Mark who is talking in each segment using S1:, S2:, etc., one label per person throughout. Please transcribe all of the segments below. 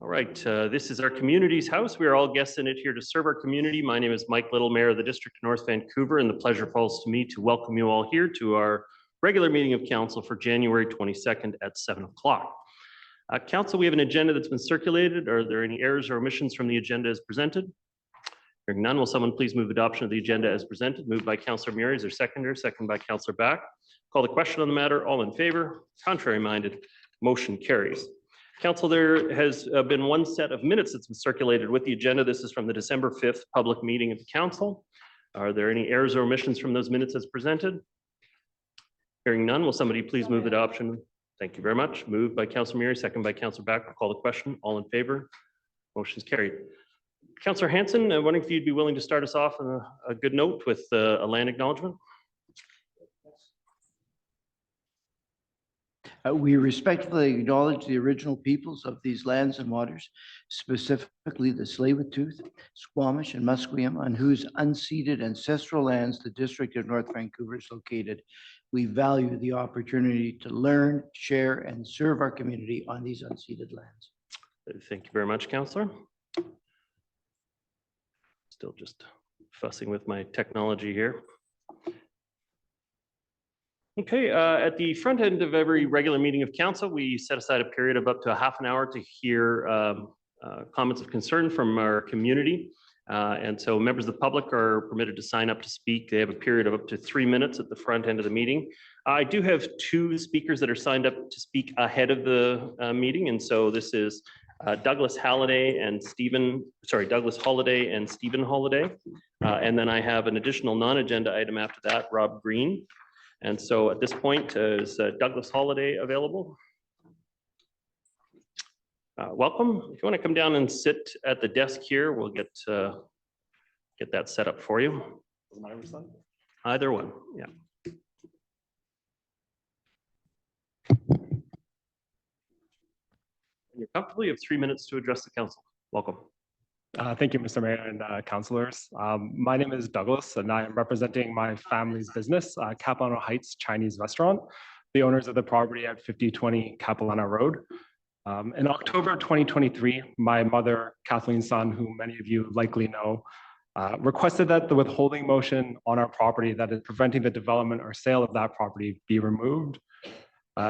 S1: All right, this is our community's house. We are all guests in it here to serve our community. My name is Mike Little, Mayor of the District of North Vancouver, and the pleasure falls to me to welcome you all here to our regular meeting of council for January 22nd at 7 o'clock. Council, we have an agenda that's been circulated. Are there any errors or omissions from the agenda as presented? Hearing none, will someone please move adoption of the agenda as presented? Moved by Councillor Murray. Is there seconder? Second by Councillor Back. Call the question on the matter. All in favor? Contrary minded? Motion carries. Council, there has been one set of minutes that's been circulated with the agenda. This is from the December 5th public meeting of the council. Are there any errors or omissions from those minutes as presented? Hearing none, will somebody please move adoption? Thank you very much. Moved by Councillor Murray, second by Councillor Back. I'll call the question. All in favor? Motion is carried. Councillor Hanson, I'm wondering if you'd be willing to start us off on a good note with a land acknowledgement.
S2: We respectfully acknowledge the original peoples of these lands and waters, specifically the Tsleil-Waututh, Squamish, and Musqueam, on whose unceded ancestral lands the District of North Vancouver is located. We value the opportunity to learn, share, and serve our community on these unceded lands.
S1: Thank you very much, Councillor. Still just fussing with my technology here. Okay, at the front end of every regular meeting of council, we set aside a period of up to a half an hour to hear comments of concern from our community. And so members of the public are permitted to sign up to speak. They have a period of up to 3 minutes at the front end of the meeting. I do have two speakers that are signed up to speak ahead of the meeting. And so this is Douglas Halliday and Douglas Holiday and Stephen Holiday. And then I have an additional non-agenda item after that, Rob Green. And so at this point, is Douglas Holiday available? Welcome. If you want to come down and sit at the desk here, we'll get that set up for you. Either one, yeah. You're comfortable, you have 3 minutes to address the council. Welcome.
S3: Thank you, Mr. Mayor and councilors. My name is Douglas, and I am representing my family's business, Capilano Heights Chinese Restaurant, the owners of the property at 5020 Capilano Road. In October 2023, my mother, Kathleen Sun, who many of you likely know, requested that the withholding motion on our property that is preventing the development or sale of that property be removed.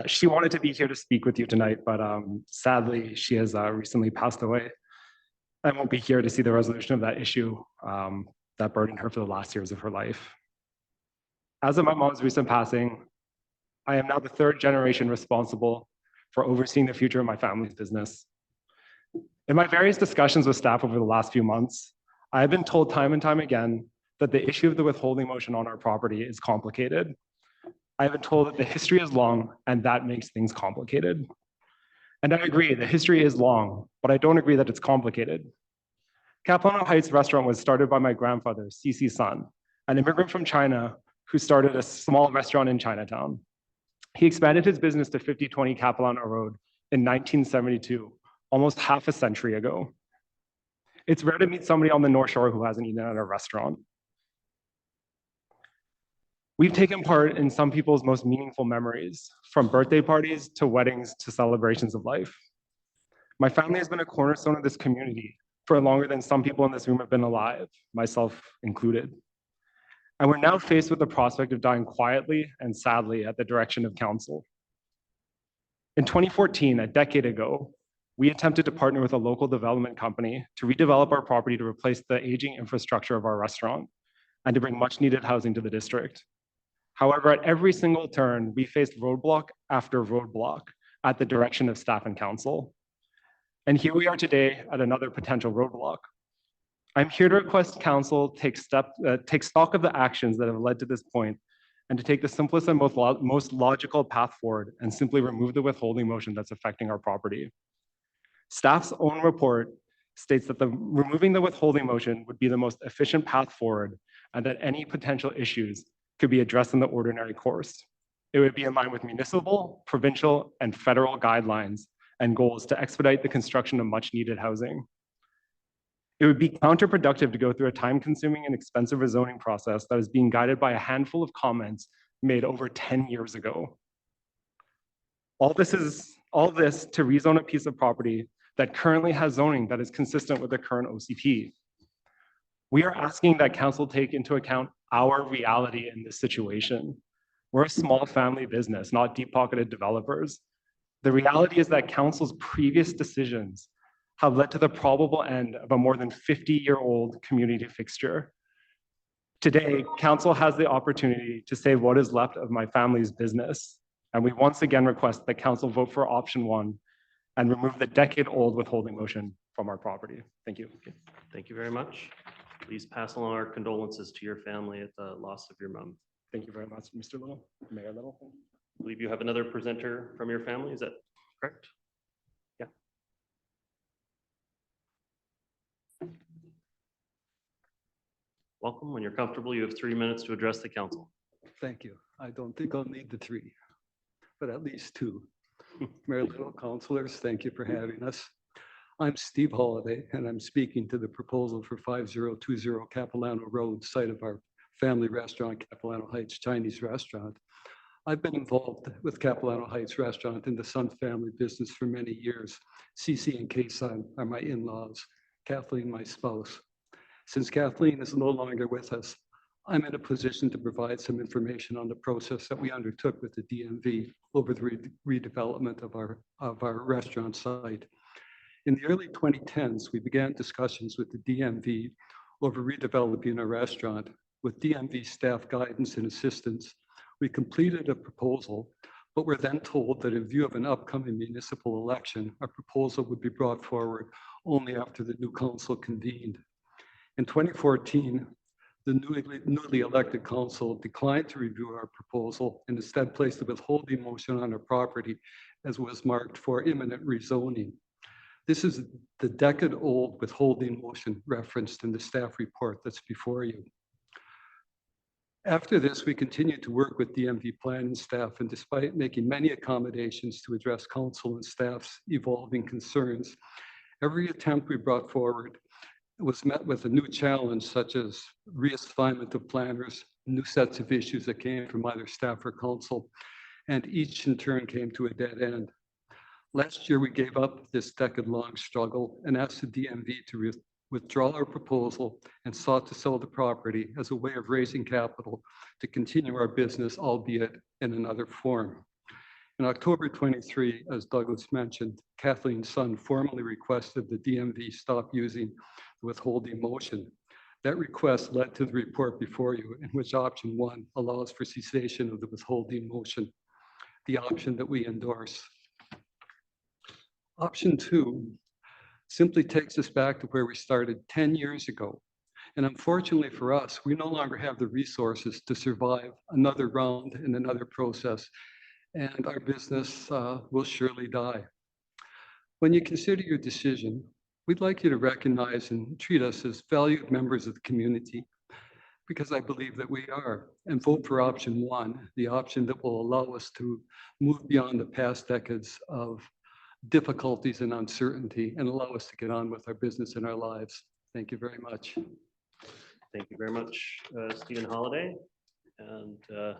S3: She wanted to be here to speak with you tonight, but sadly, she has recently passed away. I won't be here to see the resolution of that issue that burdened her for the last years of her life. As of my mom's recent passing, I am now the third generation responsible for overseeing the future of my family's business. In my various discussions with staff over the last few months, I have been told time and time again that the issue of the withholding motion on our property is complicated. I have been told that the history is long and that makes things complicated. And I agree, the history is long, but I don't agree that it's complicated. Capilano Heights Restaurant was started by my grandfather, C.C. Sun, an immigrant from China who started a small restaurant in Chinatown. He expanded his business to 5020 Capilano Road in 1972, almost half a century ago. It's rare to meet somebody on the North Shore who hasn't eaten at a restaurant. We've taken part in some people's most meaningful memories, from birthday parties to weddings to celebrations of life. My family has been a cornerstone of this community for longer than some people in this room have been alive, myself included. And we're now faced with the prospect of dying quietly and sadly at the direction of council. In 2014, a decade ago, we attempted to partner with a local development company to redevelop our property to replace the aging infrastructure of our restaurant and to bring much needed housing to the district. However, at every single turn, we faced roadblock after roadblock at the direction of staff and council. And here we are today at another potential roadblock. I'm here to request council take stock of the actions that have led to this point and to take the simplest and most logical path forward and simply remove the withholding motion that's affecting our property. Staff's own report states that removing the withholding motion would be the most efficient path forward and that any potential issues could be addressed in the ordinary course. It would be in line with municipal, provincial, and federal guidelines and goals to expedite the construction of much needed housing. It would be counterproductive to go through a time-consuming and expensive rezoning process that is being guided by a handful of comments made over 10 years ago. All this to rezone a piece of property that currently has zoning that is consistent with the current OCP. We are asking that council take into account our reality in this situation. We're a small family business, not deep-pocketed developers. The reality is that council's previous decisions have led to the probable end of a more than 50-year-old community fixture. Today, council has the opportunity to save what is left of my family's business, and we once again request that council vote for option 1 and remove the decade-old withholding motion from our property. Thank you.
S1: Okay. Thank you very much. Please pass along our condolences to your family at the loss of your mom.
S3: Thank you very much, Mr. Little, Mayor Little.
S1: I believe you have another presenter from your family. Is that correct? Yeah. Welcome. When you're comfortable, you have 3 minutes to address the council.
S4: Thank you. I don't think I'll need the 3, but at least 2. Mayor Little, councilors, thank you for having us. I'm Steve Holiday, and I'm speaking to the proposal for 5020 Capilano Road, site of our family restaurant, Capilano Heights Chinese Restaurant. I've been involved with Capilano Heights Restaurant in the Sun family business for many years. Cece and Kay-san are my in-laws, Kathleen, my spouse. Since Kathleen is no longer with us, I'm in a position to provide some information on the process that we undertook with the DMV over the redevelopment of our restaurant site. In the early 2010s, we began discussions with the DMV over redeveloping a restaurant. With DMV staff guidance and assistance, we completed a proposal, but were then told that in view of an upcoming municipal election, our proposal would be brought forward only after the new council convened. In 2014, the newly elected council declined to review our proposal and instead placed a withholding motion on our property as was marked for imminent rezoning. This is the decade-old withholding motion referenced in the staff report that's before you. After this, we continued to work with DMV planning staff, and despite making many accommodations to address council and staff's evolving concerns, every attempt we brought forward was met with a new challenge, such as reassignment of planners, new sets of issues that came from either staff or council, and each in turn came to a dead end. Last year, we gave up this decade-long struggle and asked the DMV to withdraw our proposal and sought to sell the property as a way of raising capital to continue our business, albeit in another form. In October 23, as Douglas mentioned, Kathleen's son formally requested the DMV stop using the withholding motion. That request led to the report before you, in which option 1 allows for cessation of the withholding motion, the option that we endorse. Option 2 simply takes us back to where we started 10 years ago. And unfortunately for us, we no longer have the resources to survive another round and another process, and our business will surely die. When you consider your decision, we'd like you to recognize and treat us as valued members of the community, because I believe that we are, and vote for option 1, the option that will allow us to move beyond the past decades of difficulties and uncertainty and allow us to get on with our business and our lives. Thank you very much.
S1: Thank you very much, Stephen Holiday. And the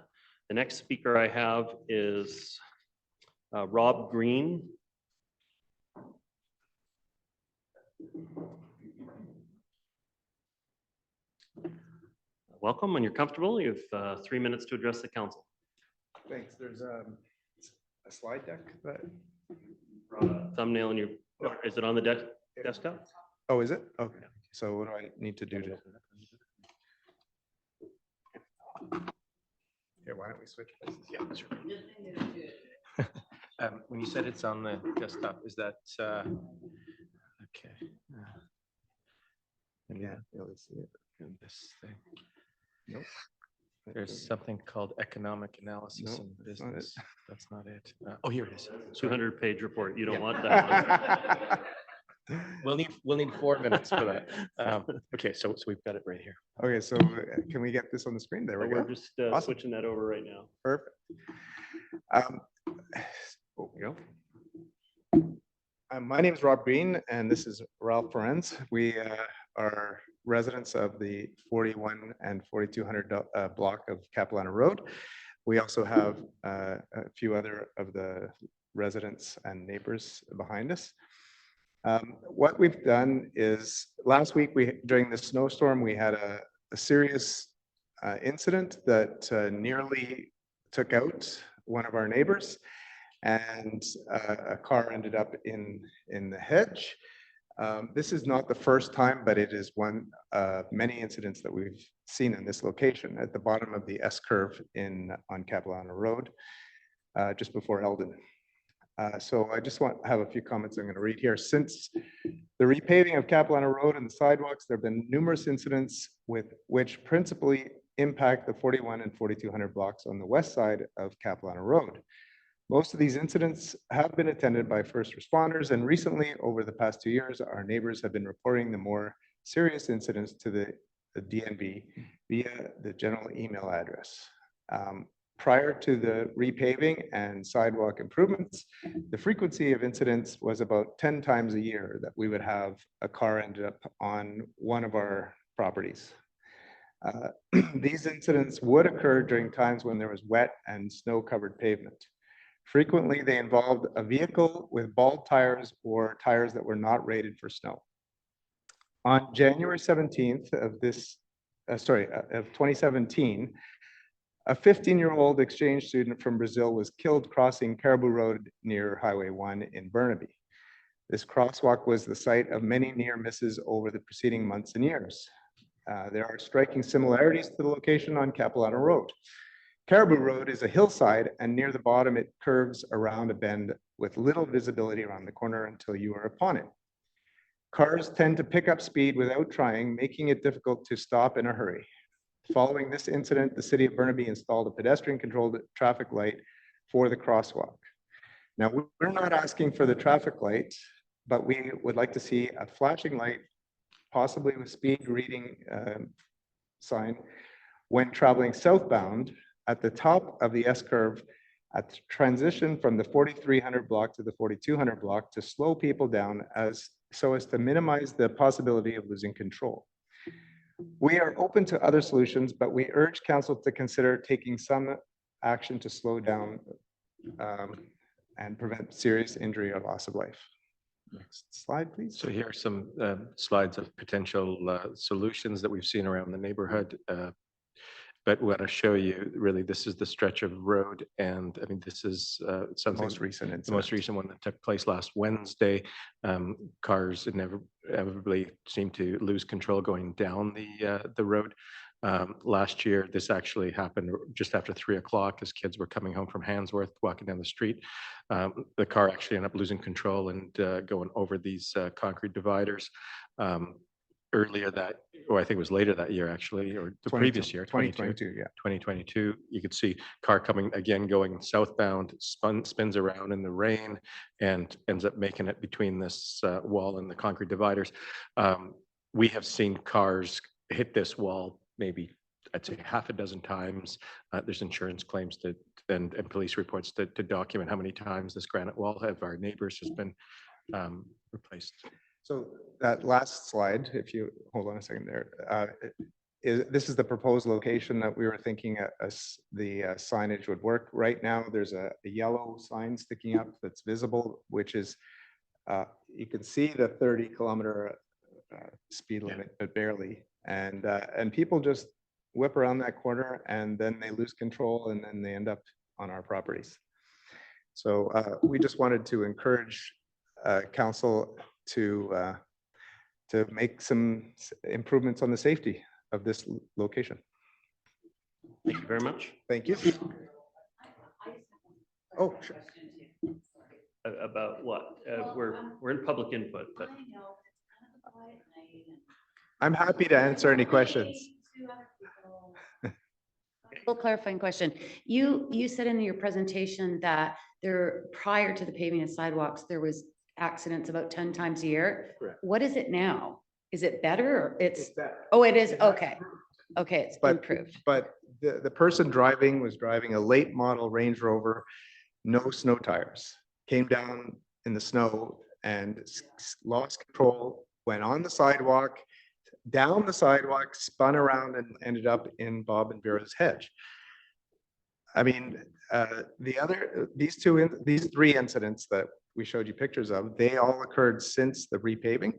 S1: next speaker I have is Rob Green. Welcome. When you're comfortable, you have 3 minutes to address the council.
S5: Thanks. There's a slide deck that.
S1: Thumbnail in your, is it on the desktop?
S5: Oh, is it? Okay. So what do I need to do to? Here, why don't we switch places? Yeah, sure. When you said it's on the desktop, is that okay? And yeah, you'll see it in this thing. Nope.
S6: There's something called economic analysis in business. That's not it. Oh, here it is.
S1: 200-page report. You don't want that.
S6: We'll need 4 minutes for that. Okay, so we've got it right here.
S5: Okay, so can we get this on the screen? There we
S1: We're
S5: go.
S1: just
S5: Awesome.
S1: switching that over right now.
S5: Perfect.
S1: Oh, you go.
S5: My name is Rob Green, and this is Ralph Ferenz. We are residents of the 41 and 4200 block of Capilano Road. We also have a few other of the residents and neighbors behind us. What we've done is last week during the snowstorm, we had a serious incident that nearly took out one of our neighbors, and a car ended up in the hedge. This is not the first time, but it is one of many incidents that we've seen in this location at the bottom of the S curve on Capilano Road, just before Eldon. So I just want to have a few comments I'm going to read here. Since the repaving of Capilano Road and the sidewalks, there have been numerous incidents which principally impact the 41 and 4200 blocks on the west side of Capilano Road. Most of these incidents have been attended by first responders, and recently, over the past 2 years, our neighbors have been reporting the more serious incidents to the DNB via the general email address. Prior to the repaving and sidewalk improvements, the frequency of incidents was about 10 times a year that we would have a car ended up on one of our properties. These incidents would occur during times when there was wet and snow-covered pavement. Frequently, they involved a vehicle with bald tires or tires that were not rated for snow. On January 17th of 2017, a 15-year-old exchange student from Brazil was killed crossing Caribou Road near Highway 1 in Burnaby. This crosswalk was the site of many near misses over the preceding months and years. There are striking similarities to the location on Capilano Road. Caribou Road is a hillside, and near the bottom it curves around a bend with little visibility around the corner until you are upon it. Cars tend to pick up speed without trying, making it difficult to stop in a hurry. Following this incident, the city of Burnaby installed a pedestrian-controlled traffic light for the crosswalk. Now, we're not asking for the traffic light, but we would like to see a flashing light, possibly with speed reading sign, when traveling southbound at the top of the S curve at the transition from the 4300 block to the 4200 block to slow people down so as to minimize the possibility of losing control. We are open to other solutions, but we urge council to consider taking some action to slow down and prevent serious injury or loss of life. Next slide, please.
S6: So here are some slides of potential solutions that we've seen around the neighborhood. But what I show you, really, this is the stretch of road, and I mean, this is something.
S5: Most recent incident.
S6: The most recent one that took place last Wednesday. Cars inevitably seem to lose control going down the road. Last year, this actually happened just after 3 o'clock as kids were coming home from Handsworth, walking down the street. The car actually ended up losing control and going over these concrete dividers. Earlier or I think it was later that year actually, or the previous year,
S5: 2022, yeah.
S6: 2022, you could see car coming again, going southbound, spins around in the rain and ends up making it between this wall and the concrete dividers. We have seen cars hit this wall maybe, I'd say, half a dozen times. There's insurance claims and police reports to document how many times this granite wall of our neighbors has been replaced.
S5: So that last slide, if you hold on a second there, this is the proposed location that we were thinking the signage would work. Right now, there's a yellow sign sticking up that's visible, which is, you can see the 30-kilometer speed limit, but barely. And people just whip around that corner and then they lose control and then they end up on our properties. So we just wanted to encourage council to make some improvements on the safety of this location.
S1: Thank you very much.
S5: Thank you. Oh, sure.
S1: About what? We're in public input, but
S5: I'm happy to answer any questions.
S7: Well, clarifying question. You said in your presentation that prior to the paving of sidewalks, there was accidents about 10 times a year.
S5: Correct.
S7: What is it now? Is it better or it's
S5: better.
S7: oh, it is. Okay. Okay. It's improved.
S5: But the person was driving a late model Range Rover, no snow tires, came down in the snow and lost control, went on the sidewalk, down the sidewalk, spun around and ended up in Bob and Vera's hedge. I mean, these three incidents that we showed you pictures of, they all occurred since the repaving.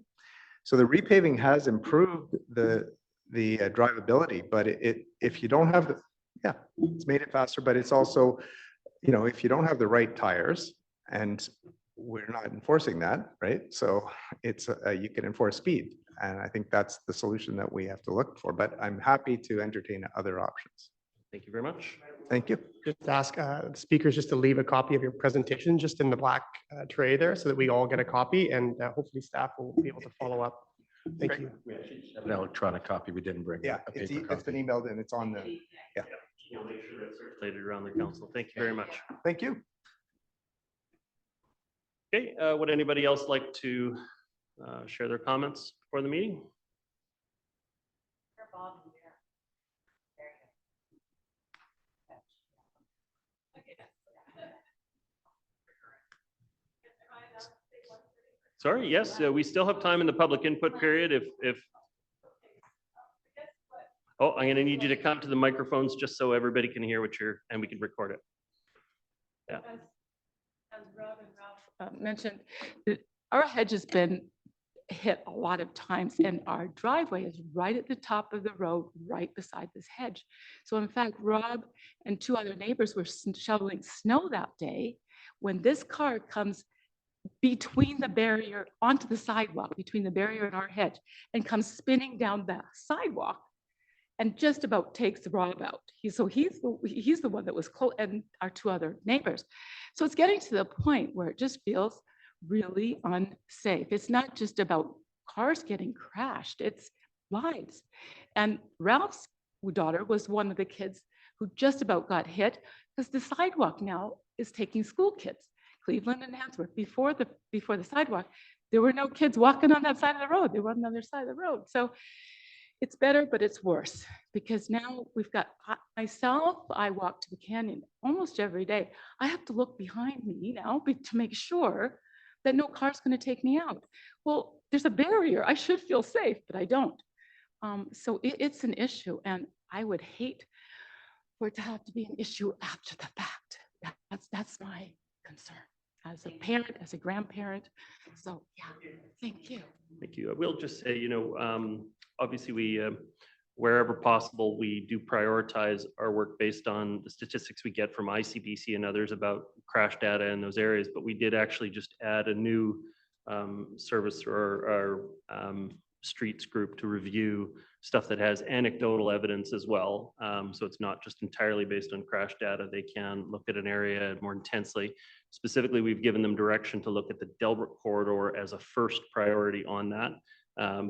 S5: So the repaving has improved the drivability, but if you don't have the, yeah, it's made it faster, but it's also, you know, if you don't have the right tires, and we're not enforcing that, right? So it's, you can enforce speed. And I think that's the solution that we have to look for, but I'm happy to entertain other options.
S1: Thank you very much.
S5: Thank you.
S8: Just ask speakers just to leave a copy of your presentation just in the black tray there so that we all get a copy, and hopefully staff will be able to follow up. Thank you.
S6: We actually just have an electronic copy. We didn't bring
S5: Yeah,
S6: a
S5: it's
S6: paper
S5: been
S6: copy.
S5: emailed and it's on the, yeah.
S1: We'll make sure that's circulated around the council. Thank you very much.
S5: Thank you.
S1: Okay, would anybody else like to share their comments for the meeting? Sorry, yes, we still have time in the public input period if. Oh, I'm gonna need you to come to the microphones just so everybody can hear what you're, and we can record it. Yeah.
S9: As Rob and Ralph mentioned, our hedge has been hit a lot of times, and our driveway is right at the top of the road, right beside this hedge. So in fact, Rob and two other neighbors were shoveling snow that day when this car comes between the barrier onto the sidewalk, between the barrier and our hedge, and comes spinning down the sidewalk and just about takes Rob out. He's the one that was close, and our two other neighbors. So it's getting to the point where it just feels really unsafe. It's not just about cars getting crashed, it's lives. And Ralph's daughter was one of the kids who just about got hit because the sidewalk now is taking school kids. Cleveland and Hansworth, before the sidewalk, there were no kids walking on that side of the road. They were on the other side of the road. So it's better, but it's worse because now we've got myself. I walk to the canyon almost every day. I have to look behind me now to make sure that no car's going to take me out. Well, there's a barrier. I should feel safe, but I don't. So it's an issue, and I would hate for it to have to be an issue after the fact. That's my concern as a parent, as a grandparent. So yeah, thank you.
S1: Thank you. I will just say, you know, obviously we, wherever possible, we do prioritize our work based on the statistics we get from ICBC and others about crash data in those areas. But we did actually just add a new service or our streets group to review stuff that has anecdotal evidence as well. So it's not just entirely based on crash data. They can look at an area more intensely. Specifically, we've given them direction to look at the Delbert corridor as a first priority on that.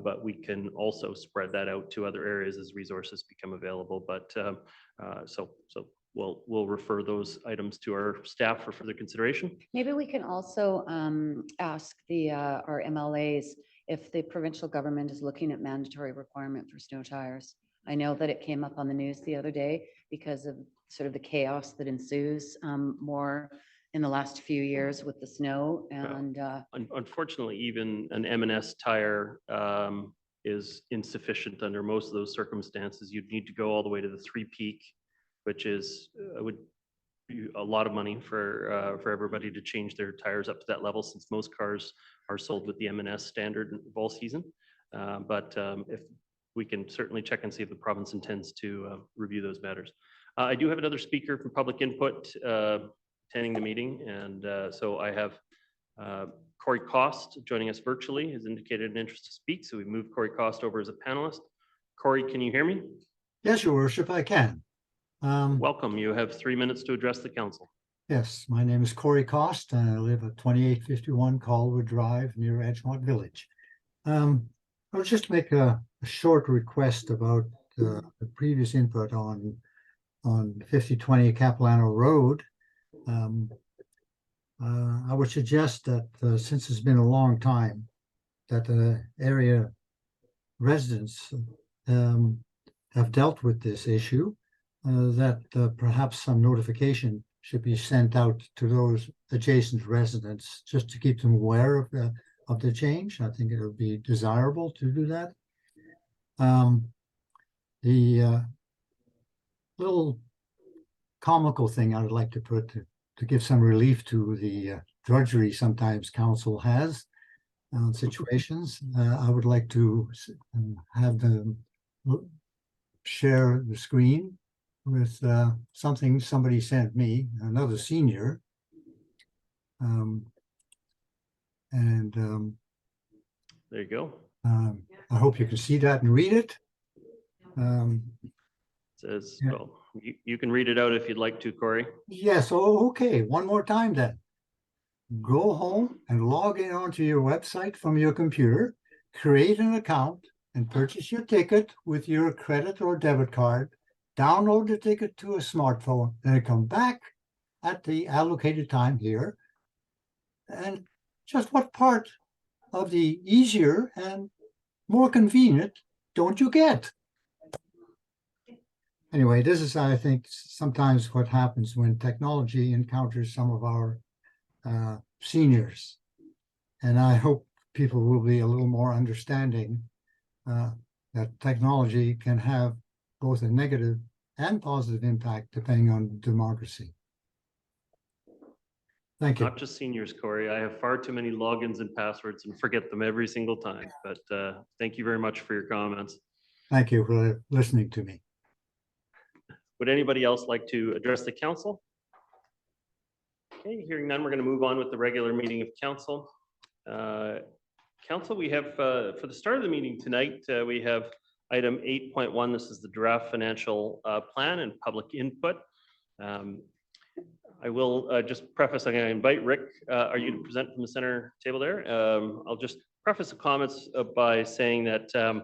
S1: But we can also spread that out to other areas as resources become available. But so we'll refer those items to our staff for further consideration.
S7: Maybe we can also ask our MLAs if the provincial government is looking at mandatory requirement for snow tires. I know that it came up on the news the other day because of sort of the chaos that ensues more in the last few years with the snow. And
S1: Unfortunately, even an M&S tire is insufficient under most of those circumstances. You'd need to go all the way to the 3-peak, which is would be a lot of money for everybody to change their tires up to that level, since most cars are sold with the M&S standard of all season. But if we can certainly check and see if the province intends to review those matters. I do have another speaker from public input attending the meeting, and so I have Corey Cost joining us virtually, has indicated an interest to speak, so we moved Corey Cost over as a panelist. Corey, can you hear me?
S10: Yes, Your Worship, I can.
S1: Welcome. You have 3 minutes to address the council.
S10: Yes, my name is Corey Cost, and I live at 2851 Colwood Drive near Edgemont Village. I'll just make a short request about the previous input on 5020 Capilano Road. I would suggest that since it's been a long time that the area residents have dealt with this issue, that perhaps some notification should be sent out to those adjacent residents just to keep them aware of the change. I think it would be desirable to do that. The little comical thing I would like to put to give some relief to the drudgery sometimes council has on situations. I would like to have them share the screen with something somebody sent me, another senior.
S1: There you go.
S10: I hope you can see that and read it.
S1: Says,
S10: Yeah.
S1: well, you can read it out if you'd like to, Corey.
S10: Yes, oh, okay, one more time then. Go home and log in onto your website from your computer, create an account and purchase your ticket with your credit or debit card, download the ticket to a smartphone, then come back at the allocated time here. And just what part of the easier and more convenient don't you get? Anyway, this is, I think, sometimes what happens when technology encounters some of our seniors. And I hope people will be a little more understanding that technology can have both a negative and positive impact depending on democracy. Thank you.
S1: Not just seniors, Corey. I have far too many logins and passwords and forget them every single time. But thank you very much for your comments.
S10: Thank you for listening to me.
S1: Would anybody else like to address the council? Okay, hearing none, we're going to move on with the regular meeting of council. Council, we have, for the start of the meeting tonight, we have item 8.1. This is the draft financial plan and public input. I will just preface, I'm going to invite Rick, are you to present from the center table there? I'll just preface the comments by saying that,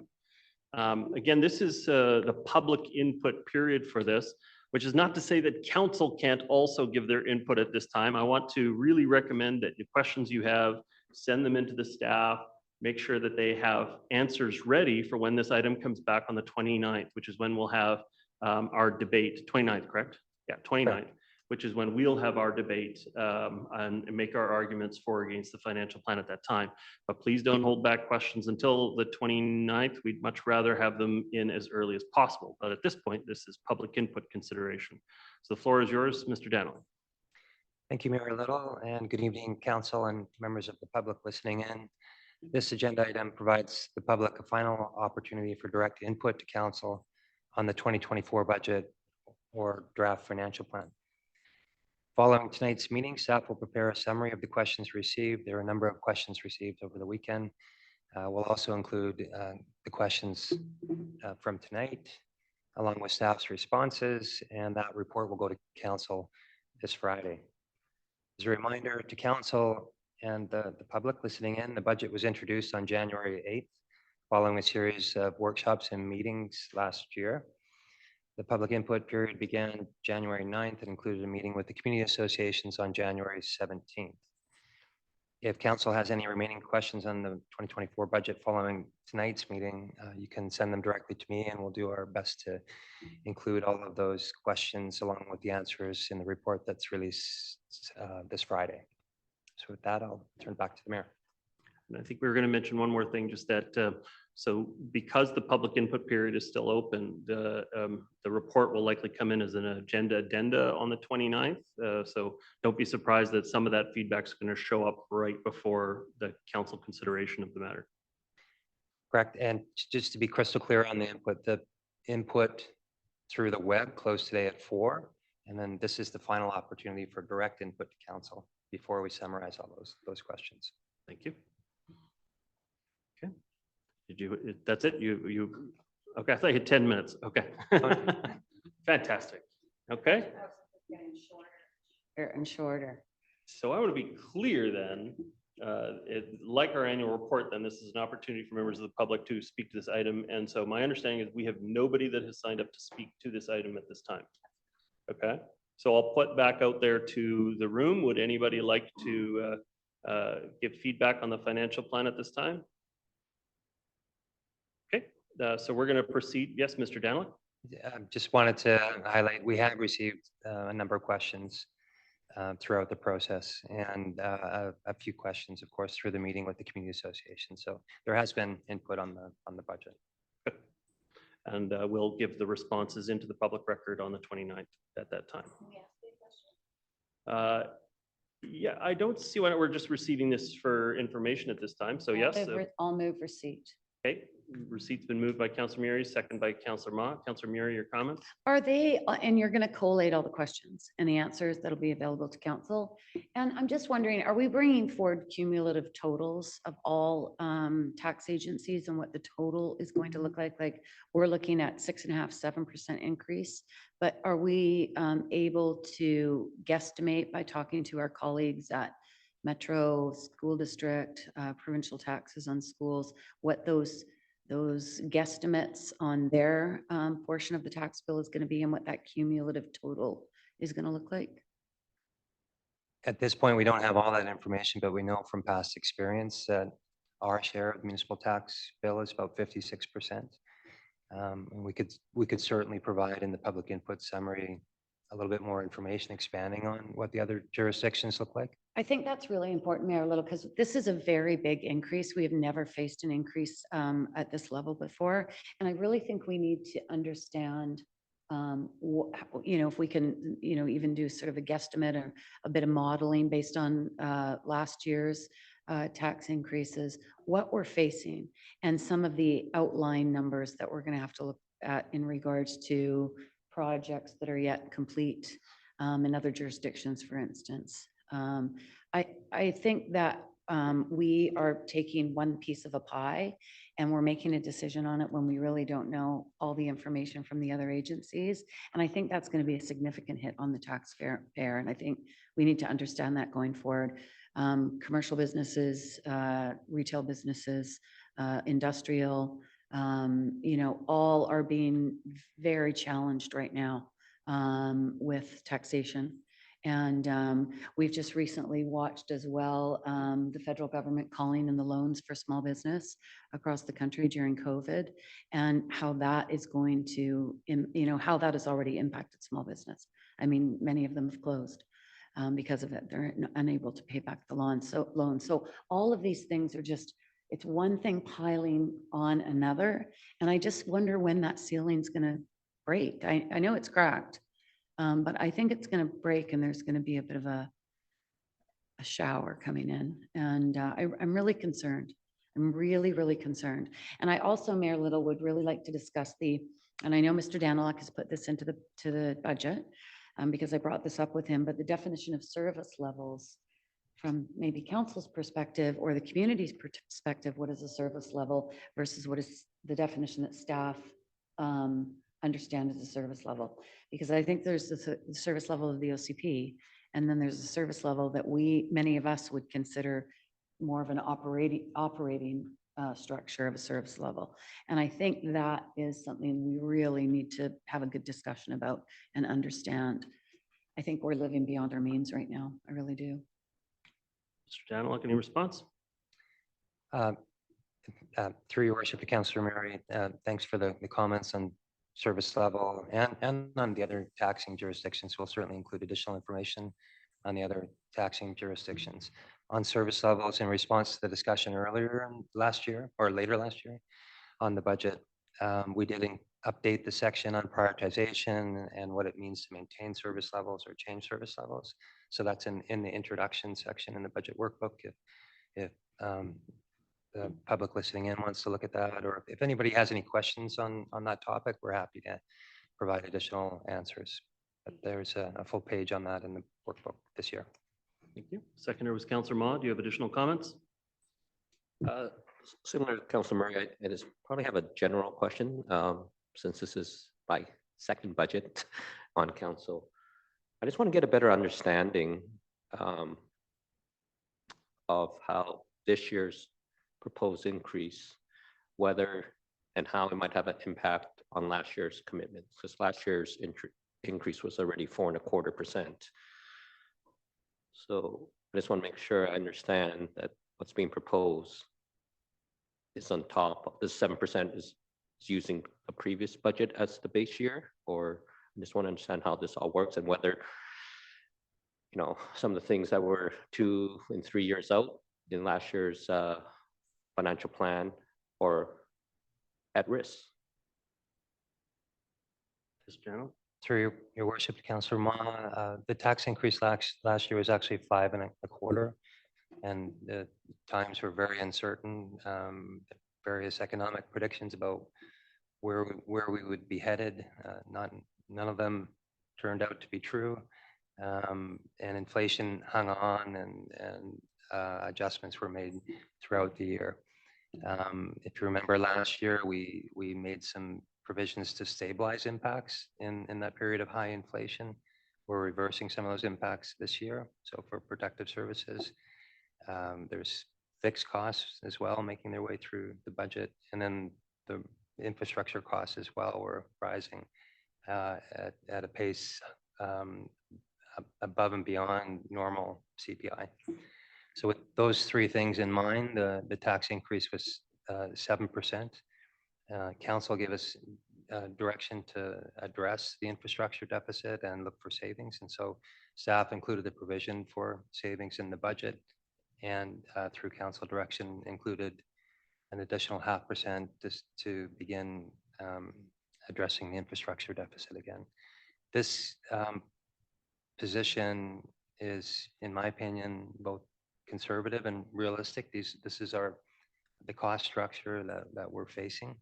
S1: again, this is the public input period for this, which is not to say that council can't also give their input at this time. I want to really recommend that the questions you have, send them into the staff, make sure that they have answers ready for when this item comes back on the 29th, which is when we'll have our debate, 29th, correct? Yeah, 29th, which is when we'll have our debate and make our arguments for or against the financial plan at that time. But please don't hold back questions until the 29th. We'd much rather have them in as early as possible. But at this point, this is public input consideration. So the floor is yours, Mr. Daniel.
S11: Thank you, Mayor Little, and good evening, council and members of the public listening in. This agenda item provides the public a final opportunity for direct input to council on the 2024 budget or draft financial plan. Following tonight's meeting, staff will prepare a summary of the questions received. There are a number of questions received over the weekend. We'll also include the questions from tonight, along with staff's responses, and that report will go to council this Friday. As a reminder to council and the public listening in, the budget was introduced on January 8th, following a series of workshops and meetings last year. The public input period began January 9th and included a meeting with the community associations on January 17th. If council has any remaining questions on the 2024 budget following tonight's meeting, you can send them directly to me and we'll do our best to include all of those questions along with the answers in the report that's released this Friday. So with that, I'll turn it back to the mayor.
S1: And I think we were going to mention one more thing, just that, so because the public input period is still open, the report will likely come in as an addenda on the 29th. So don't be surprised that some of that feedback is going to show up right before the council consideration of the matter.
S11: Correct. And just to be crystal clear on the input through the web closed today at 4. And then this is the final opportunity for direct input to council before we summarize all those questions.
S1: Thank you. Okay. Did you, that's it? You, okay, I thought you had 10 minutes. Okay. Fantastic. Okay.
S7: Getting shorter and shorter.
S1: So I want to be clear then, like our annual report, then this is an opportunity for members of the public to speak to this item. And so my understanding is we have nobody that has signed up to speak to this item at this time. Okay. So I'll put back out there to the room. Would anybody like to give feedback on the financial plan at this time? Okay, so we're going to proceed. Yes, Mr. Danlick?
S11: Just wanted to highlight, we have received a number of questions throughout the process and a few questions, of course, through the meeting with the community association. So there has been input on the budget.
S1: Good. And we'll give the responses into the public record on the 29th at that time. Yeah, I don't see why not. We're just receiving this for information at this time. So yes,
S7: I'll move receipt.
S1: okay. Receipt's been moved by Councillor Murray, second by Councillor Mott. Councillor Murray, your comments?
S7: Are they, and you're going to collate all the questions and the answers that'll be available to council. And I'm just wondering, are we bringing forward cumulative totals of all tax agencies and what the total is going to look like? Like we're looking at 6.5%, 7% increase, but are we able to guesstimate by talking to our colleagues at Metro School District, provincial taxes on schools, what those guesstimates on their portion of the tax bill is going to be and what that cumulative total is going to look like?
S11: At this point, we don't have all that information, but we know from past experience that our share of the municipal tax bill is about 56%. And we could certainly provide in the public input summary a little bit more information expanding on what the other jurisdictions look like.
S7: I think that's really important, Mayor Little, because this is a very big increase. We have never faced an increase at this level before. And I really think we need to understand, if we can, even do sort of a guesstimate or a bit of modeling based on last year's tax increases, what we're facing, and some of the outline numbers that we're going to have to look at in regards to projects that are yet complete in other jurisdictions, for instance. I think that we are taking one piece of a pie and we're making a decision on it when we really don't know all the information from the other agencies. And I think that's going to be a significant hit on the taxpayer. And I think we need to understand that going forward. Commercial businesses, retail businesses, industrial, all are being very challenged right now with taxation. And we've just recently watched as well the federal government calling in the loans for small business across the country during COVID, and how that is going to, how that has already impacted small business. I mean, many of them have closed because of it. They're unable to pay back the loans. So all of these things are just, it's one thing piling on another. And I just wonder when that ceiling's going to break. I know it's cracked. But I think it's going to break and there's going to be a bit of a shower coming in. And I'm really concerned. I'm really, really concerned. And I also, Mayor Little, would really like to discuss and I know Mr. Daniluk has put this into the budget because I brought this up with him, but the definition of service levels from maybe council's perspective or the community's perspective, what is a service level versus what is the definition that staff understand as a service level? Because I think there's the service level of the OCP, and then there's a service level that many of us would consider more of an operating structure of a service level. And I think that is something we really need to have a good discussion about and understand. I think we're living beyond our means right now. I really do.
S1: Mr. Daniluk, any response?
S11: Through your worship to Councillor Murray, thanks for the comments on service level and on the other taxing jurisdictions. We'll certainly include additional information on the other taxing jurisdictions. On service levels, in response to the discussion earlier last year or later last year on the budget, we did update the section on prioritization and what it means to maintain service levels or change service levels. So that's in the introduction section in the budget workbook. If the public listening in wants to look at that, or if anybody has any questions on that topic, we're happy to provide additional answers. But there's a full page on that in the workbook this year.
S1: Thank you. Seconder was Councillor Ma. Do you have additional comments?
S12: Similar to Councillor Murray, I just probably have a general question since this is my second budget on council. I just want to get a better understanding of how this year's proposed increase, whether and how it might have an impact on last year's commitment, because last year's increase was already 4.25%. So I just want to make sure I understand that what's being proposed is on top of the 7% is using a previous budget as the base year, or I just want to understand how this all works and whether, some of the things that were 2 and 3 years out in last year's financial plan or at risk.
S1: Mr. General.
S11: Through your worship, Councillor Ma, the tax increase last year was actually 5.25%. And the times were very uncertain, various economic predictions about where we would be headed. None of them turned out to be true. And inflation hung on and adjustments were made throughout the year. If you remember last year, we made some provisions to stabilize impacts in that period of high inflation. We're reversing some of those impacts this year. So for protective services, there's fixed costs as well, making their way through the budget. And then the infrastructure costs as well were rising at a pace above and beyond normal CPI. So with those three things in mind, the tax increase was 7%. Council gave us direction to address the infrastructure deficit and look for savings. And so staff included the provision for savings in the budget, and through council direction included an additional 0.5% just to begin addressing the infrastructure deficit again. This position is, in my opinion, both conservative and realistic. This is the cost structure that we're facing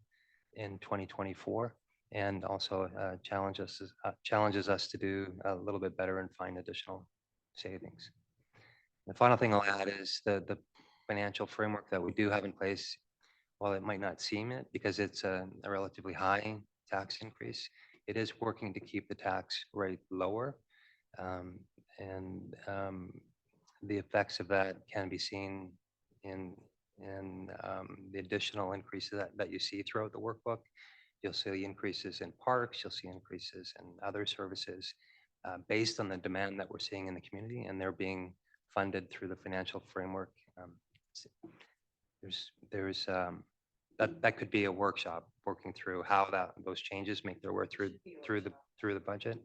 S11: in 2024, and also challenges us to do a little bit better and find additional savings. The final thing I'll add is the financial framework that we do have in place, while it might not seem it because it's a relatively high tax increase, it is working to keep the tax rate lower. The effects of that can be seen in the additional increases that you see throughout the workbook. You'll see increases in parks, you'll see increases in other services based on the demand that we're seeing in the community, and they're being funded through the financial framework. That could be a workshop working through how those changes make their way through the budget.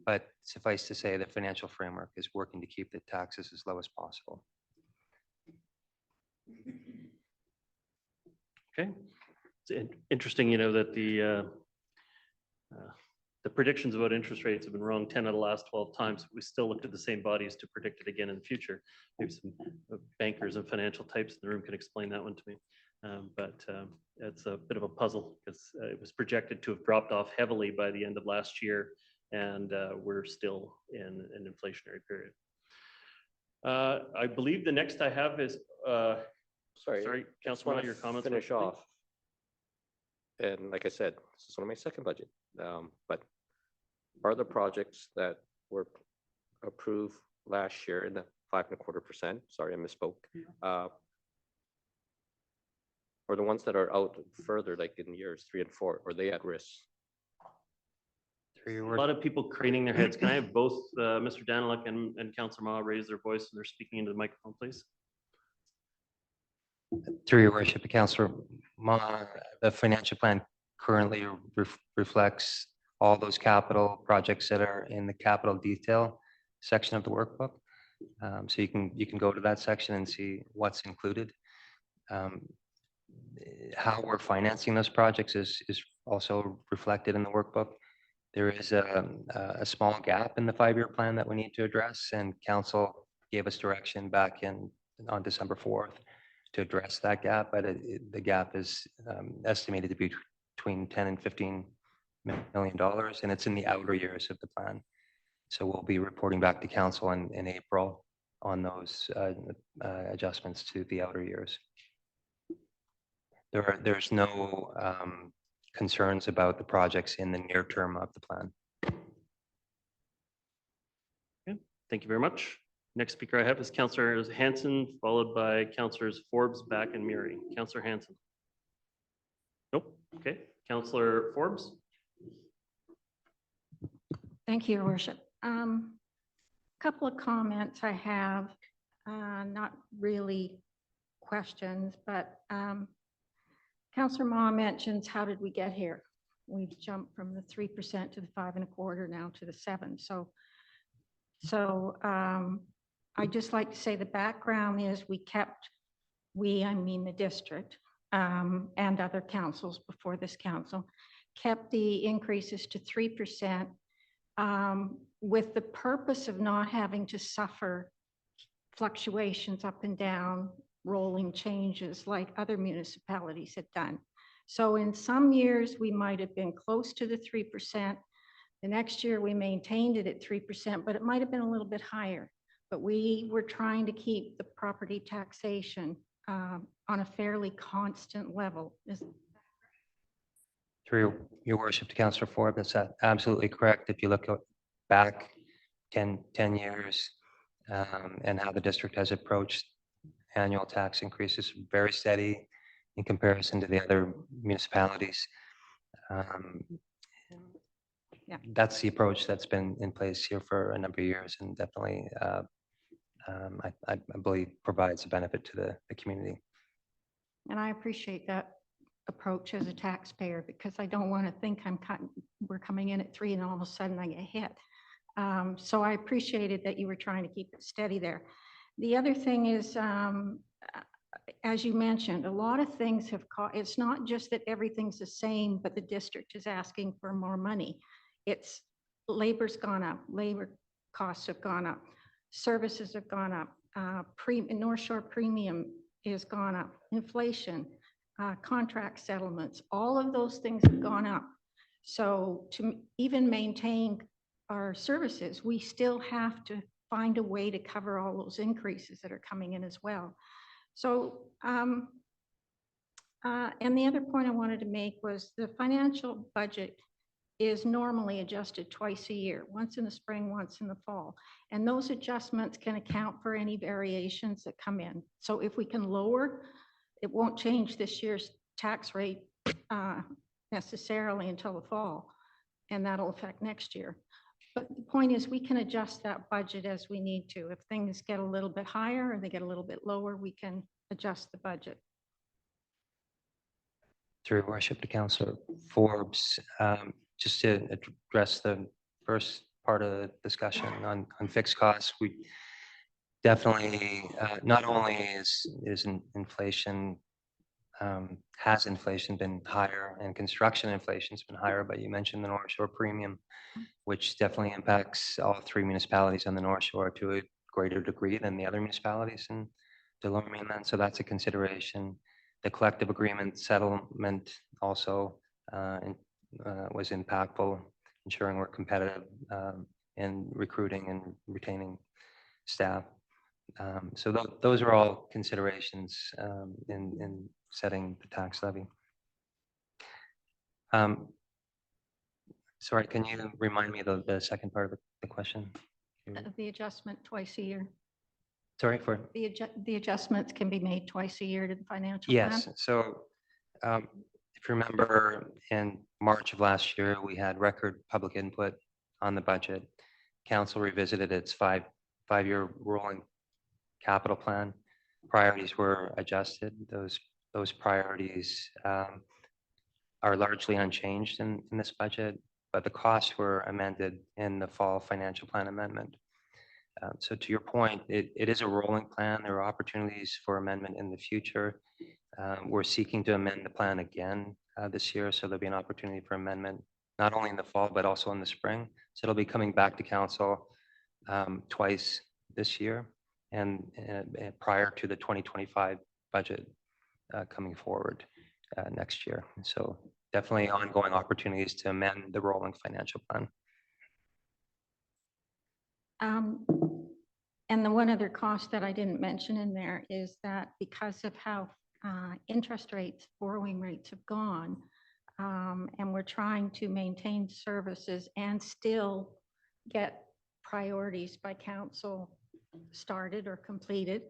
S11: But suffice to say, the financial framework is working to keep the taxes as low as possible.
S1: Okay, it's interesting, that the predictions about interest rates have been wrong 10 of the last 12 times. We still looked at the same bodies to predict it again in the future. Maybe some bankers and financial types in the room can explain that one to me. But it's a bit of a puzzle because it was projected to have dropped off heavily by the end of last year, and we're still in an inflationary period. I believe the next I have is, sorry, Councilman, your comments.
S12: Finish off. And like I said, this is only my second budget, but are the projects that were approved last year in the 5.25%, sorry, I misspoke, or the ones that are out further, like in years 3 and 4, are they at risk?
S1: A lot of people craning their heads. Can I have both Mr. Daniluk and Councillor Ma raise their voice when they're speaking into the microphone, please?
S11: Through your worship, Councillor Ma, the financial plan currently reflects all those capital projects that are in the capital detail section of the workbook. So you can go to that section and see what's included. How we're financing those projects is also reflected in the workbook. There is a small gap in the 5-year plan that we need to address, and council gave us direction back on December 4th to address that gap, but the gap is estimated to be between $10 and $15 million, and it's in the outer years of the plan. So we'll be reporting back to council in April on those adjustments to the outer years. There's no concerns about the projects in the near term of the plan.
S1: Okay, thank you very much. Next speaker I have is Councillor Hanson, followed by Councillors Forbes, Back, and Murray. Councillor Hanson. Nope. Okay. Councillor Forbes.
S13: Thank you, Your Worship. Couple of comments I have, not really questions, but Councillor Ma mentions, how did we get here? We've jumped from the 3% to the 5.25% now to the 7%. So I'd just like to say the background is I mean the district and other councils before this council, kept the increases to 3% with the purpose of not having to suffer fluctuations up and down, rolling changes like other municipalities had done. So in some years, we might have been close to the 3%. The next year, we maintained it at 3%, but it might have been a little bit higher. But we were trying to keep the property taxation on a fairly constant level.
S11: Through your worship to Councillor Forbes, that's absolutely correct. If you look back 10 years and how the district has approached annual tax increases, very steady in comparison to the other municipalities.
S13: Yeah.
S11: That's the approach that's been in place here for a number of years, and definitely, I believe, provides a benefit to the community.
S13: And I appreciate that approach as a taxpayer, because I don't want to think we're coming in at 3 and all of a sudden I get hit. So I appreciated that you were trying to keep it steady there. The other thing is, as you mentioned, a lot of things have it's not just that everything's the same, but the district is asking for more money. It's labor's gone up, labor costs have gone up, services have gone up, North Shore premium is gone up, inflation, contract settlements, all of those things have gone up. So to even maintain our services, we still have to find a way to cover all those increases that are coming in as well. So, and the other point I wanted to make was the financial budget is normally adjusted twice a year, once in the spring, once in the fall. And those adjustments can account for any variations that come in. So if we can lower, it won't change this year's tax rate necessarily until the fall, and that'll affect next year. But the point is, we can adjust that budget as we need to. If things get a little bit higher or they get a little bit lower, we can adjust the budget.
S11: Through your worship to Councillor Forbes, just to address the first part of the discussion on fixed costs, we definitely, not only is inflation, has inflation been higher and construction inflation's been higher, but you mentioned the North Shore premium, which definitely impacts all 3 municipalities on the North Shore to a greater degree than the other municipalities in the Lower Mainland. So that's a consideration. The collective agreement settlement also was impactful, ensuring we're competitive in recruiting and retaining staff. So those are all considerations in setting the tax levy. Sorry, can you remind me of the second part of the question?
S13: The adjustment twice a year.
S11: Sorry, for?
S13: The adjustments can be made twice a year to the financial plan?
S11: Yes. So if you remember, in March of last year, we had record public input on the budget. Council revisited its five-year rolling capital plan. Priorities were adjusted. Those priorities are largely unchanged in this budget, but the costs were amended in the fall financial plan amendment. So to your point, it is a rolling plan. There are opportunities for amendment in the future. We're seeking to amend the plan again this year, so there'll be an opportunity for amendment, not only in the fall, but also in the spring. So it'll be coming back to council twice this year and prior to the 2025 budget coming forward next year. So definitely ongoing opportunities to amend the rolling financial plan.
S13: And the one other cost that I didn't mention in there is that because of how interest rates, borrowing rates have gone, and we're trying to maintain services and still get priorities by council started or completed,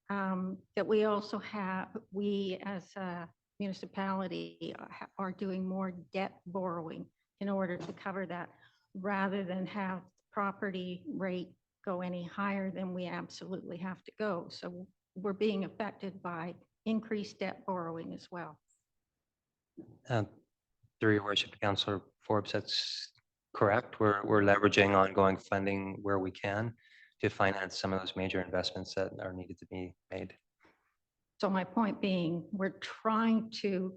S13: that we also have, we as a municipality are doing more debt borrowing in order to cover that, rather than have property rate go any higher than we absolutely have to go. So we're being affected by increased debt borrowing as well.
S11: Through your worship, Councillor Forbes, that's correct. We're leveraging ongoing funding where we can to finance some of those major investments that are needed to be made.
S13: So my point being, we're trying to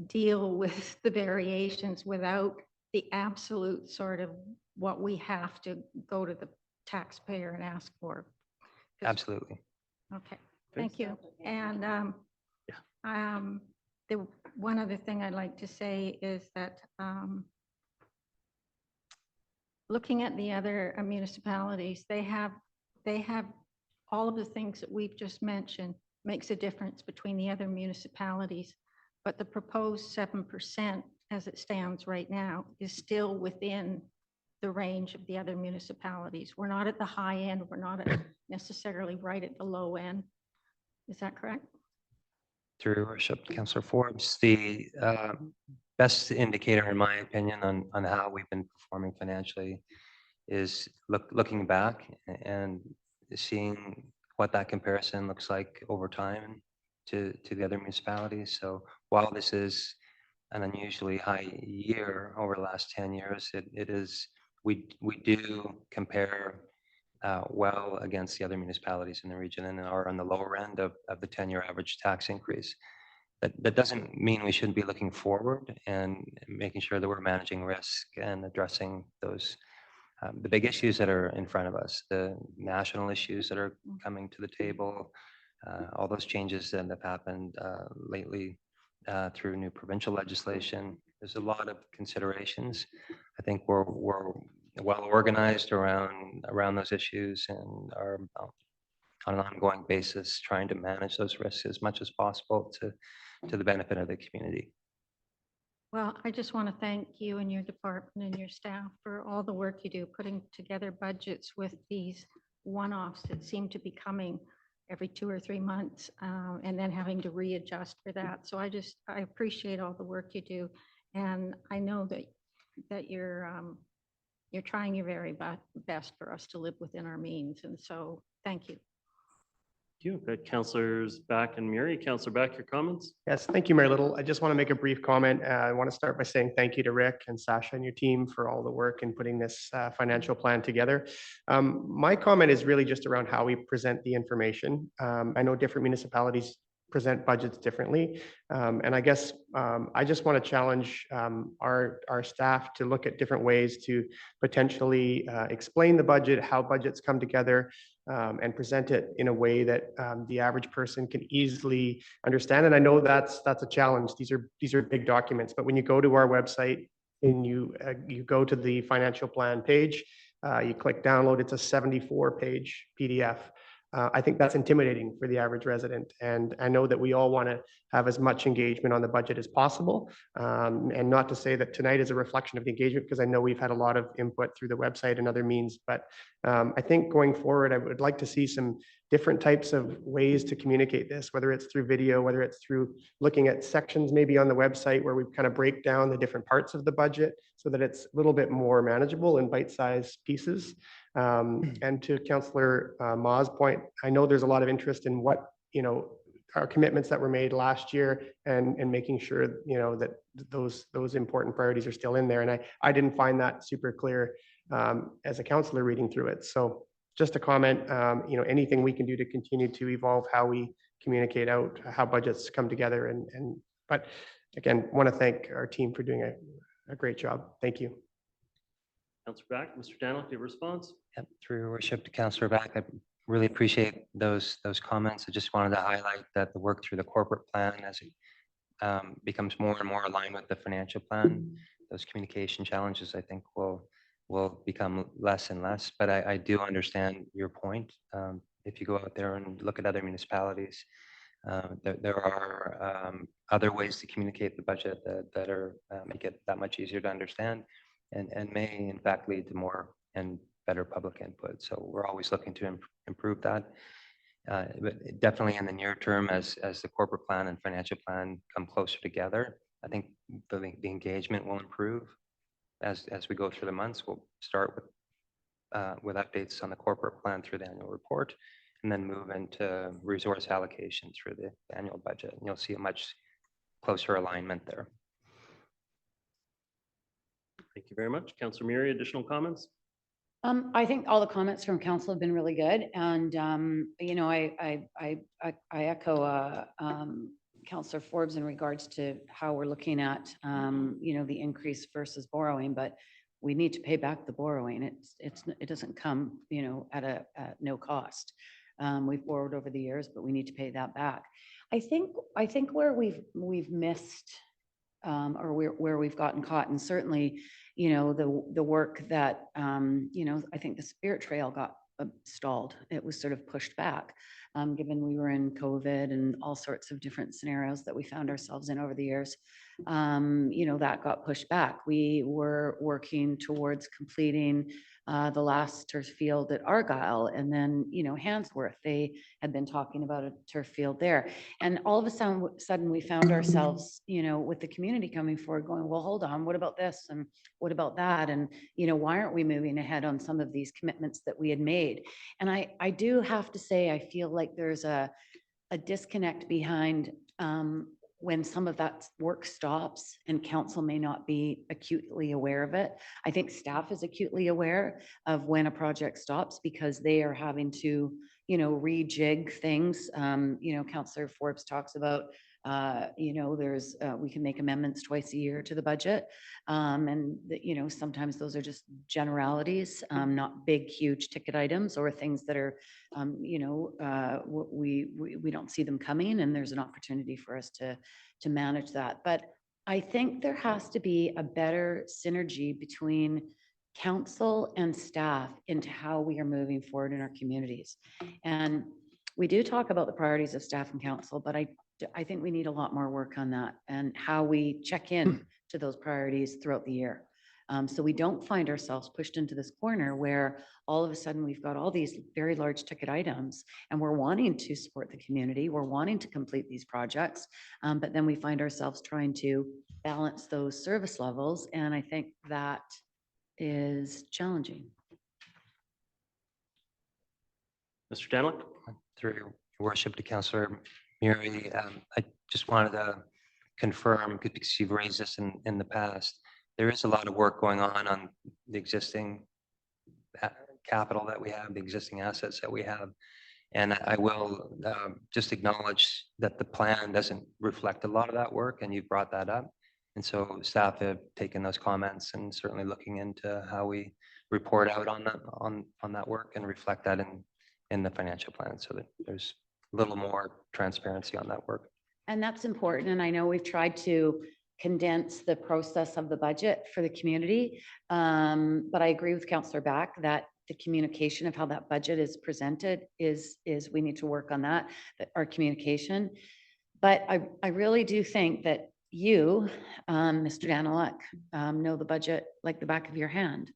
S13: deal with the variations without the absolute sort of what we have to go to the taxpayer and ask for. 'Cause-
S11: Absolutely.
S13: Okay, thank you. And the one other thing I'd like to say is that looking at the other municipalities, they have all of the things that we've just mentioned makes a difference between the other municipalities. But the proposed 7% as it stands right now is still within the range of the other municipalities. We're not at the high end. We're not necessarily right at the low end. Is that correct?
S11: Through your worship, Councillor Forbes, the best indicator, in my opinion, on how we've been performing financially is looking back and seeing what that comparison looks like over time to the other municipalities. So while this is an unusually high year over the last 10 years, it is, we do compare well against the other municipalities in the region and are on the lower end of the 10-year average tax increase. That doesn't mean we shouldn't be looking forward and making sure that we're managing risk and addressing those the big issues that are in front of us, the national issues that are coming to the table, all those changes that have happened lately through new provincial legislation. There's a lot of considerations. I think we're well organized around those issues and are on an ongoing basis trying to manage those risks as much as possible to the benefit of the community.
S13: Well, I just want to thank you and your department and your staff for all the work you do, putting together budgets with these one-offs that seem to be coming every 2 or 3 months, and then having to readjust for that. So I appreciate all the work you do. And I know that you're trying your very best for us to live within our means. And so thank you.
S1: Thank you. Got Councillors Back and Murray. Councillor Back, your comments?
S8: Yes, thank you, Mayor Little. I just want to make a brief comment. I want to start by saying thank you to Rick and Sasha and your team for all the work in putting this financial plan together. My comment is really just around how we present the information. I know different municipalities present budgets differently. And I guess I just want to challenge our staff to look at different ways to potentially explain the budget, how budgets come together, and present it in a way that the average person can easily understand. And I know that's a challenge. These are big documents, but when you go to our website and you go to the financial plan page, you click download, it's a 74-page PDF. I think that's intimidating for the average resident. And I know that we all want to have as much engagement on the budget as possible. And not to say that tonight is a reflection of the engagement, because I know we've had a lot of input through the website and other means. But I think going forward, I would like to see some different types of ways to communicate this, whether it's through video, whether it's through looking at sections maybe on the website where we kind of break down the different parts of the budget so that it's a little bit more manageable in bite-sized pieces. And to Councillor Ma's point, I know there's a lot of interest in what, our commitments that were made last year and making sure, that those important priorities are still in there. And I didn't find that super clear as a councillor reading through it. So just a comment, anything we can do to continue to evolve how we communicate out how budgets come together. But again, want to thank our team for doing a great job. Thank you.
S1: Councillor Back, Mr. Daniel, do you have a response?
S11: Yep, through your worship to Councillor Back, I really appreciate those comments. I just wanted to highlight that the work through the corporate plan as it becomes more and more aligned with the financial plan, those communication challenges I think will become less and less. But I do understand your point. If you go out there and look at other municipalities, there are other ways to communicate the budget that are make it that much easier to understand and may in fact lead to more and better public input. So we're always looking to improve that. But definitely in the near term, as the corporate plan and financial plan come closer together, I think the engagement will improve as we go through the months. We'll start with updates on the corporate plan through the annual report, and then move into resource allocation through the annual budget. And you'll see a much closer alignment there.
S1: Thank you very much. Councillor Murray, additional comments?
S7: I think all the comments from council have been really good. And, I echo Councillor Forbes in regards to how we're looking at, the increase versus borrowing. But we need to pay back the borrowing. It doesn't come, you know, at no cost. We've borrowed over the years, but we need to pay that back. I think where we've missed or where we've gotten caught, and certainly, you know, the work that, you know, I think the Spirit Trail got stalled. It was sort of pushed back, given we were in COVID and all sorts of different scenarios that we found ourselves in over the years. You know, that got pushed back. We were working towards completing the last turf field at Argyle, and then, you know, Handsworth, they had been talking about a turf field there. And all of a sudden we found ourselves, you know, with the community coming forward going, well, hold on, what about this? And what about that? And, you know, why aren't we moving ahead on some of these commitments that we had made? And I do have to say, I feel like there's a disconnect behind when some of that work stops and council may not be acutely aware of it. I think staff is acutely aware of when a project stops because they are having to, you know, rejig things. You know, Councillor Forbes talks about, you know, there's, we can make amendments twice a year to the budget. And, you know, sometimes those are just generalities, not big, huge ticket items or things that are, you know, we don't see them coming, and there's an opportunity for us to manage that. But I think there has to be a better synergy between council and staff into how we are moving forward in our communities. And we do talk about the priorities of staff and council, but I think we need a lot more work on that and how we check in to those priorities throughout the year. So we don't find ourselves pushed into this corner where all of a sudden we've got all these very large ticket items and we're wanting to support the community, we're wanting to complete these projects, but then we find ourselves trying to balance those service levels. And I think that is challenging.
S1: Mr. Danlick?
S11: Through your worship to Councillor Murray, I just wanted to confirm, because you've raised this in the past, there is a lot of work going on the existing capital that we have, the existing assets that we have. And I will just acknowledge that the plan doesn't reflect a lot of that work, and you've brought that up. And so staff have taken those comments and certainly looking into how we report out on that work and reflect that in the financial plan, so that there's a little more transparency on that work.
S7: And that's important. And I know we've tried to condense the process of the budget for the community. But I agree with Councillor Back that the communication of how that budget is presented is we need to work on that our communication. But I really do think that you, Mr. Daniluk, know the budget like the back of your hand.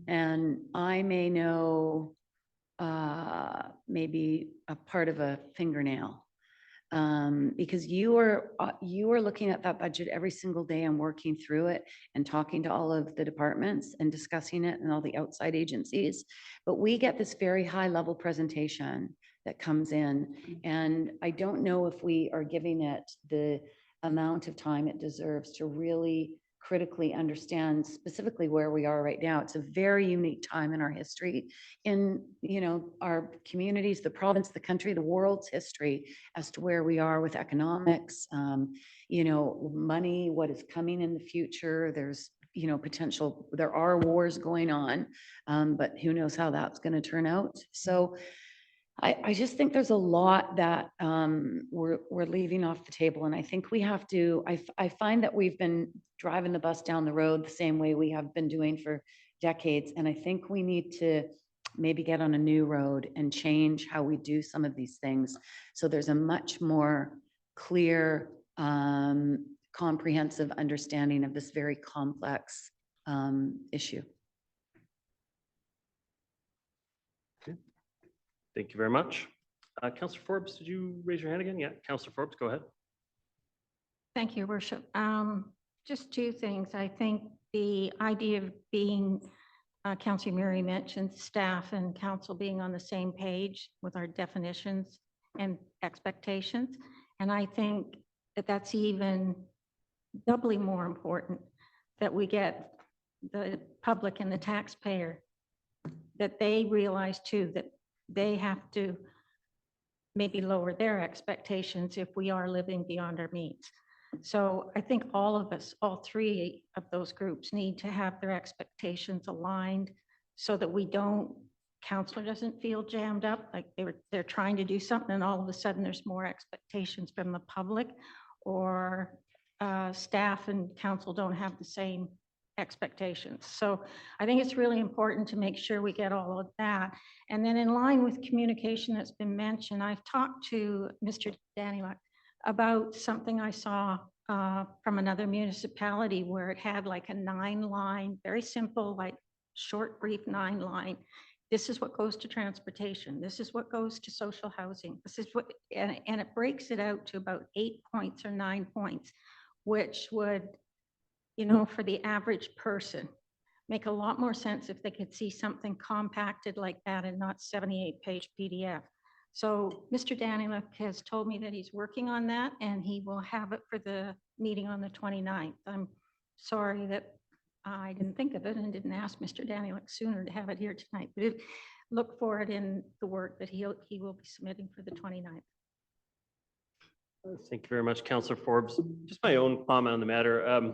S7: And I may know maybe a part of a fingernail. Because you are looking at that budget every single day and working through it and talking to all of the departments and discussing it and all the outside agencies. But we get this very high level presentation that comes in, and I don't know if we are giving it the amount of time it deserves to really critically understand specifically where we are right now. It's a very unique time in our history, in, you know, our communities, the province, the country, the world's history as to where we are with economics, you know, money, what is coming in the future. There's, you know, potential, there are wars going on, but who knows how that's going to turn out. So I just think there's a lot that we're leaving off the table. And I think we have to, I find that we've been driving the bus down the road the same way we have been doing for decades. And I think we need to maybe get on a new road and change how we do some of these things. So there's a much more clear, comprehensive understanding of this very complex issue.
S1: Thank you very much. Councillor Forbes, did you raise your hand again? Yeah, Councillor Forbes, go ahead.
S13: Thank you, Worship. Just two things. I think the idea of being, Councillor Murray mentioned staff and council being on the same page with our definitions and expectations. And I think that that's even doubly more important, that we get the public and the taxpayer, that they realize too that they have to maybe lower their expectations if we are living beyond our means. So I think all of us, all three of those groups need to have their expectations aligned so that we don't, counselor doesn't feel jammed up, like they're trying to do something and all of a sudden there's more expectations from the public, or staff and council don't have the same expectations. So I think it's really important to make sure we get all of that. And then in line with communication that's been mentioned, I've talked to Mr. Daniluk about something I saw from another municipality where it had like a 9-line, very simple, like short, brief 9-line. This is what goes to transportation. This is what goes to social housing. This is what, and it breaks it out to about 8 points or 9 points, which would, you know, for the average person, make a lot more sense if they could see something compacted like that and not 78-page PDF. So Mr. Daniluk has told me that he's working on that and he will have it for the meeting on the 29th. I'm sorry that I didn't think of it and didn't ask Mr. Daniluk sooner to have it here tonight, but look for it in the work that he will be submitting for the 29th.
S1: Thank you very much, Councillor Forbes. Just my own comment on the matter.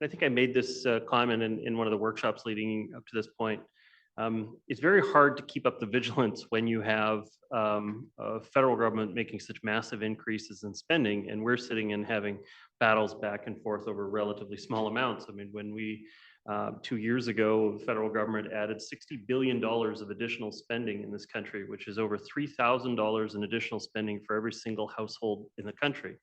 S1: I think I made this comment in one of the workshops leading up to this point. It's very hard to keep up the vigilance when you have a federal government making such massive increases in spending, and we're sitting and having battles back and forth over relatively small amounts. I mean, when we 2 years ago, the federal government added $60 billion of additional spending in this country, which is over $3,000 in additional spending for every single household in the country.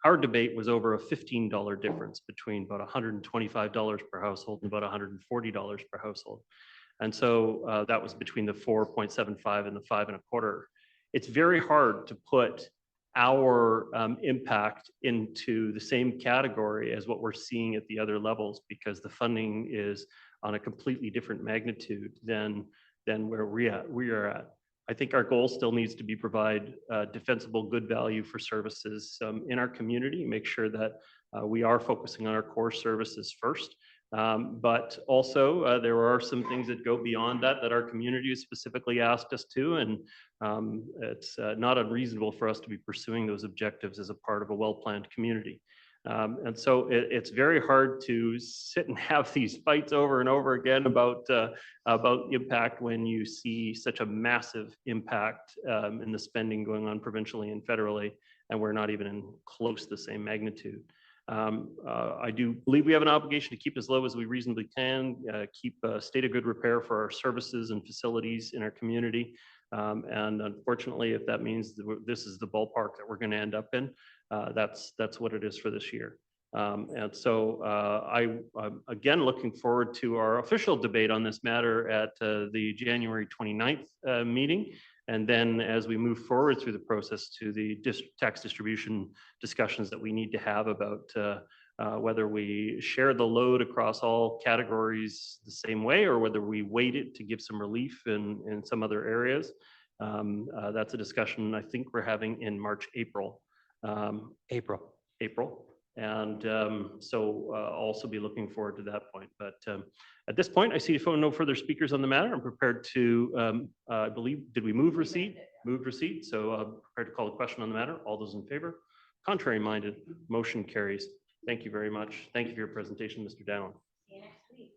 S1: Our debate was over a $15 difference between about $125 per household and about $140 per household. And so that was between the 4.75 and the 5.25. It's very hard to put our impact into the same category as what we're seeing at the other levels, because the funding is on a completely different magnitude than where we are at. I think our goal still needs to be provide defensible, good value for services in our community, make sure that we are focusing on our core services first. But also there are some things that go beyond that our community has specifically asked us to, and it's not unreasonable for us to be pursuing those objectives as a part of a well-planned community. And so it's very hard to sit and have these fights over and over again about impact when you see such a massive impact in the spending going on provincially and federally, and we're not even in close to the same magnitude. I do believe we have an obligation to keep as low as we reasonably can, keep a state of good repair for our services and facilities in our community. And unfortunately, if that means that this is the ballpark that we're going to end up in, that's what it is for this year. And so I'm again looking forward to our official debate on this matter at the January 29th meeting. And then as we move forward through the process to the tax distribution discussions that we need to have about whether we share the load across all categories the same way, or whether we weight it to give some relief in some other areas. That's a discussion I think we're having in March, April. April. And so I'll also be looking forward to that point. But at this point, I see no further speakers on the matter. I'm prepared to, I believe, did we move receipt? Moved receipt. So I'm prepared to call a question on the matter. All those in favor? Contrary minded, motion carries. Thank you very much. Thank you for your presentation, Mr. Dowland.
S7: See you next week.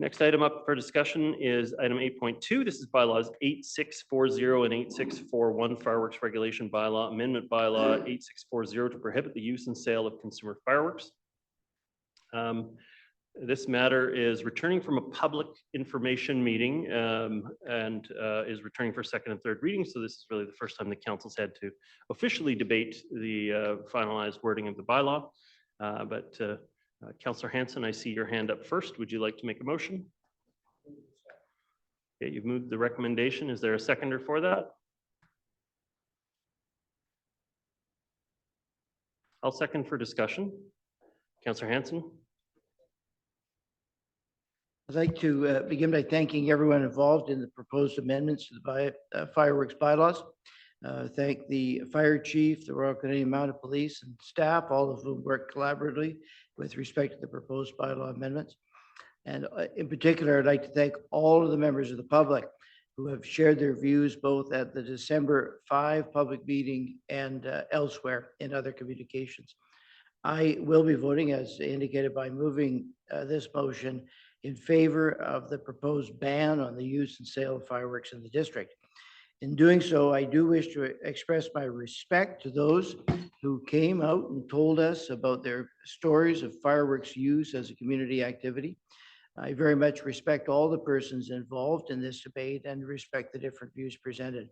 S1: Next item up for discussion is item 8.2. This is bylaws 8640 and 8641 fireworks regulation bylaw, amendment bylaw 8640 to prohibit the use and sale of consumer fireworks. This matter is returning from a public information meeting and is returning for second and third reading. So this is really the first time the council's had to officially debate the finalized wording of the bylaw. Councillor Hanson, I see your hand up first. Would you like to make a motion? Okay, you've moved the recommendation. Is there a seconder for that? I'll second for discussion. Councillor Hanson.
S2: I'd like to begin by thanking everyone involved in the proposed amendments to the fireworks bylaws. Thank the fire chief, the Royal Canadian Mounted Police and staff, all of whom worked collaboratively with respect to the proposed bylaw amendments. And in particular, I'd like to thank all of the members of the public who have shared their views both at the December 5 public meeting and elsewhere in other communications. I will be voting, as indicated by moving this motion, in favor of the proposed ban on the use and sale of fireworks in the district. In doing so, I do wish to express my respect to those who came out and told us about their stories of fireworks use as a community activity. I very much respect all the persons involved in this debate and respect the different views presented.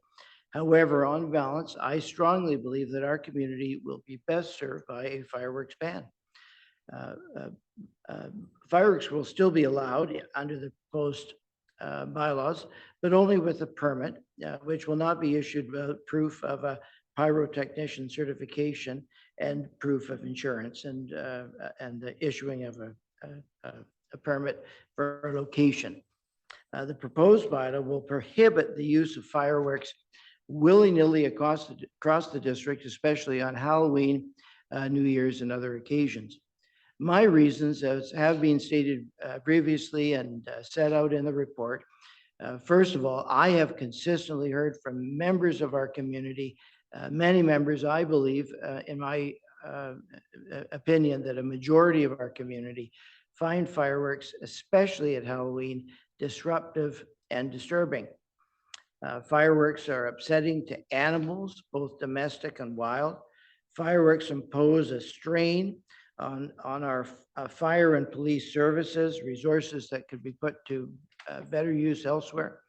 S2: However, on balance, I strongly believe that our community will be best served by a fireworks ban. Fireworks will still be allowed under the proposed bylaws, but only with a permit, which will not be issued without proof of a pyrotechnician certification and proof of insurance and the issuing of a permit for a location. The proposed bylaw will prohibit the use of fireworks willy-nilly across the district, especially on Halloween, New Year's, and other occasions. My reasons, as have been stated previously and set out in the report, first of all, I have consistently heard from members of our community, many members, I believe, in my opinion, that a majority of our community find fireworks, especially at Halloween, disruptive and disturbing. Fireworks are upsetting to animals, both domestic and wild. Fireworks impose a strain on our fire and police services, resources that could be put to better use elsewhere.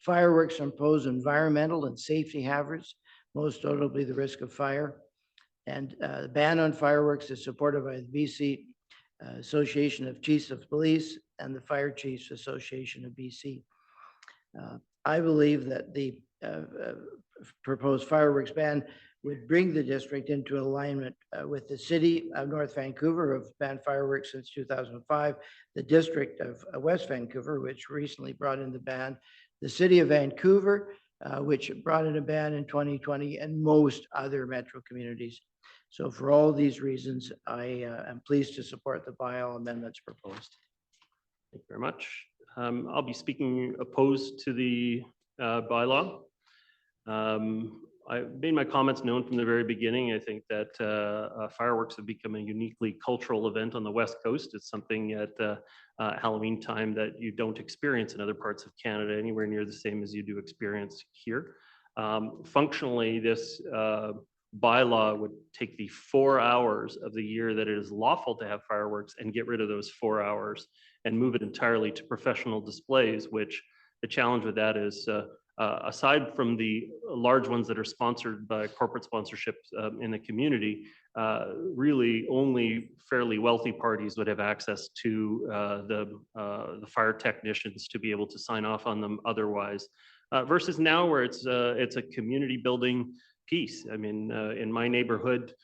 S2: Fireworks impose environmental and safety hazards, most notably the risk of fire. And the ban on fireworks is supported by the BC Association of Chiefs of Police and the Fire Chiefs Association of BC. I believe that the proposed fireworks ban would bring the district into alignment with the city of North Vancouver, who have banned fireworks since 2005, the district of West Vancouver, which recently brought in the ban, the city of Vancouver, which brought in a ban in 2020, and most other metro communities. So for all these reasons, I am pleased to support the bylaw amendments proposed.
S1: Thank you very much. I'll be speaking opposed to the bylaw. I made my comments known from the very beginning. I think that fireworks have become a uniquely cultural event on the West Coast. It's something at Halloween time that you don't experience in other parts of Canada anywhere near the same as you do experience here. Functionally, this bylaw would take the 4 hours of the year that it is lawful to have fireworks and get rid of those 4 hours and move it entirely to professional displays, which the challenge with that is aside from the large ones that are sponsored by corporate sponsorships in the community, really only fairly wealthy parties would have access to the fire technicians to be able to sign off on them otherwise, versus now where it's a community building piece. I mean, in my neighborhood,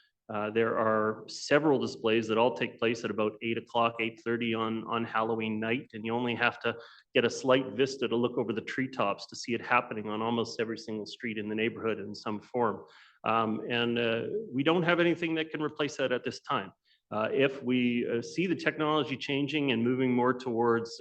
S1: there are several displays that all take place at about 8 o'clock, 8:30 on Halloween night, and you only have to get a slight vista to look over the treetops to see it happening on almost every single street in the neighborhood in some form. We don't have anything that can replace that at this time. If we see the technology changing and moving more towards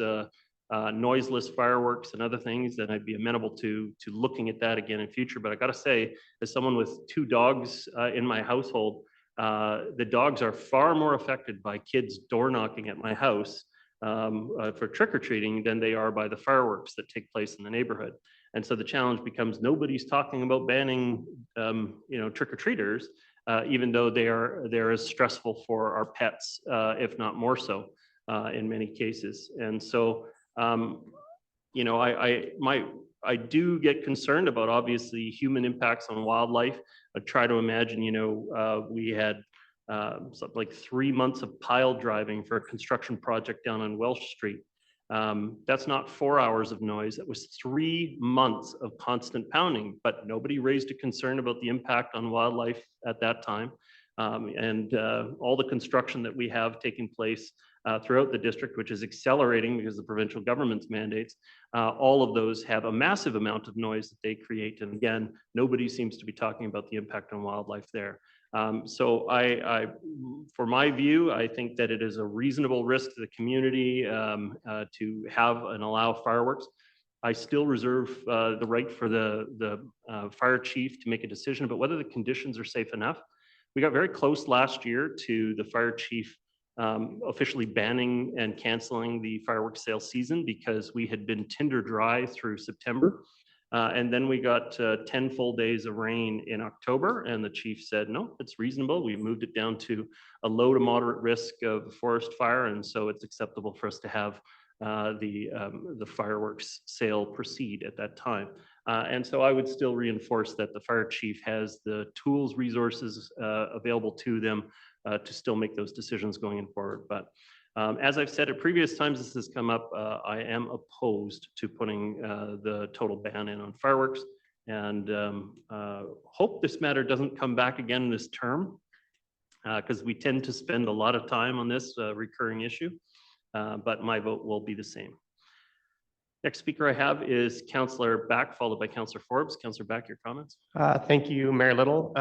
S1: noiseless fireworks and other things, then I'd be amenable to looking at that again in future. But I got to say, as someone with 2 dogs in my household, the dogs are far more affected by kids door knocking at my house for trick-or-treating than they are by the fireworks that take place in the neighborhood. And so the challenge becomes nobody's talking about banning trick-or-treaters, even though they're as stressful for our pets, if not more so in many cases. And so I do get concerned about obviously human impacts on wildlife. I try to imagine, we had something like 3 months of pile driving for a construction project down on Welsh Street. That's not 4 hours of noise. That was 3 months of constant pounding, but nobody raised a concern about the impact on wildlife at that time. All the construction that we have taking place throughout the district, which is accelerating because of the provincial government's mandates, all of those have a massive amount of noise that they create. And again, nobody seems to be talking about the impact on wildlife there. So for my view, I think that it is a reasonable risk to the community to have and allow fireworks. I still reserve the right for the fire chief to make a decision about whether the conditions are safe enough. We got very close last year to the fire chief officially banning and canceling the fireworks sale season because we had been tinder dry through September. And then we got 10 full days of rain in October, and the chief said, no, it's reasonable. We moved it down to a low to moderate risk of forest fire, and so it's acceptable for us to have the fireworks sale proceed at that time. And so I would still reinforce that the fire chief has the tools, resources available to them to still make those decisions going forward. But as I've said at previous times this has come up, I am opposed to putting the total ban in on fireworks, and hope this matter doesn't come back again this term, because we tend to spend a lot of time on this recurring issue, but my vote will be the same. Next speaker I have is Councillor Back, followed by Councillor Forbes. Councillor Back, your comments?
S8: Thank you, Mayor Little.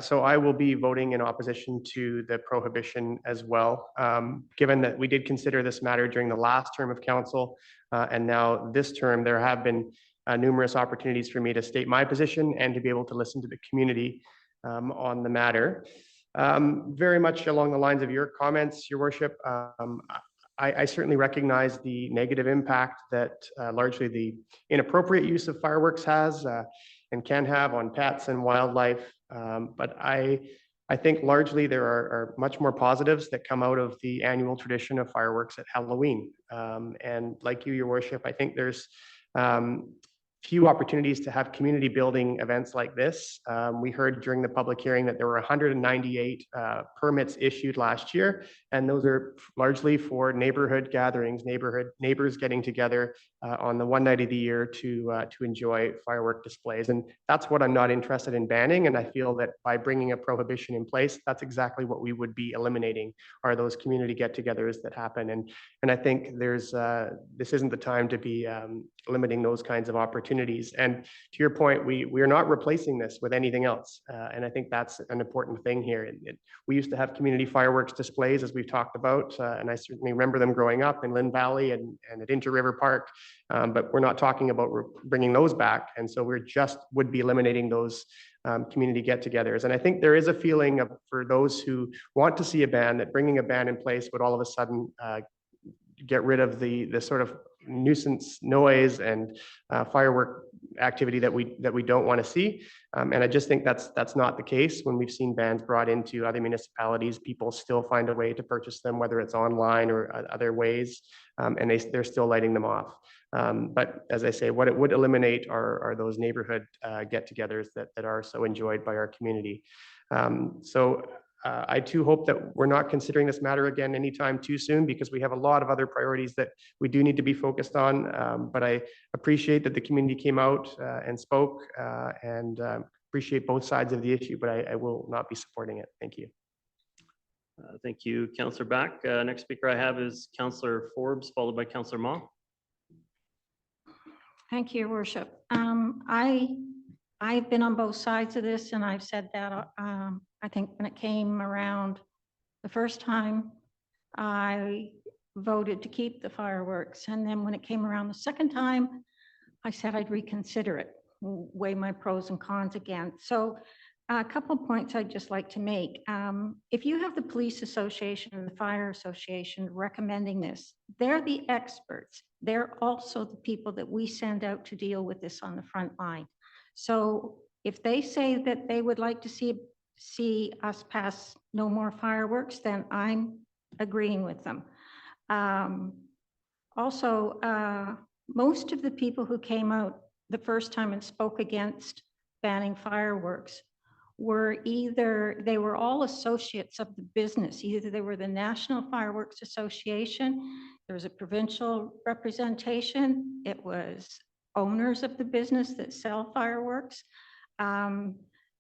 S8: So I will be voting in opposition to the prohibition as well, given that we did consider this matter during the last term of council, and now this term, there have been numerous opportunities for me to state my position and to be able to listen to the community on the matter. Very much along the lines of your comments, Your Worship, I certainly recognize the negative impact that largely the inappropriate use of fireworks has and can have on pets and wildlife. But I think largely there are much more positives that come out of the annual tradition of fireworks at Halloween. And like you, Your Worship, I think there's few opportunities to have community building events like this. We heard during the public hearing that there were 198 permits issued last year, and those are largely for neighborhood gatherings, neighbors getting together on the one night of the year to enjoy firework displays. And that's what I'm not interested in banning. And I feel that by bringing a prohibition in place, that's exactly what we would be eliminating, are those community get-togethers that happen. And I think there's this isn't the time to be limiting those kinds of opportunities. And to your point, we are not replacing this with anything else. And I think that's an important thing here. We used to have community fireworks displays, as we've talked about, and I certainly remember them growing up in Lynn Valley and at Inter-River Park, but we're not talking about bringing those back. And so would be eliminating those community get-togethers. And I think there is a feeling for those who want to see a ban, that bringing a ban in place would all of a sudden get rid of the sort of nuisance noise and firework activity that we don't want to see. And I just think that's not the case. When we've seen bans brought into other municipalities, people still find a way to purchase them, whether it's online or other ways, and they're still lighting them off. But as I say, what it would eliminate are those neighborhood get-togethers that are so enjoyed by our community. I too hope that we're not considering this matter again anytime too soon, because we have a lot of other priorities that we do need to be focused on. But I appreciate that the community came out and spoke, and appreciate both sides of the issue, but I will not be supporting it. Thank you.
S1: Thank you, Councillor Back. Next speaker I have is Councillor Forbes, followed by Councillor Ma.
S13: Thank you, Your Worship. I've been on both sides of this, and I've said that I think when it came around the first time, I voted to keep the fireworks. And then when it came around the second time, I said I'd reconsider it, weigh my pros and cons again. So a couple of points I'd just like to make. If you have the police association and the fire association recommending this, they're the experts. They're also the people that we send out to deal with this on the front line. So if they say that they would like to see us pass no more fireworks, then I'm agreeing with them. Also, most of the people who came out the first time and spoke against banning fireworks were they were all associates of the business. Either they were the National Fireworks Association, there was a provincial representation, it was owners of the business that sell fireworks.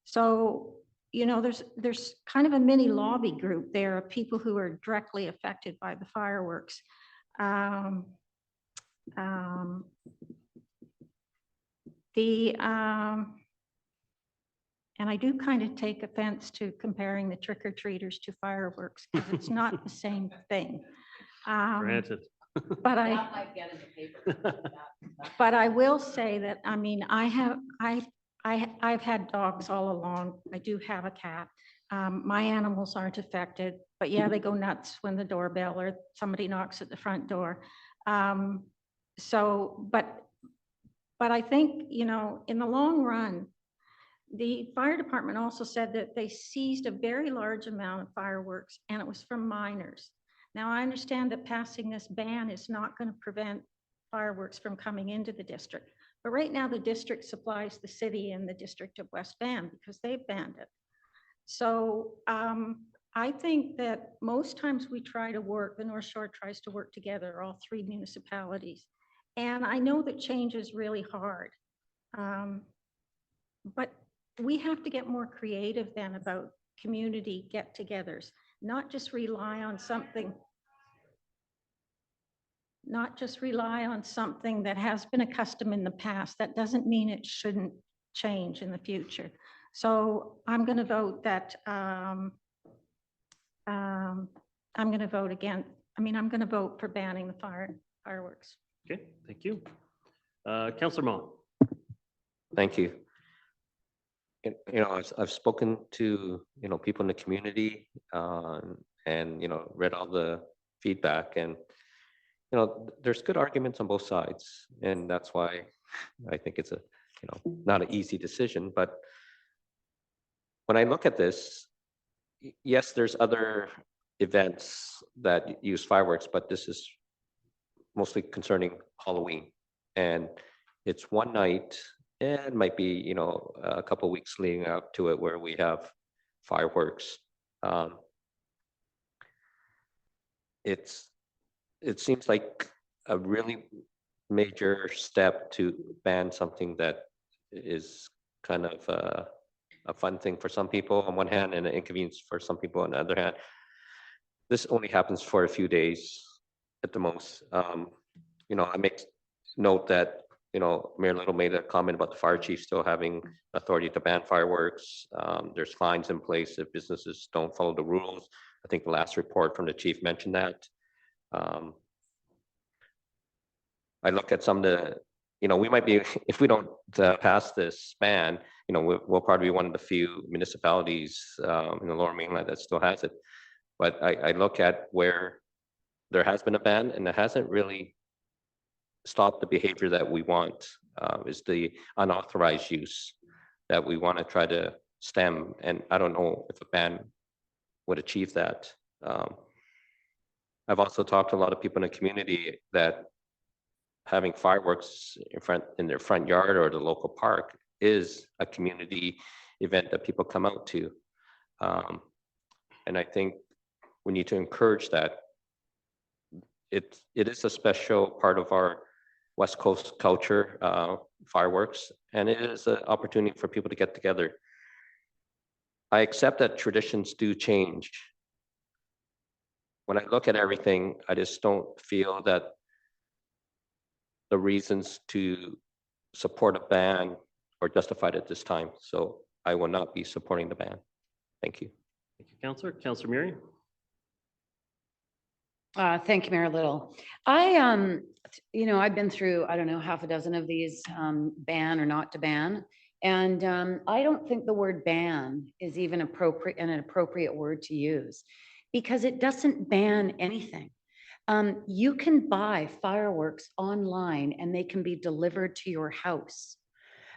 S13: So, you know, there's kind of a mini lobby group there of people who are directly affected by the fireworks. And I do kind of take offense to comparing the trick-or-treaters to fireworks, because it's not the same thing.
S1: Granted.
S13: But I,
S7: That might get in the paper.
S13: but I will say that, I mean, I've had dogs all along. I do have a cat. My animals aren't affected, but yeah, they go nuts when the doorbell or somebody knocks at the front door. So, but I think, you know, in the long run, the fire department also said that they seized a very large amount of fireworks and it was from minors. Now, I understand that passing this ban is not going to prevent fireworks from coming into the district. But right now, the district supplies the city and the district of West Van because they've banned it. So I think that most times we try to work, the North Shore tries to work together, all three municipalities. And I know that change is really hard. But we have to get more creative then about community get-togethers, not just rely on something that has been a custom in the past. That doesn't mean it shouldn't change in the future. So I'm going to vote that I'm going to vote again. I mean, I'm going to vote for banning the fireworks.
S1: Okay, thank you. Councillor Mon.
S12: Thank you. You know, I've spoken to, you know, people in the community and, you know, read all the feedback, and, you know, there's good arguments on both sides. And that's why I think it's a, you know, not an easy decision. But when I look at this, yes, there's other events that use fireworks, but this is mostly concerning Halloween. And it's one night. It might be, you know, a couple of weeks leading up to it where we have fireworks. It seems like a really major step to ban something that is kind of a fun thing for some people on one hand and an inconvenience for some people on the other hand. This only happens for a few days at the most. You know, I make note that, you know, Mayor Little made a comment about the fire chief still having authority to ban fireworks. There's fines in place if businesses don't follow the rules. I think the last report from the chief mentioned that. I look at some of the, you know, we might be, if we don't pass this ban, you know, we'll probably be one of the few municipalities in the Lower Mainland that still has it. But I look at where there has been a ban and it hasn't really stop the behavior that we want, is the unauthorized use that we want to try to stem. And I don't know if a ban would achieve that. I've also talked to a lot of people in the community that having fireworks in their front yard or the local park is a community event that people come out to. And I think we need to encourage that. It is a special part of our West Coast culture, fireworks, and it is an opportunity for people to get together. I accept that traditions do change. When I look at everything, I just don't feel that the reasons to support a ban are justified at this time. So I will not be supporting the ban. Thank you.
S1: Thank you, Councillor. Councillor Murray.
S7: Thank you, Mayor Little. You know, I've been through, I don't know, half a dozen of these ban or not to ban. And I don't think the word ban is even appropriate and an appropriate word to use because it doesn't ban anything. You can buy fireworks online and they can be delivered to your house.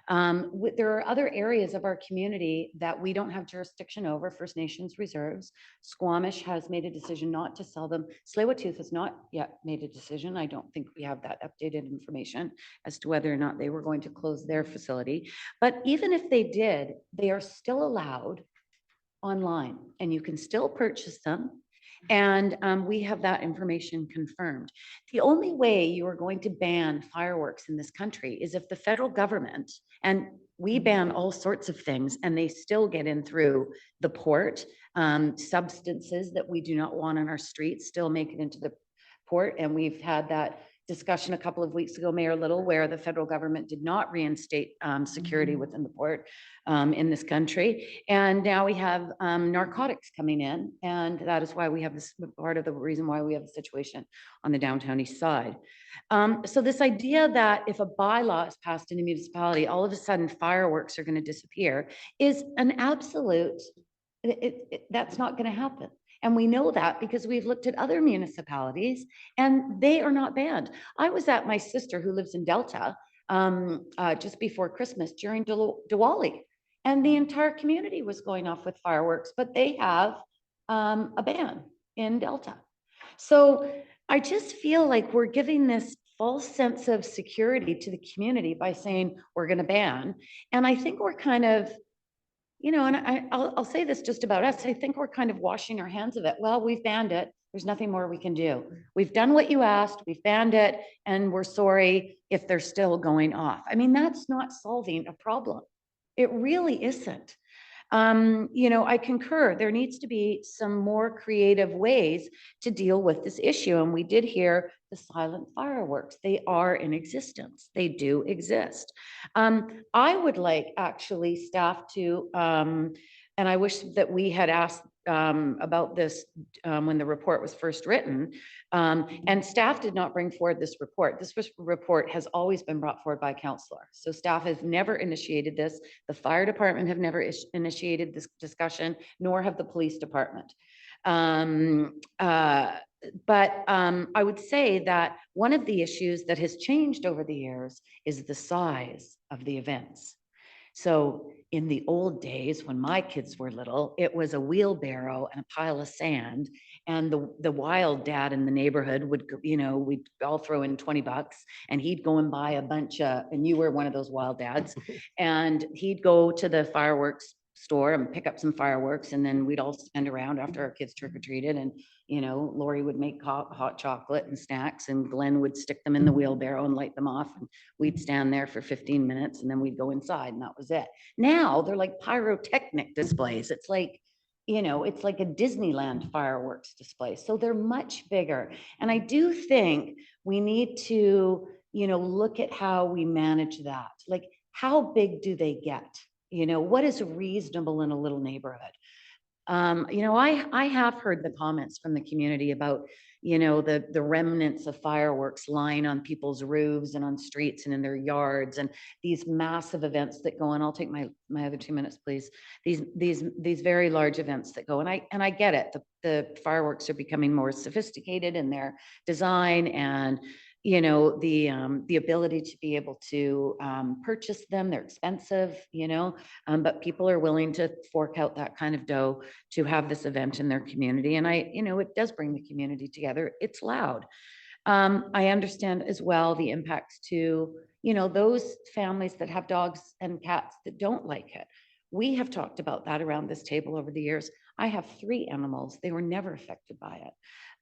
S7: There are other areas of our community that we don't have jurisdiction over, First Nations reserves. Squamish has made a decision not to sell them. Tsleil-Waututh has not yet made a decision. I don't think we have that updated information as to whether or not they were going to close their facility. But even if they did, they are still allowed online and you can still purchase them. And we have that information confirmed. The only way you are going to ban fireworks in this country is if the federal government, and we ban all sorts of things and they still get in through the port, substances that we do not want on our streets still make it into the port. And we've had that discussion a couple of weeks ago, Mayor Little, where the federal government did not reinstate security within the port in this country. And now we have narcotics coming in. And that is why we have this, part of the reason why we have a situation on the downtown east side. So this idea that if a bylaw is passed in a municipality, all of a sudden fireworks are going to disappear is an absolute, that's not going to happen. And we know that because we've looked at other municipalities and they are not banned. I was at my sister who lives in Delta just before Christmas during Diwali, and the entire community was going off with fireworks, but they have a ban in Delta. So I just feel like we're giving this false sense of security to the community by saying we're going to ban. And I think we're kind of, you know, and I'll say this just about us. I think we're kind of washing our hands of it. Well, we've banned it. There's nothing more we can do. We've done what you asked. We've banned it. And we're sorry if they're still going off. I mean, that's not solving a problem. It really isn't. You know, I concur. There needs to be some more creative ways to deal with this issue. And we did hear the silent fireworks. They are in existence. They do exist. I would like actually staff to, and I wish that we had asked about this when the report was first written, and staff did not bring forward this report. This report has always been brought forward by a councillor. So staff has never initiated this. The fire department have never initiated this discussion, nor have the police department. But I would say that one of the issues that has changed over the years is the size of the events. So in the old days, when my kids were little, it was a wheelbarrow and a pile of sand. And the wild dad in the neighborhood would, you know, we'd all throw in $20 and he'd go and buy a bunch of, and you were one of those wild dads, and he'd go to the fireworks store and pick up some fireworks, and then we'd all spend around after our kids trick-or-treated, and you know, Lori would make hot chocolate and snacks, and Glenn would stick them in the wheelbarrow and light them off, and we'd stand there for 15 minutes and then we'd go inside, and that was it. Now they're like pyrotechnic displays. It's like, you know, it's like a Disneyland fireworks display. So they're much bigger. And I do think we need to, you know, look at how we manage that. Like, how big do they get? You know, what is reasonable in a little neighborhood? You know, I have heard the comments from the community about, you know, the remnants of fireworks lying on people's roofs and on streets and in their yards, and these massive events that go on. I'll take my other 2 minutes, please. These very large events that go, and I get it. The fireworks are becoming more sophisticated in their design, and you know, the ability to be able to purchase them. They're expensive, you know, but people are willing to fork out that kind of dough to have this event in their community. And you know, it does bring the community together. It's loud. I understand as well the impacts to, you know, those families that have dogs and cats that don't like it. We have talked about that around this table over the years. I have 3 animals. They were never affected by it.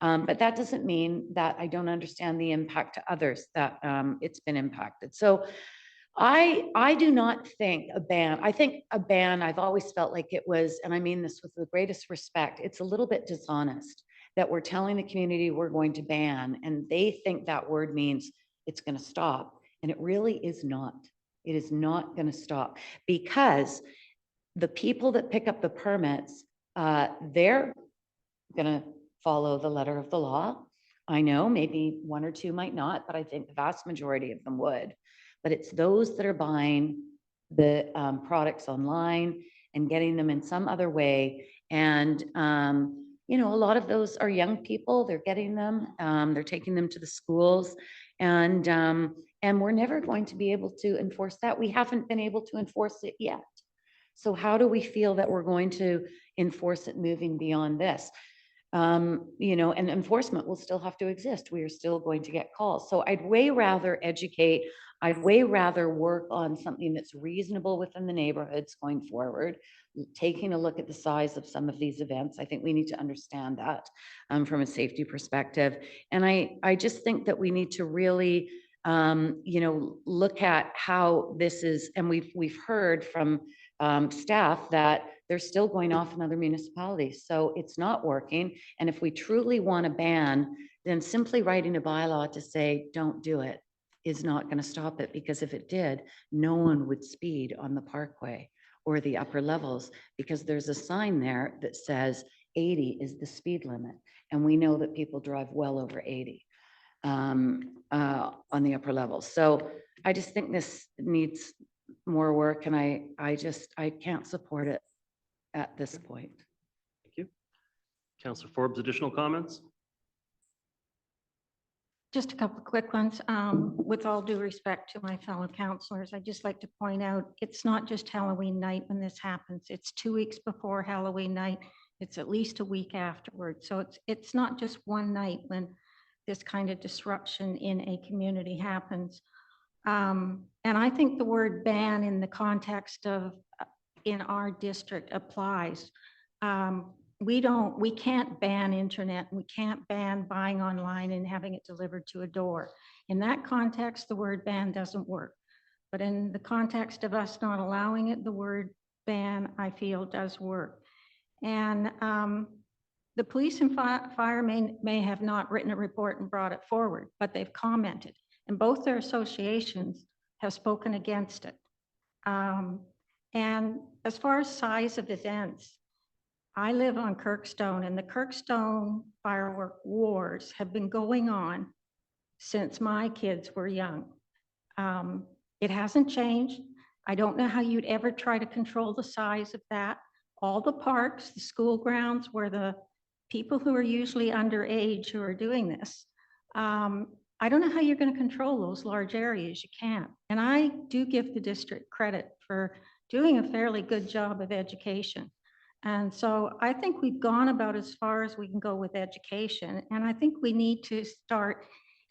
S7: But that doesn't mean that I don't understand the impact to others that it's been impacted. So I do not think a ban, I think a ban, I've always felt like it was, and I mean this with the greatest respect, it's a little bit dishonest that we're telling the community we're going to ban, and they think that word means it's going to stop. And it really is not. It is not going to stop, because the people that pick up the permits, they're going to follow the letter of the law. I know maybe 1 or 2 might not, but I think the vast majority of them would. But it's those that are buying the products online and getting them in some other way. And, you know, a lot of those are young people. They're getting them, they're taking them to the schools, and we're never going to be able to enforce that. We haven't been able to enforce it yet. So how do we feel that we're going to enforce it moving beyond this? You know, and enforcement will still have to exist. We are still going to get calls. So I'd way rather educate. I'd way rather work on something that's reasonable within the neighborhoods going forward, taking a look at the size of some of these events. I think we need to understand that from a safety perspective. And I just think that we need to really, you know, look at how this is, and we've heard from staff that they're still going off in other municipalities. So it's not working. And if we truly want to ban then simply writing a bylaw to say, don't do it, is not going to stop it, because if it did, no one would speed on the parkway or the upper levels, because there's a sign there that says 80 is the speed limit. And we know that people drive well over 80 on the upper levels. So I just think this needs more work, and I can't support it at this point.
S1: Thank you. Councillor Forbes, additional comments?
S13: Just a couple of quick ones. With all due respect to my fellow councillors, I'd just like to point out, it's not just Halloween night when this happens. It's 2 weeks before Halloween night. It's at least a week afterwards. So it's not just one night when this kind of disruption in a community happens. And I think the word ban in the context of in our district applies. We can't ban internet, we can't ban buying online and having it delivered to a door. In that context, the word ban doesn't work. But in the context of us not allowing it, the word ban, I feel, does work. And the police and fire may have not written a report and brought it forward, but they've commented. And both their associations have spoken against it. And as far as size of events, I live on Kirkstone, and the Kirkstone firework wars have been going on since my kids were young. It hasn't changed. I don't know how you'd ever try to control the size of that. All the parks, the school grounds, where the people who are usually underage who are doing this, I don't know how you're going to control those large areas. You can't. And I do give the district credit for doing a fairly good job of education. And so I think we've gone about as far as we can go with education. And I think we need to start,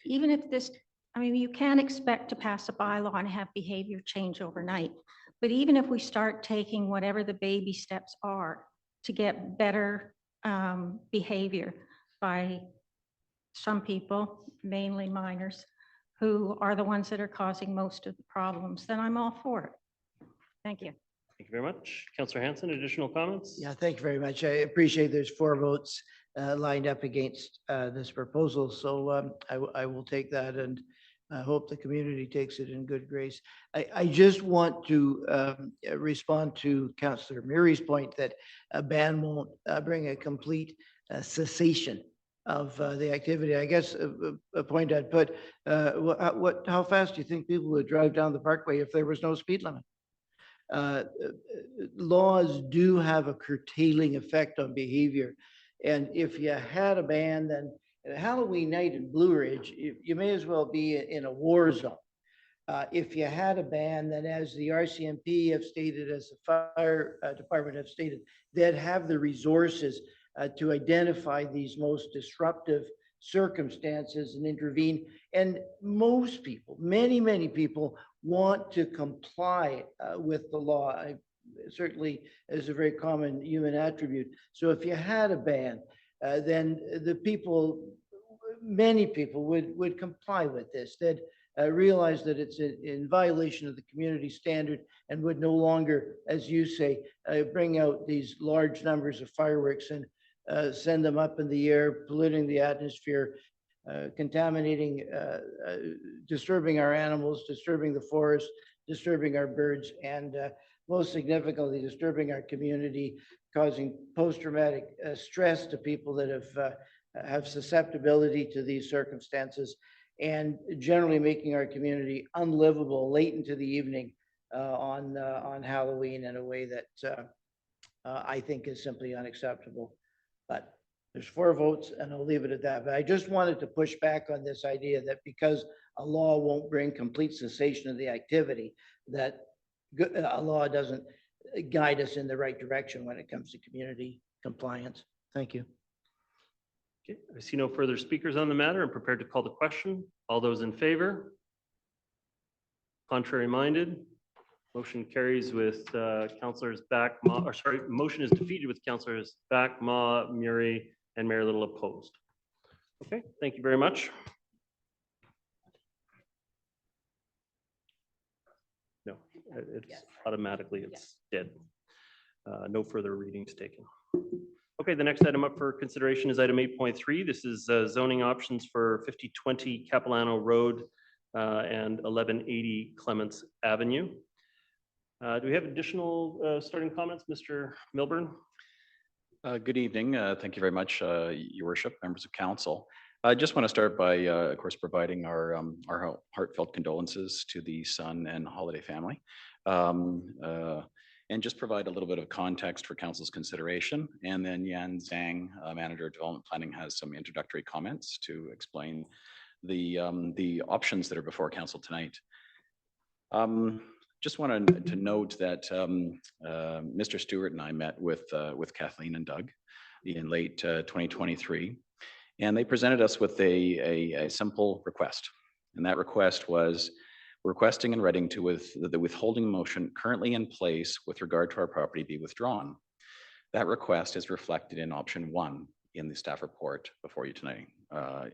S13: even if this, I mean, you can't expect to pass a bylaw and have behavior change overnight. But even if we start taking whatever the baby steps are to get better behavior by some people, mainly minors, who are the ones that are causing most of the problems, then I'm all for it. Thank you.
S1: Thank you very much. Councillor Hanson, additional comments?
S2: Yeah, thank you very much. I appreciate there's 4 votes lined up against this proposal. So I will take that, and I hope the community takes it in good grace. I just want to respond to Councillor Murray's point that a ban won't bring a complete cessation of the activity. I guess a point I'd put, how fast do you think people would drive down the parkway if there was no speed limit? Laws do have a curtailing effect on behavior. And if you had a ban, then Halloween night in Blue Ridge, you may as well be in a war zone. If you had a ban, then as the RCMP have stated, as the fire department have stated, they'd have the resources to identify these most disruptive circumstances and intervene. And most people, many people want to comply with the law. Certainly is a very common human attribute. So if you had a ban, then the people, many people would comply with this. They'd realize that it's in violation of the community standard and would no longer, as you say, bring out these large numbers of fireworks and send them up in the air, polluting the atmosphere, contaminating, disturbing our animals, disturbing the forest, disturbing our birds, and most significantly, disturbing our community, causing post-traumatic stress to people that have susceptibility to these circumstances, and generally making our community unlivable late into the evening on Halloween in a way that I think is simply unacceptable. But there's 4 votes, and I'll leave it at that. But I just wanted to push back on this idea that because a law won't bring complete cessation of the activity, that a law doesn't guide us in the right direction when it comes to community compliance. Thank you.
S1: Okay, I see no further speakers on the matter. I'm prepared to call the question. All those in favor? Contrary minded? Motion carries with councillors Backma, or sorry, motion is defeated with councillors Backma, Murray, and Mayor Little opposed. Okay, thank you very much. No, it's automatically, it's dead. No further readings taken. Okay, the next item up for consideration is item 8.3. This is zoning options for 5020 Capilano Road and 1180 Clements Avenue. Do we have additional starting comments, Mr. Milburn?
S14: Good evening. Thank you very much, Your Worship, members of council. I just want to start by, of course, providing our heartfelt condolences to the son and Holiday family. And just provide a little bit of context for council's consideration. And then Yan Zhang, Manager of Development Planning, has some introductory comments to explain the options that are before council tonight. Just wanted to note that Mr. Stewart and I met with Kathleen and Doug in late 2023, and they presented us with a simple request. And that request was requesting and writing to the withholding motion currently in place with regard to our property be withdrawn. That request is reflected in option 1 in the staff report before you tonight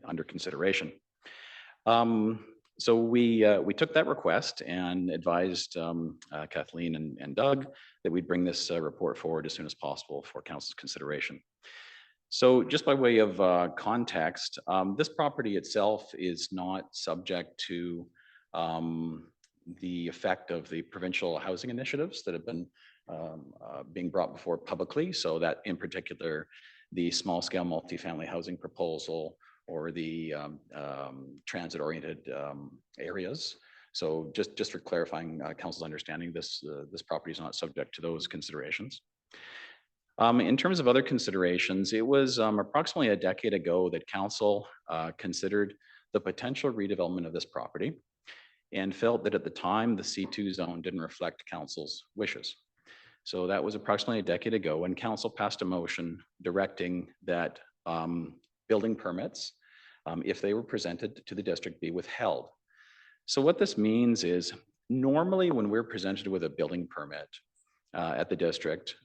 S14: under consideration. So we took that request and advised Kathleen and Doug that we'd bring this report forward as soon as possible for council's consideration. So just by way of context, this property itself is not subject to the effect of the provincial housing initiatives that have been being brought before publicly. So that in particular, the small scale multifamily housing proposal or the transit-oriented areas. So just for clarifying council's understanding, this property is not subject to those considerations. In terms of other considerations, it was approximately a decade ago that council considered the potential redevelopment of this property and felt that at the time the C2 zone didn't reflect council's wishes. So that was approximately a decade ago when council passed a motion directing that building permits, if they were presented to the district, be withheld. So what this means is normally when we're presented with a building permit at the district,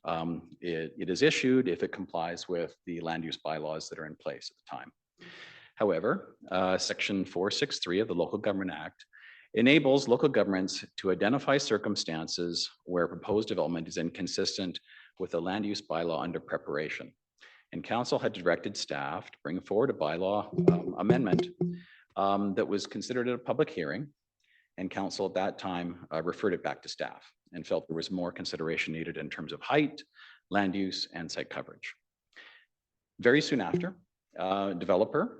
S14: it is issued if it complies with the land use bylaws that are in place at the time. However, Section 463 of the Local Government Act enables local governments to identify circumstances where proposed development is inconsistent with the land use bylaw under preparation. And council had directed staff to bring forward a bylaw amendment that was considered at a public hearing. And council at that time referred it back to staff and felt there was more consideration needed in terms of height, land use, and site coverage. Very soon after, developer,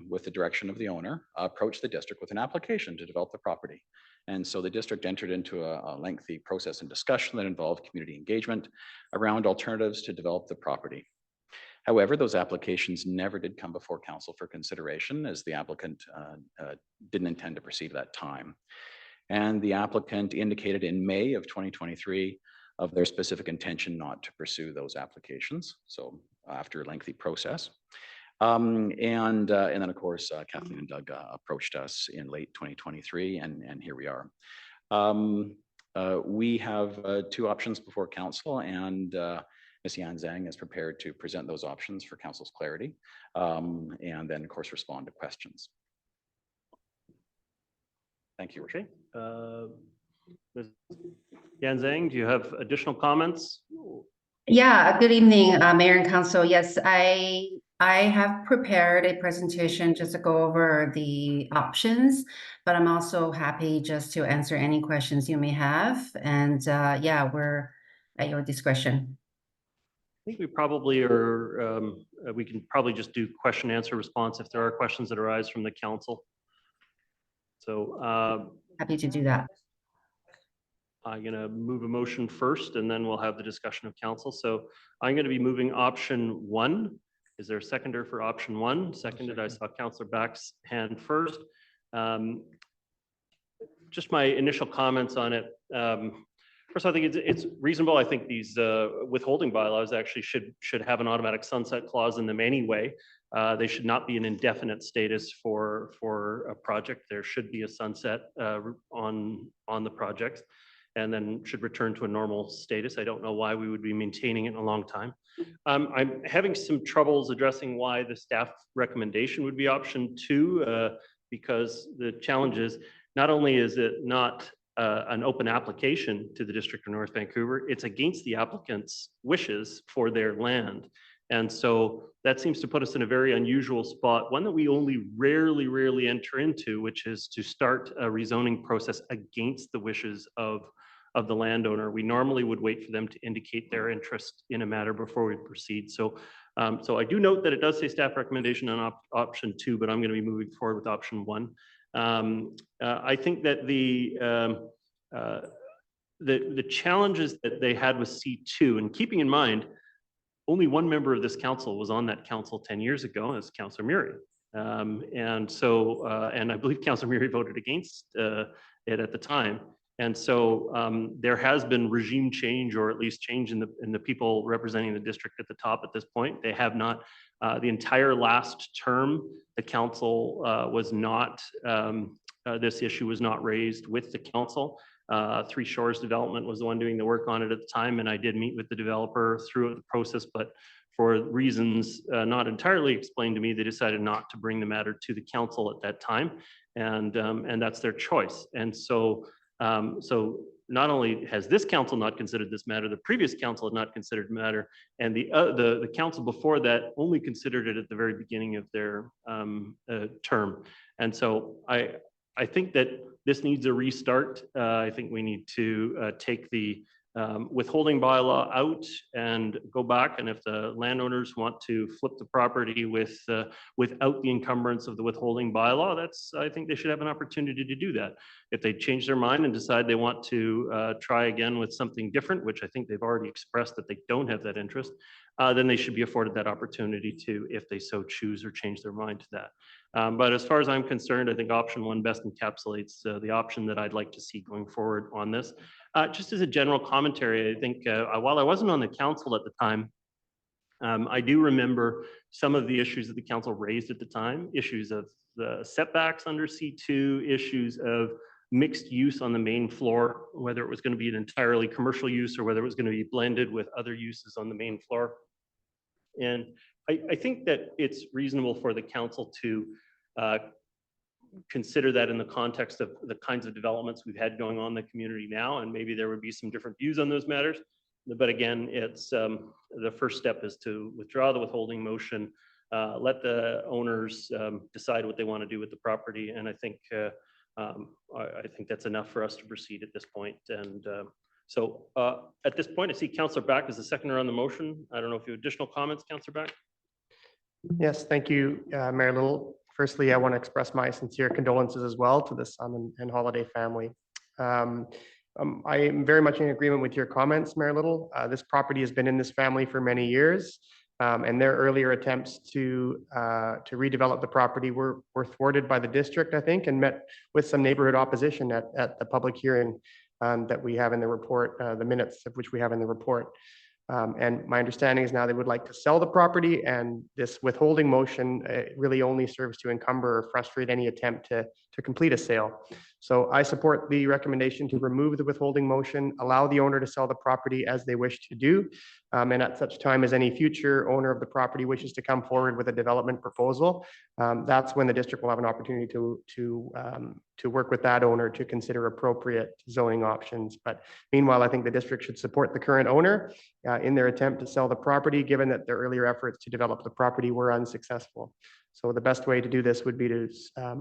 S14: with the direction of the owner, approached the district with an application to develop the property. And so the district entered into a lengthy process and discussion that involved community engagement around alternatives to develop the property. However, those applications never did come before council for consideration as the applicant didn't intend to proceed at that time. And the applicant indicated in May of 2023 of their specific intention not to pursue those applications. So after a lengthy process. And then of course, Kathleen and Doug approached us in late 2023 and here we are. We have 2 options before council and Ms. Yan Zhang is prepared to present those options for council's clarity and then of course respond to questions. Thank you.
S1: Okay. Ms. Yan Zhang, do you have additional comments?
S15: Yeah, good evening, Mayor and Council. Yes, I have prepared a presentation just to go over the options, but I'm also happy just to answer any questions you may have. And yeah, we're at your discretion.
S1: I think we probably are, we can probably just do question, answer, response if there are questions that arise from the council. So
S15: happy to do that.
S1: I'm going to move a motion first and then we'll have the discussion of council. So I'm going to be moving option 1. Is there a seconder for option 1? Seconded. I saw Councillor Back's hand first. Just my initial comments on it. First, I think it's reasonable. I think these withholding bylaws actually should have an automatic sunset clause in them anyway. They should not be an indefinite status for a project. There should be a sunset on the project and then should return to a normal status. I don't know why we would be maintaining it in a long time. I'm having some troubles addressing why the staff recommendation would be option 2 because the challenge is not only is it not an open application to the District of North Vancouver, it's against the applicant's wishes for their land. And so that seems to put us in a very unusual spot, one that we only rarely enter into, which is to start a rezoning process against the wishes of the landowner. We normally would wait for them to indicate their interest in a matter before we proceed. So, so I do note that it does say staff recommendation on option 2, but I'm going to be moving forward with option 1. I think that the challenges that they had with C2, and keeping in mind, only one member of this council was on that council 10 years ago, as Councillor Murray. And so, and I believe Councillor Murray voted against it at the time. And so there has been regime change, or at least change in the people representing the district at the top at this point. They have not, the entire last term, the council was not, this issue was not raised with the council. Three Shores Development was the one doing the work on it at the time, and I did meet with the developer through the process, but for reasons not entirely explained to me, they decided not to bring the matter to the council at that time, and that's their choice. And so, so not only has this council not considered this matter, the previous council had not considered the matter, and the council before that only considered it at the very beginning of their term. And so I think that this needs a restart. I think we need to take the withholding bylaw out and go back. And if the landowners want to flip the property without the encumbrance of the withholding bylaw, I think they should have an opportunity to do that. If they change their mind and decide they want to try again with something different, which I think they've already expressed that they don't have that interest, then they should be afforded that opportunity to, if they so choose or change their mind to that. But as far as I'm concerned, I think option 1 best encapsulates the option that I'd like to see going forward on this. Just as a general commentary, I think while I wasn't on the council at the time, I do remember some of the issues that the council raised at the time, issues of the setbacks under C2, issues of mixed use on the main floor, whether it was going to be an entirely commercial use or whether it was going to be blended with other uses on the main floor. And I think that it's reasonable for the council to consider that in the context of the kinds of developments we've had going on in the community now, and maybe there would be some different views on those matters. But again, it's the first step is to withdraw the withholding motion, let the owners decide what they want to do with the property, and I think that's enough for us to proceed at this point. And so at this point, I see Councillor Back as the seconder on the motion. I don't know if you have additional comments, Councillor Back.
S8: Yes, thank you, Mayor Little. Firstly, I want to express my sincere condolences as well to the Son and Holiday family. I am very much in agreement with your comments, Mayor Little. This property has been in this family for many years, and their earlier attempts to redevelop the property were thwarted by the district, I think, and met with some neighborhood opposition at the public hearing that we have in the report, the minutes of which we have in the report. And my understanding is now they would like to sell the property, and this withholding motion really only serves to encumber or frustrate any attempt to complete a sale. So I support the recommendation to remove the withholding motion, allow the owner to sell the property as they wish to do. And at such time as any future owner of the property wishes to come forward with a development proposal, that's when the district will have an opportunity to work with that owner to consider appropriate zoning options. But meanwhile, I think the district should support the current owner in their attempt to sell the property, given that their earlier efforts to develop the property were unsuccessful. So the best way to do this would be to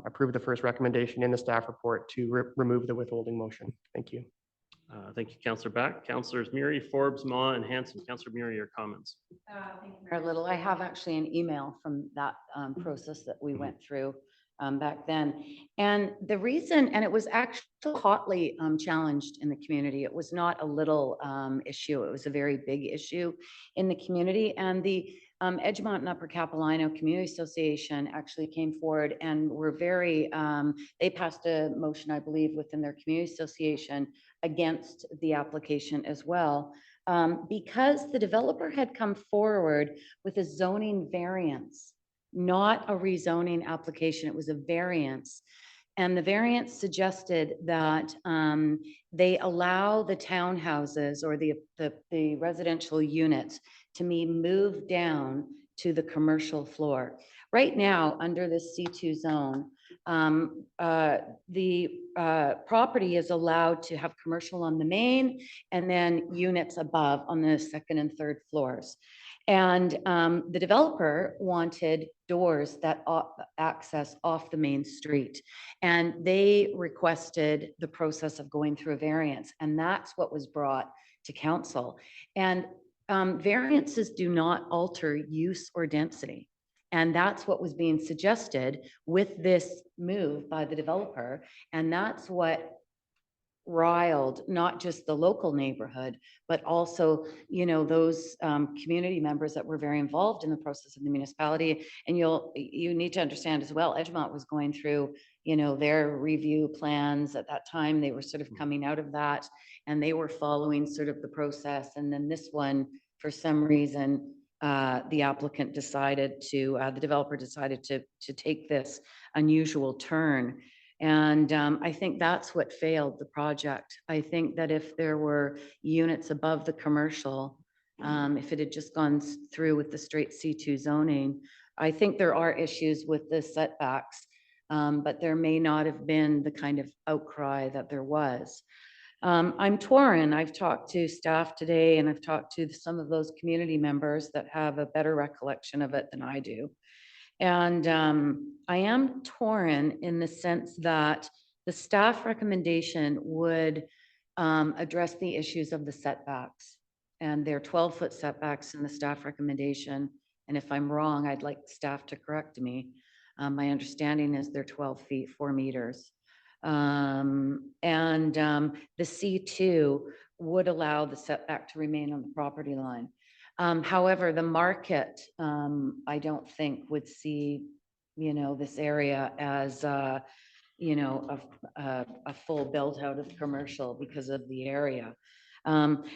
S8: approve the first recommendation in the staff report to remove the withholding motion. Thank you.
S1: Thank you, Councillor Back. Councillors Murray, Forbes, Ma, and Hanson. Councillor Murray, your comments.
S7: Thank you, Mayor Little. I have actually an email from that process that we went through back then. And the reason, and it was actually hotly challenged in the community. It was not a little issue. It was a very big issue in the community. And the Edgemont and Upper Capilano Community Association actually came forward and were very, they passed a motion, I believe, within their community association against the application as well, because the developer had come forward with a zoning variance, not a rezoning application. It was a variance. And the variance suggested that they allow the townhouses or the residential units to be moved down to the commercial floor. Right now, under this C2 zone, the property is allowed to have commercial on the main and then units above on the second and third floors. And the developer wanted doors that access off the main street. And they requested the process of going through a variance. And that's what was brought to council. And variances do not alter use or density. And that's what was being suggested with this move by the developer. And that's what riled not just the local neighborhood, but also, you know, those community members that were very involved in the process of the municipality. And you need to understand as well, Edgemont was going through, you know, their review plans at that time. They were sort of coming out of that and they were following sort of the process. And then this one, for some reason, the applicant decided to, the developer decided to take this unusual turn. And I think that's what failed the project. I think that if there were units above the commercial, if it had just gone through with the straight C2 zoning, I think there are issues with the setbacks, but there may not have been the kind of outcry that there was. I'm torn. I've talked to staff today and I've talked to some of those community members that have a better recollection of it than I do. And I am torn in the sense that the staff recommendation would address the issues of the setbacks. And they're 12-foot setbacks in the staff recommendation. And if I'm wrong, I'd like staff to correct me. My understanding is they're 12 feet, 4 meters. The C2 would allow the setback to remain on the property line. However, the market, I don't think would see, you know, this area as, you know, a full build out of commercial because of the area.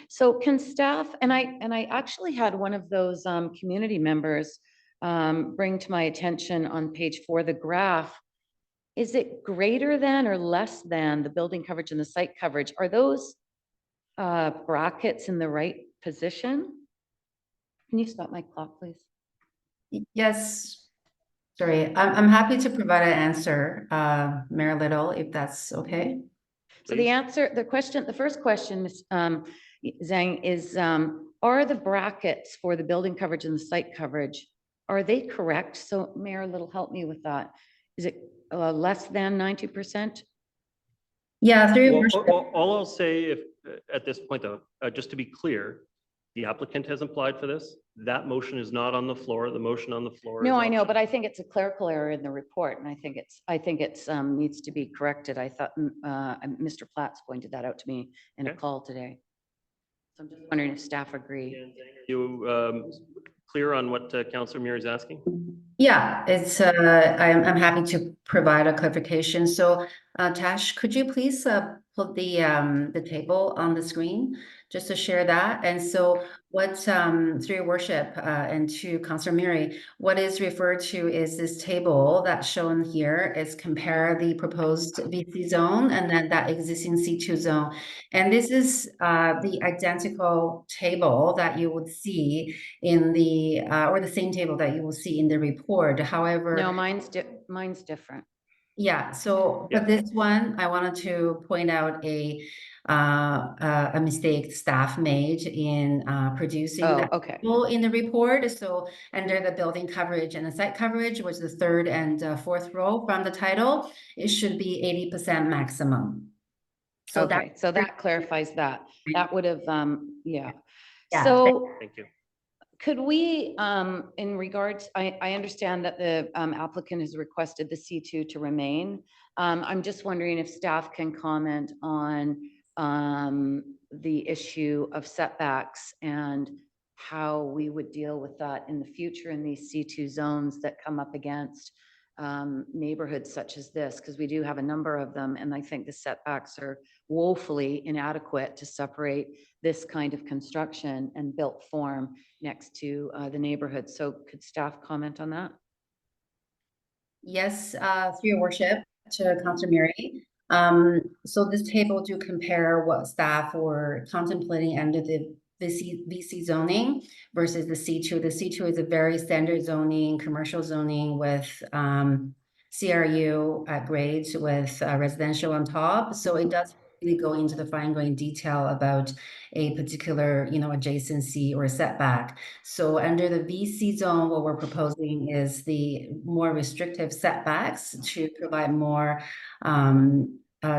S7: So can staff, and I actually had one of those community members bring to my attention on page 4, the graph. Is it greater than or less than the building coverage and the site coverage? Are those brackets in the right position? Can you stop my clock, please?
S15: Yes. Sorry, I'm happy to provide an answer, Mayor Little, if that's okay.
S7: So the answer, the first question, Ms. Zhang, is are the brackets for the building coverage and the site coverage, are they correct? So Mayor Little, help me with that. Is it less than 90%?
S15: Yeah, through your
S1: Well, all I'll say, if at this point though, just to be clear, the applicant has applied for this. That motion is not on the floor. The motion on the floor.
S7: No,
S1: is
S7: I know,
S1: optional.
S7: but I think it's a clerical error in the report, and I think it's needs to be corrected. I thought Mr. Platts pointed that out to me in a call today. So I'm just wondering if staff agree.
S1: Are you clear on what Councillor Muir is asking?
S15: Yeah, it's I'm happy to provide a clarification. So Tash, could you please put the table on the screen just to share that? And so what through your worship and to Councillor Murray, what is referred to is this table that's shown here is compare the proposed VC zone and then that existing C2 zone. And this is the identical table that you would see in the or the same table that you will see in the report. However,
S7: No, mine's different.
S15: Yeah, so but this one, I wanted to point out a mistake staff made in producing that table in the report. So under the building coverage and the site coverage, which is the third and fourth row from the title, it should be 80% maximum. So
S7: okay, so that clarifies that. That would have, yeah.
S15: Yeah.
S7: So
S1: Thank you.
S7: could we, in regards, I understand that the applicant has requested the C2 to remain. I'm just wondering if staff can comment on the issue of setbacks and how we would deal with that in the future in these C2 zones that come up against neighborhoods such as this, because we do have a number of them, and I think the setbacks are woefully inadequate to separate this kind of construction and built form next to the neighborhood. So could staff comment on that?
S15: Yes, through your worship to Councillor Murray. So this table do compare what staff were contemplating under the VC zoning versus the C2. The C2 is a very standard zoning, commercial zoning with CRU grades with residential on top. So it does really go into the fine-grained detail about a particular, adjacency or setback. So under the VC zone, what we're proposing is the more restrictive setbacks to provide more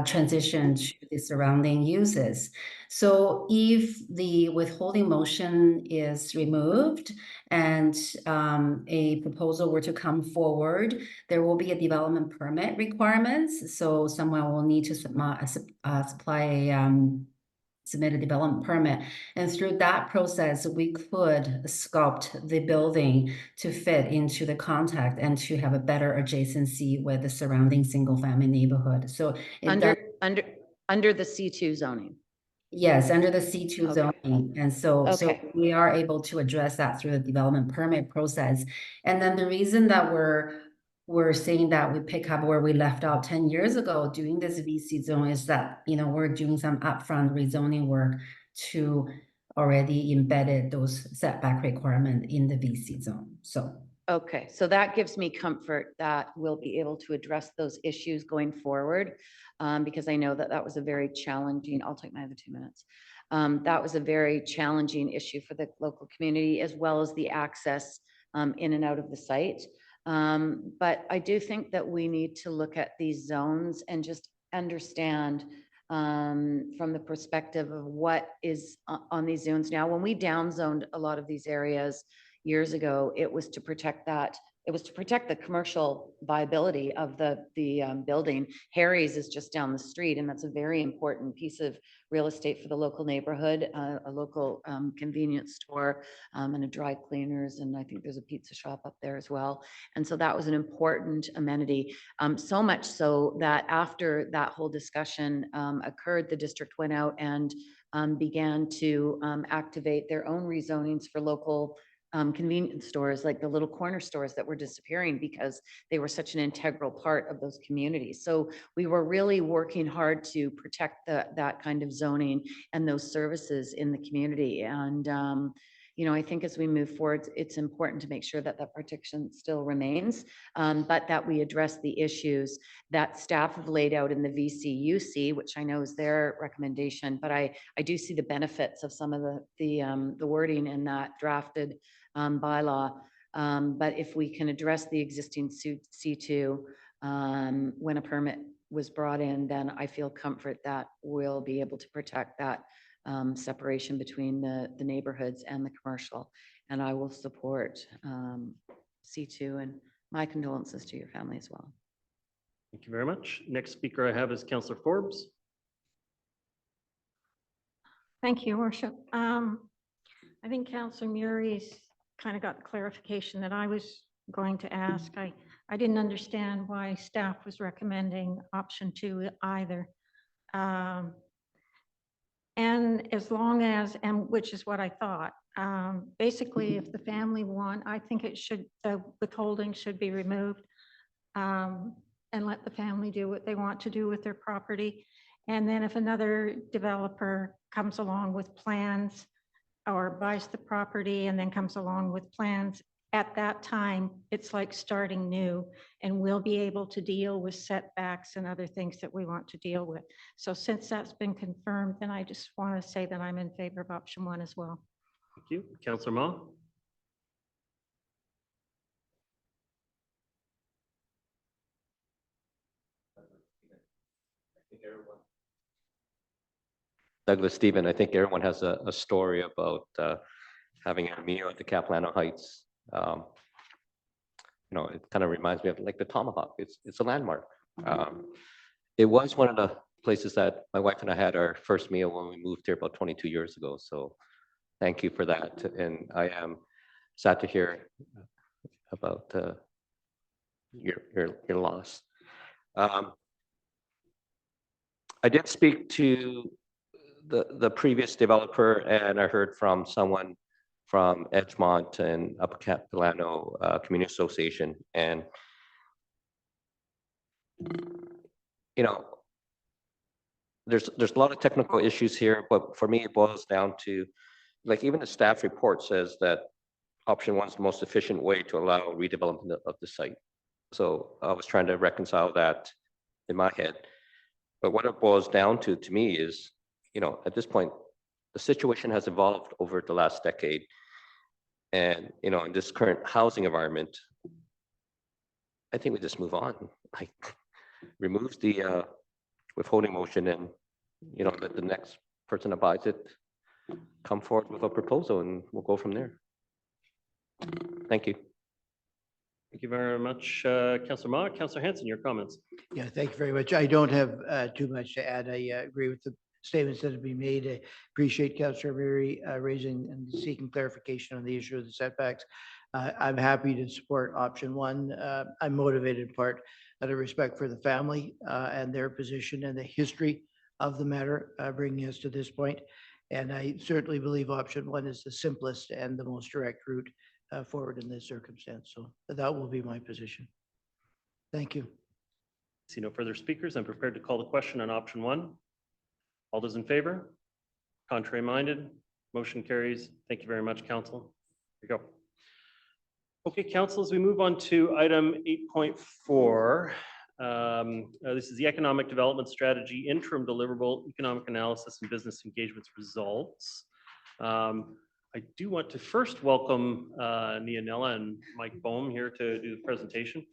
S15: transition to the surrounding uses. So if the withholding motion is removed and a proposal were to come forward, there will be a development permit requirements. So someone will need to submit a development permit. And through that process, we could sculpt the building to fit into the contact and to have a better adjacency with the surrounding single-family neighborhood. So
S7: Under the C2 zoning.
S15: Yes, under the C2
S7: Okay.
S15: zoning. And so
S7: Okay.
S15: we are able to address that through the development permit process. And then the reason that we're saying that we pick up where we left off 10 years ago doing this VC zone is that, we're doing some upfront rezoning work to already embedded those setback requirement in the VC zone. So.
S7: Okay, so that gives me comfort that we'll be able to address those issues going forward, because I know that that was a very challenging, I'll take my other 2 minutes. That was a very challenging issue for the local community, as well as the access in and out of the site. But I do think that we need to look at these zones and just understand from the perspective of what is on these zones now. When we downzoned a lot of these areas years ago, it was to protect that. It was to protect the commercial viability of the building. Harry's is just down the street, and that's a very important piece of real estate for the local neighborhood, a local convenience store and a dry cleaners, and I think there's a pizza shop up there as well. And so that was an important amenity, so much so that after that whole discussion occurred, the district went out and began to activate their own rezonings for local convenience stores, like the little corner stores that were disappearing because they were such an integral part of those communities. So we were really working hard to protect that kind of zoning and those services in the community. And I think as we move forward, it's important to make sure that that protection still remains, but that we address the issues that staff have laid out in the VCUC, which I know is their recommendation. But I do see the benefits of some of the wording in that drafted bylaw. But if we can address the existing C2 when a permit was brought in, then I feel comfort that we'll be able to protect that separation between the neighborhoods and the commercial. And I will support C2, and my condolences to your family as well.
S1: Thank you very much. Next speaker I have is Councillor Forbes.
S13: Thank you, Worship. I think Councillor Murray's kind of got the clarification that I was going to ask. I didn't understand why staff was recommending option 2 either. And as long as, and which is what I thought, basically if the family want, I think the withholding should be removed and let the family do what they want to do with their property. And then if another developer comes along with plans or buys the property and then comes along with plans, at that time, it's like starting new, and we'll be able to deal with setbacks and other things that we want to deal with. So since that's been confirmed, then I just want to say that I'm in favor of option 1 as well.
S1: Thank you. Councillor Ma.
S12: Douglas Stephen, I think everyone has a story about having a meal at the Capilano Heights. It kind of reminds me of like the Tomahawk. It's a landmark. It was one of the places that my wife and I had our first meal when we moved here about 22 years ago. So thank you for that. And I am sad to hear about your loss. I did speak to the previous developer, and I heard from someone from Edgemont and Upper Capilano Community Association, and there's a lot of technical issues here, but for me it boils down to, like, even the staff report says that option 1 is the most efficient way to allow redevelopment of the site. So I was trying to reconcile that in my head. But what it boils down to me is, at this point, the situation has evolved over the last decade. And, in this current housing environment, I think we just move on. Like, remove the withholding motion and, let the next person that buys it come forward with a proposal and we'll go from there. Thank you.
S1: Thank you very much, Councillor Ma. Councillor Hanson, your comments.
S2: Yeah, thank you very much. I don't have too much to add. I agree with the statements that have been made. I appreciate Councillor Mary raising and seeking clarification on the issue of the setbacks. I'm happy to support option one. I'm motivated in part out of respect for the family and their position and the history of the matter bringing us to this point. And I certainly believe option one is the simplest and the most direct route forward in this circumstance. So that will be my position. Thank you.
S1: See no further speakers. I'm prepared to call the question on option one. All those in favor? Contrary minded? Motion carries. Thank you very much, Council. Here you go. Okay, Council, as we move on to item 8.4, this is the Economic Development Strategy Interim Deliverable Economic Analysis and Business Engagements Results. I do want to first welcome Nianella and Mike Bohm here to do the presentation.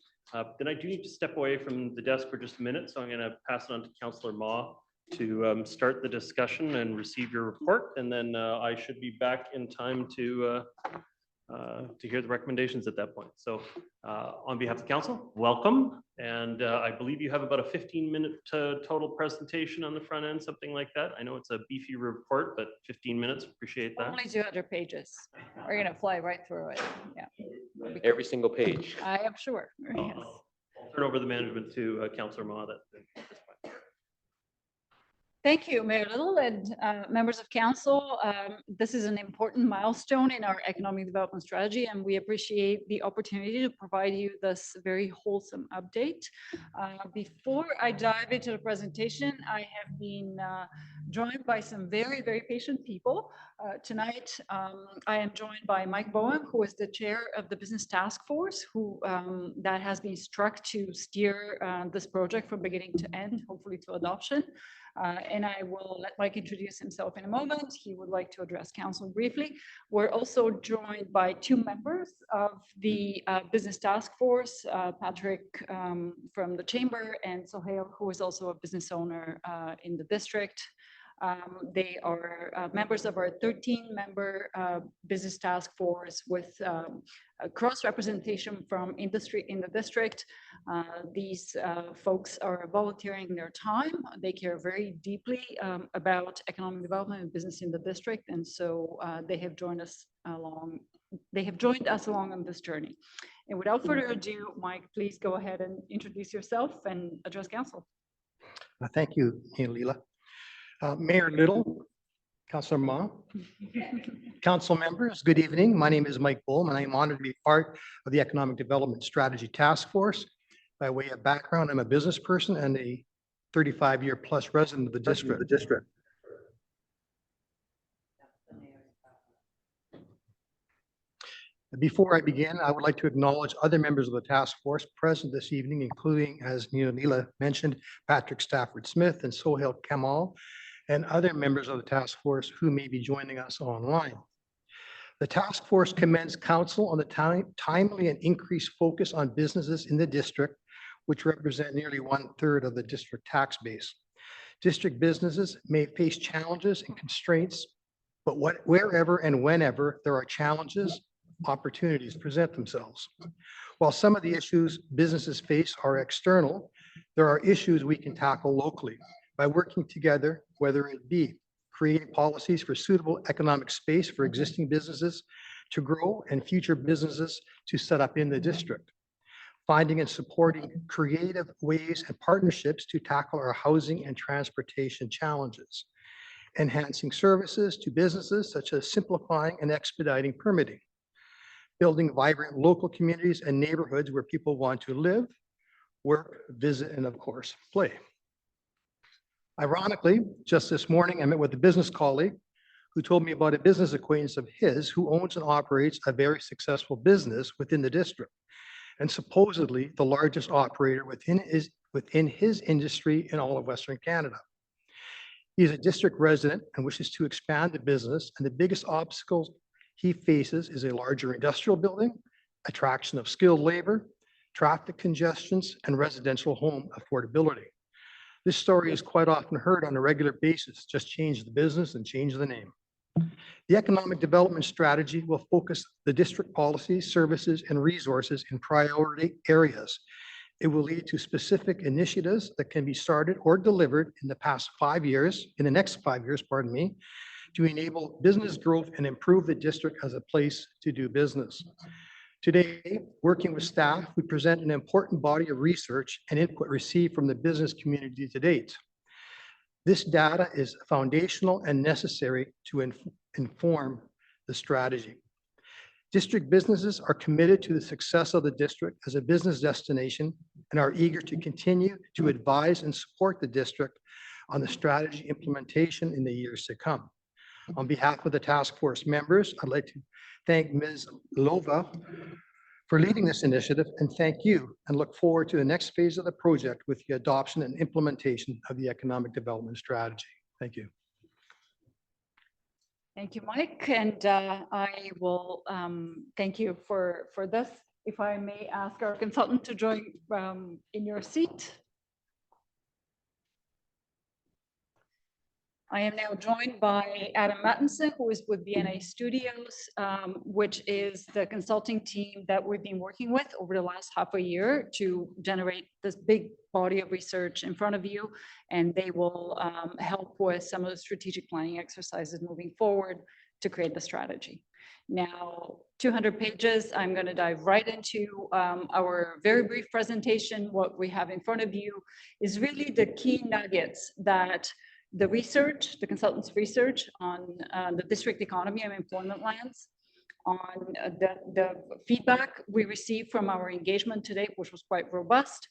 S1: Then I do need to step away from the desk for just a minute, so I'm going to pass it on to Councillor Ma to start the discussion and receive your report, and then I should be back in time to hear the recommendations at that point. So on behalf of the council, welcome. And I believe you have about a 15-minute total presentation on the front end, something like that. I know it's a beefy report, but 15 minutes, appreciate that.
S9: Only 200 pages. We're going to fly right through it. Yeah.
S12: Every single page.
S9: I am sure. Yes.
S1: I'll turn over the management to Councillor Ma.
S9: Thank you, Mayor Little and members of council. This is an important milestone in our economic development strategy, and we appreciate the opportunity to provide you this very wholesome update. Before I dive into the presentation, I have been joined by some very, very patient people. Tonight, I am joined by Mike Bowen, who is the chair of the Business Task Force, who that has been struck to steer this project from beginning to end, hopefully to adoption. And I will let Mike introduce himself in a moment. He would like to address council briefly. We're also joined by two members of the Business Task Force, Patrick from the Chamber and Sohail, who is also a business owner in the district. They are members of our 13-member business task force with cross-representation from industry in the district. These folks are volunteering their time. They care very deeply about economic development and business in the district, and so they have joined us along. They have joined us along on this journey. And without further ado, Mike, please go ahead and introduce yourself and address council.
S16: Thank you, Leela. Mayor Little, Councillor Ma, council members, good evening. My name is Mike Bohm, and I am honored to be part of the Economic Development Strategy Task Force. By way of background, I'm a business person and a 35-year plus resident of the district. Before I begin, I would like to acknowledge other members of the task force present this evening, including, as Neela mentioned, Patrick Stafford Smith and Sohail Kamal, and other members of the task force who may be joining us online. The task force commends council on the timely and increased focus on businesses in the district, which represent nearly 1/3 of the district tax base. District businesses may face challenges and constraints, but wherever and whenever there are challenges, opportunities present themselves. While some of the issues businesses face are external, there are issues we can tackle locally by working together, whether it be creating policies for suitable economic space for existing businesses to grow and future businesses to set up in the district, finding and supporting creative ways and partnerships to tackle our housing and transportation challenges, enhancing services to businesses such as simplifying and expediting permitting, building vibrant local communities and neighborhoods where people want to live, work, visit, and of course, play. Ironically, just this morning, I met with a business colleague who told me about a business acquaintance of his who owns and operates a very successful business within the district. and supposedly the largest operator within his industry in all of Western Canada. He is a district resident and wishes to expand the business, and the biggest obstacles he faces is a larger industrial building, attraction of skilled labor, traffic congestions, and residential home affordability. This story is quite often heard on a regular basis. Just change the business and change the name. The economic development strategy will focus the district policies, services, and resources in priority areas. It will lead to specific initiatives that can be started or delivered in the next 5 years, pardon me, to enable business growth and improve the district as a place to do business. Today, working with staff, we present an important body of research and input received from the business community to date. This data is foundational and necessary to inform the strategy. District businesses are committed to the success of the district as a business destination and are eager to continue to advise and support the district on the strategy implementation in the years to come. On behalf of the task force members, I'd like to thank Ms. Lova for leading this initiative and thank you, and look forward to the next phase of the project with the adoption and implementation of the economic development strategy. Thank you.
S9: Thank you, Mike, and I will thank you for this. If I may ask our consultant to join in your seat. I am now joined by Adam Mattinson, who is with BNA Studios, which is the consulting team that we've been working with over the last half a year to generate this big body of research in front of you. And they will help with some of the strategic planning exercises moving forward to create the strategy. Now, 200 pages, I'm going to dive right into our very brief presentation. What we have in front of you is really the key nuggets that the research, the consultants' research on the district economy and employment lands, on the feedback we received from our engagement today, which was quite robust.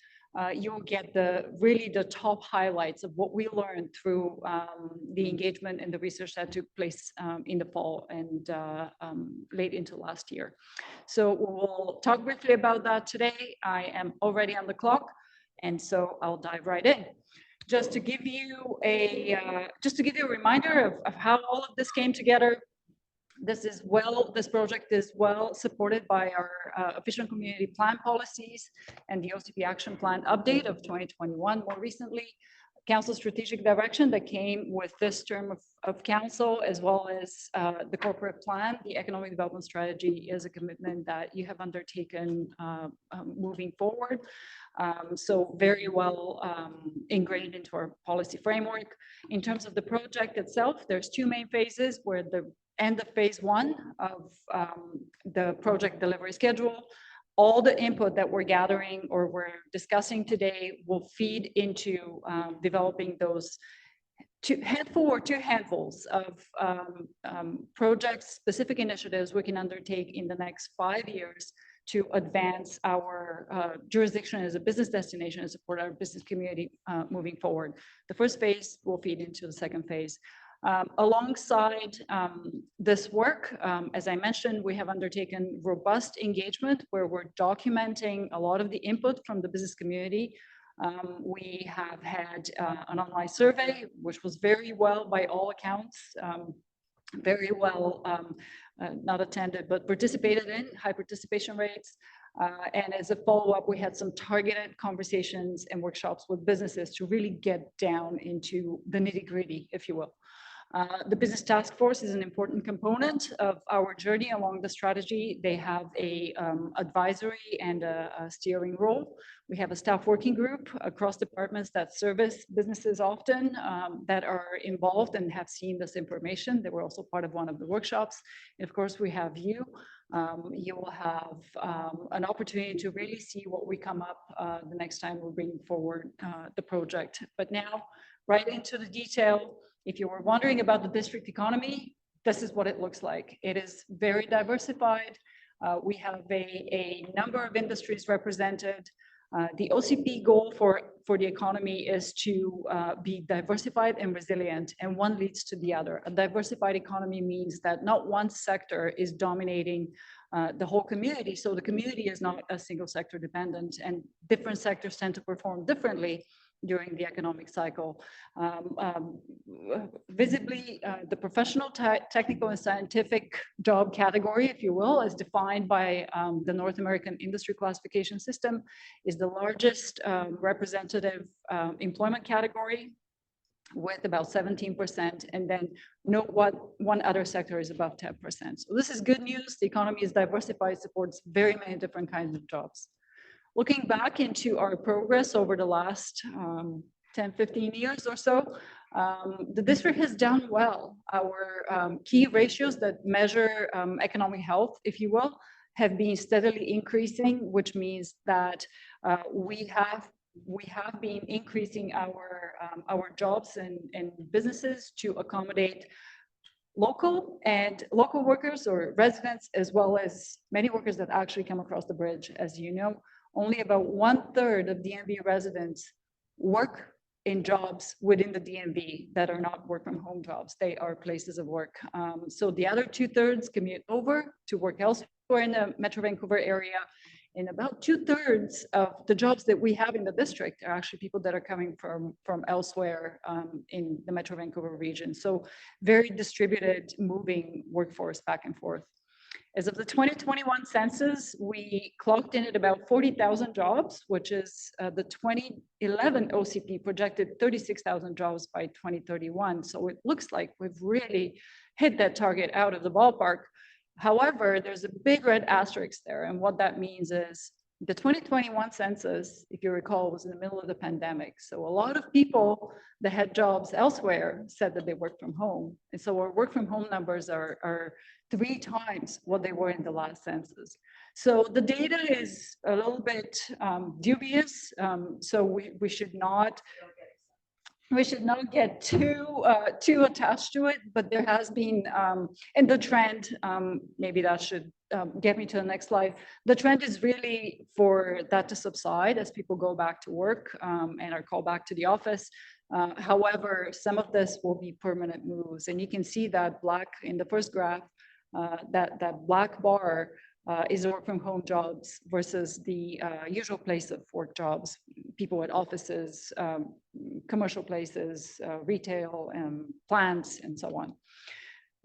S9: You'll get really the top highlights of what we learned through the engagement and the research that took place in the fall and late into last year. So we'll talk briefly about that today. I am already on the clock, and so I'll dive right in. Just to give you a reminder of how all of this came together. This project is well supported by our official community plan policies and the OCP action plan update of 2021. More recently, council strategic direction that came with this term of council, as well as the corporate plan. The economic development strategy is a commitment that you have undertaken moving forward. So very well ingrained into our policy framework. In terms of the project itself, there's two main phases. We're at the end of phase one of the project delivery schedule. All the input that we're gathering or we're discussing today will feed into developing those two handfuls of projects, specific initiatives we can undertake in the next 5 years to advance our jurisdiction as a business destination and support our business community moving forward. The first phase will feed into the second phase. Alongside this work, as I mentioned, we have undertaken robust engagement where we're documenting a lot of the input from the business community. We have had an online survey, which was very well, by all accounts, very well, not attended, but participated in, high participation rates. And as a follow-up, we had some targeted conversations and workshops with businesses to really get down into the nitty-gritty, if you will. The business task force is an important component of our journey along the strategy. They have a advisory and a steering role. We have a staff working group across departments that service businesses often that are involved and have seen this information. They were also part of one of the workshops. And of course, we have you. You will have an opportunity to really see what we come up the next time we're bringing forward the project. But now, right into the detail. If you were wondering about the district economy, this is what it looks like. It is very diversified. We have a number of industries represented. The OCP goal for the economy is to be diversified and resilient, and one leads to the other. A diversified economy means that not one sector is dominating the whole community. So the community is not a single sector dependent, and different sectors tend to perform differently during the economic cycle. Visibly, the professional, technical, and scientific job category, if you will, as defined by the North American Industry Classification System, is the largest representative employment category, with about 17%, and then note what one other sector is above 10%. So this is good news. The economy is diversified, supports very many different kinds of jobs. Looking back into our progress over the last 10, 15 years or so, the district has done well. Our key ratios that measure economic health, if you will, have been steadily increasing, which means that we have been increasing our jobs and businesses to accommodate local workers or residents, as well as many workers that actually come across the bridge. As you know, only about 1/3 of DMV residents work in jobs within the DMV that are not work from home jobs. They are places of work. So the other 2/3 commute over to work elsewhere in the Metro Vancouver area. And about 2/3 of the jobs that we have in the district are actually people that are coming from elsewhere in the Metro Vancouver region. So very distributed, moving workforce back and forth. As of the 2021 census, we clocked in at about 40,000 jobs, which is the 2011 OCP projected 36,000 jobs by 2031. So it looks like we've really hit that target out of the ballpark. However, there's a big red asterisk there. And what that means is the 2021 census, if you recall, was in the middle of the pandemic. So a lot of people that had jobs elsewhere said that they worked from home. And so our work from home numbers are 3 times what they were in the last census. So the data is a little bit dubious. So we should not get too attached to it, but there has been, and the trend, maybe that should get me to the next slide. The trend is really for that to subside as people go back to work and are called back to the office. However, some of this will be permanent moves, and you can see that black in the first graph, that black bar is work from home jobs versus the usual place of work jobs, people at offices, commercial places, retail, plants, and so on.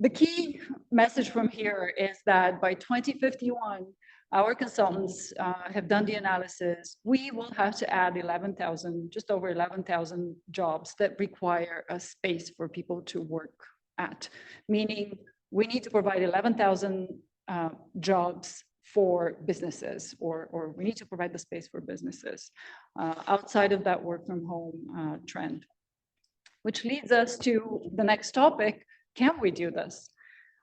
S9: The key message from here is that by 2051, our consultants have done the analysis. We will have to add 11,000, just over 11,000 jobs that require a space for people to work at, meaning we need to provide 11,000 jobs for businesses, or we need to provide the space for businesses outside of that work from home trend. Which leads us to the next topic: can we do this?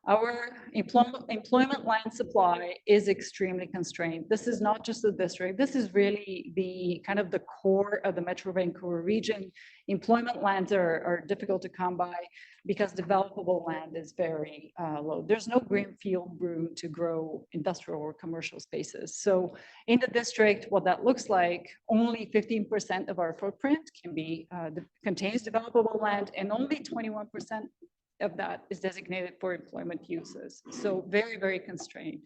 S9: Our employment land supply is extremely constrained. This is not just the district. This is really the kind of the core of the Metro Vancouver region. Employment lands are difficult to come by because developable land is very low. There's no greenfield room to grow industrial or commercial spaces. So in the district, what that looks like, only 15% of our footprint contains developable land, and only 21% of that is designated for employment uses. So very, very constrained.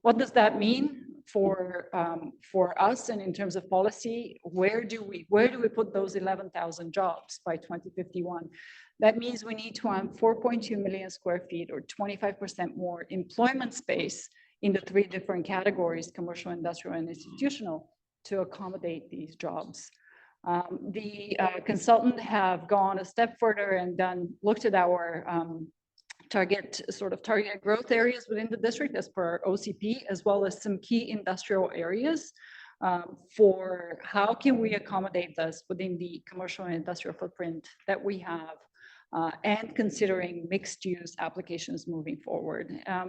S9: What does that mean for us, and in terms of policy? Where do we put those 11,000 jobs by 2051? That means we need to have 4.2 million square feet, or 25% more employment space in the 3 different categories: commercial, industrial, and institutional, to accommodate these jobs. The consultant have gone a step further and looked at our target growth areas within the district as per our OCP, as well as some key industrial areas for how can we accommodate this within the commercial and industrial footprint that we have, and considering mixed use applications moving forward.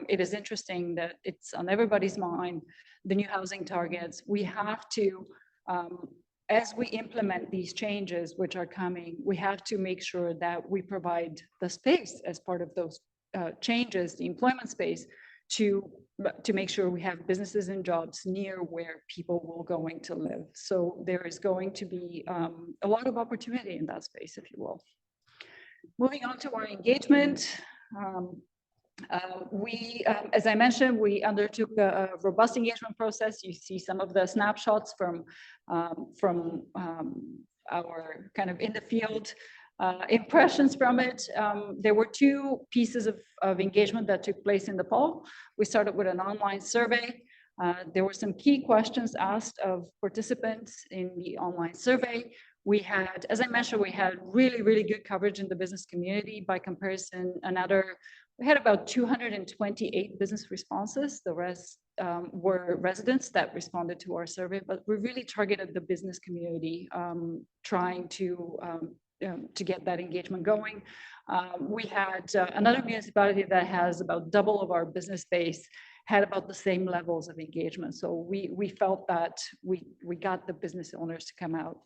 S9: It is interesting that it's on everybody's mind, the new housing targets. We have to, as we implement these changes which are coming, we have to make sure that we provide the space as part of those changes, the employment space, to make sure we have businesses and jobs near where people will going to live. So there is going to be a lot of opportunity in that space, if you will. Moving on to our engagement. As I mentioned, we undertook a robust engagement process. You see some of the snapshots from our kind of in the field impressions from it. There were two pieces of engagement that took place in the fall. We started with an online survey. There were some key questions asked of participants in the online survey. We had, as I mentioned, we had really, really good coverage in the business community. By comparison, we had about 228 business responses. The rest were residents that responded to our survey, but we really targeted the business community, trying to get that engagement going. We had another municipality that has about double of our business base, had about the same levels of engagement. So we felt that we got the business owners to come out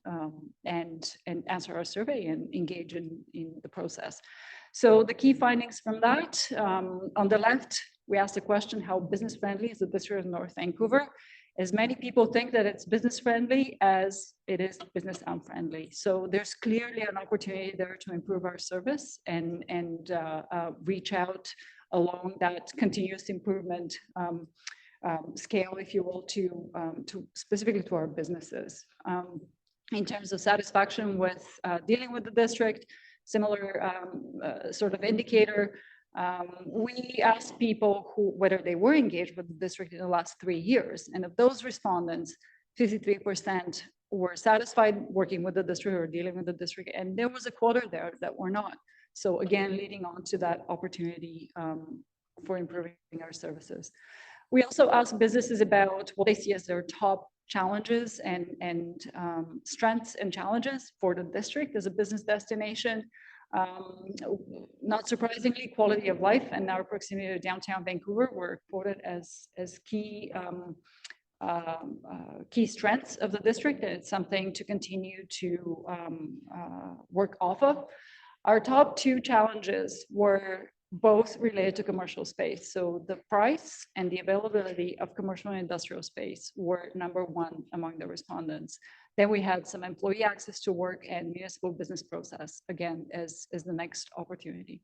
S9: and answer our survey and engage in the process. So the key findings from that, on the left, we asked the question, how business friendly is the district of North Vancouver? As many people think that it's business friendly as it is business unfriendly. So there's clearly an opportunity there to improve our service and reach out along that continuous improvement scale, if you will, to specifically to our businesses. In terms of satisfaction with dealing with the district, similar sort of indicator. We asked people whether they were engaged with the district in the last 3 years. And of those respondents, 53% were satisfied working with the district or dealing with the district. And there was a quarter there that were not. So again, leading on to that opportunity for improving our services. We also asked businesses about what they see as their top challenges and strengths and challenges for the district as a business destination. Not surprisingly, quality of life and our proximity to downtown Vancouver were quoted as key key strengths of the district, and it's something to continue to work off of. Our top two challenges were both related to commercial space. So the price and the availability of commercial and industrial space were #1 among the respondents. Then we had some employee access to work and municipal business process, again, as the next opportunity.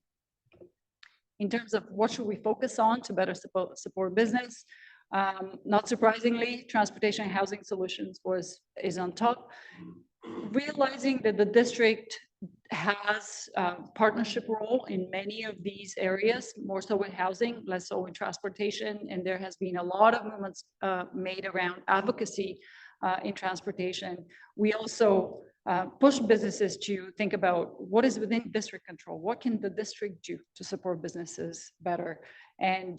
S9: In terms of what should we focus on to better support business, not surprisingly, transportation and housing solutions is on top. Realizing that the district has a partnership role in many of these areas, more so with housing, less so in transportation, and there has been a lot of movements made around advocacy in transportation. We also push businesses to think about what is within district control. What can the district do to support businesses better? And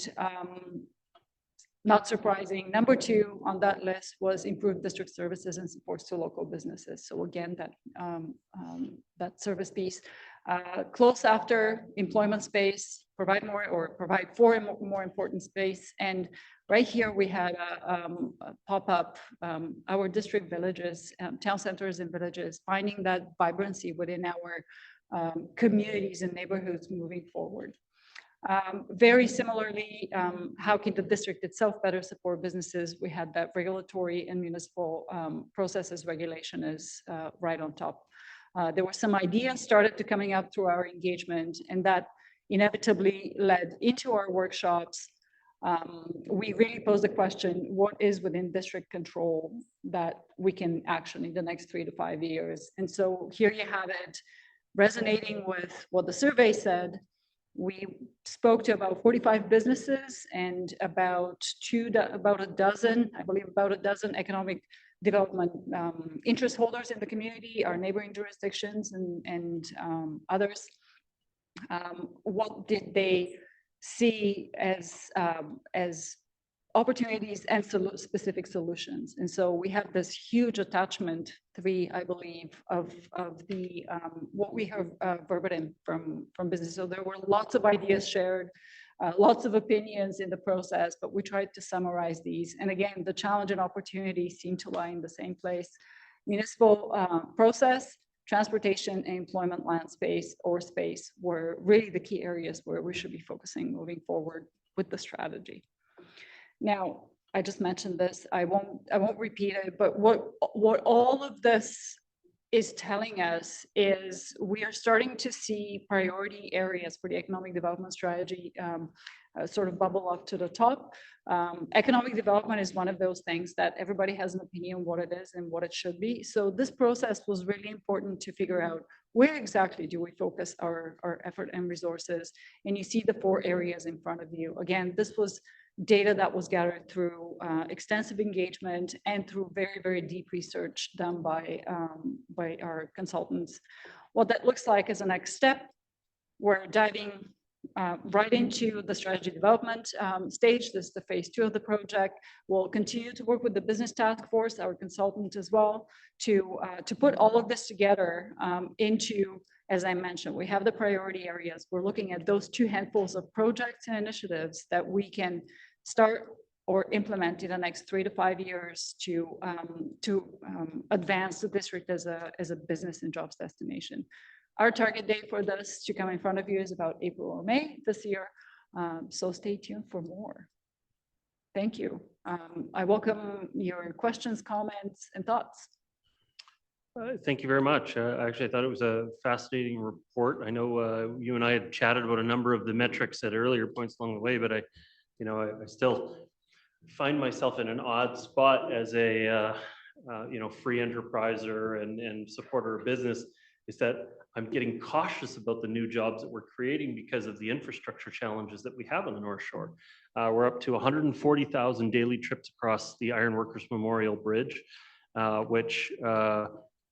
S9: not surprising, #2 on that list was improved district services and supports to local businesses. So again, that service piece. Close after, employment space, provide for more important space. And right here we had a pop-up, our district villages, town centers and villages, finding that vibrancy within our communities and neighborhoods moving forward. Very similarly, how can the district itself better support businesses? We had that regulatory and municipal processes regulation is right on top. There were some ideas started to coming up through our engagement, and that inevitably led into our workshops. We really posed the question, what is within district control that we can action in the next 3 to 5 years? And so here you have it, resonating with what the survey said. We spoke to about 45 businesses and about a dozen, I believe about a dozen economic development interest holders in the community, our neighboring jurisdictions and others. What did they see as opportunities and specific solutions? And so we have this huge attachment, 3, I believe, of the what we have verbatim from business. So there were lots of ideas shared, lots of opinions in the process, but we tried to summarize these. And again, the challenge and opportunity seem to lie in the same place. Municipal process, transportation, and employment land space or space were really the key areas where we should be focusing moving forward with the strategy. Now, I just mentioned this, I won't repeat it, but what all of this is telling us is we are starting to see priority areas for the economic development strategy sort of bubble up to the top. Economic development is one of those things that everybody has an opinion what it is and what it should be. So this process was really important to figure out where exactly do we focus our effort and resources. And you see the 4 areas in front of you. Again, this was data that was gathered through extensive engagement and through very, very deep research done by our consultants. What that looks like as a next step, we're diving right into the strategy development stage. This is the phase 2 of the project. We'll continue to work with the business task force, our consultant as well, to put all of this together into, as I mentioned, we have the priority areas. We're looking at those 2 handfuls of projects and initiatives that we can start or implement in the next 3 to 5 years to advance the district as a business and jobs destination. Our target date for this to come in front of you is about April or May this year. So stay tuned for more. Thank you. I welcome your questions, comments, and thoughts.
S1: Thank you very much. Actually, I thought it was a fascinating report. I know you and I had chatted about a number of the metrics at earlier points along the way, but I still find myself in an odd spot as a free enterpriser and supporter of business, is that I'm getting cautious about the new jobs that we're creating because of the infrastructure challenges that we have on the North Shore. We're up to 140,000 daily trips across the Ironworkers Memorial Bridge, which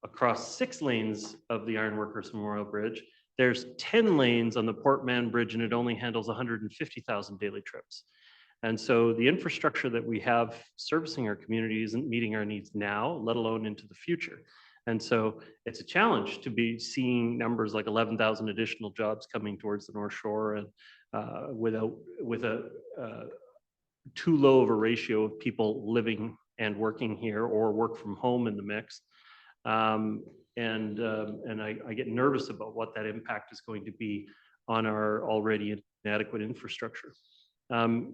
S1: across 6 lanes of the Ironworkers Memorial Bridge, there's 10 lanes on the Port Mann Bridge, and it only handles 150,000 daily trips. And so the infrastructure that we have servicing our community isn't meeting our needs now, let alone into the future. And so it's a challenge to be seeing numbers like 11,000 additional jobs coming towards the North Shore, and with a too low of a ratio of people living and working here or work from home in the mix. And I get nervous about what that impact is going to be on our already inadequate infrastructure.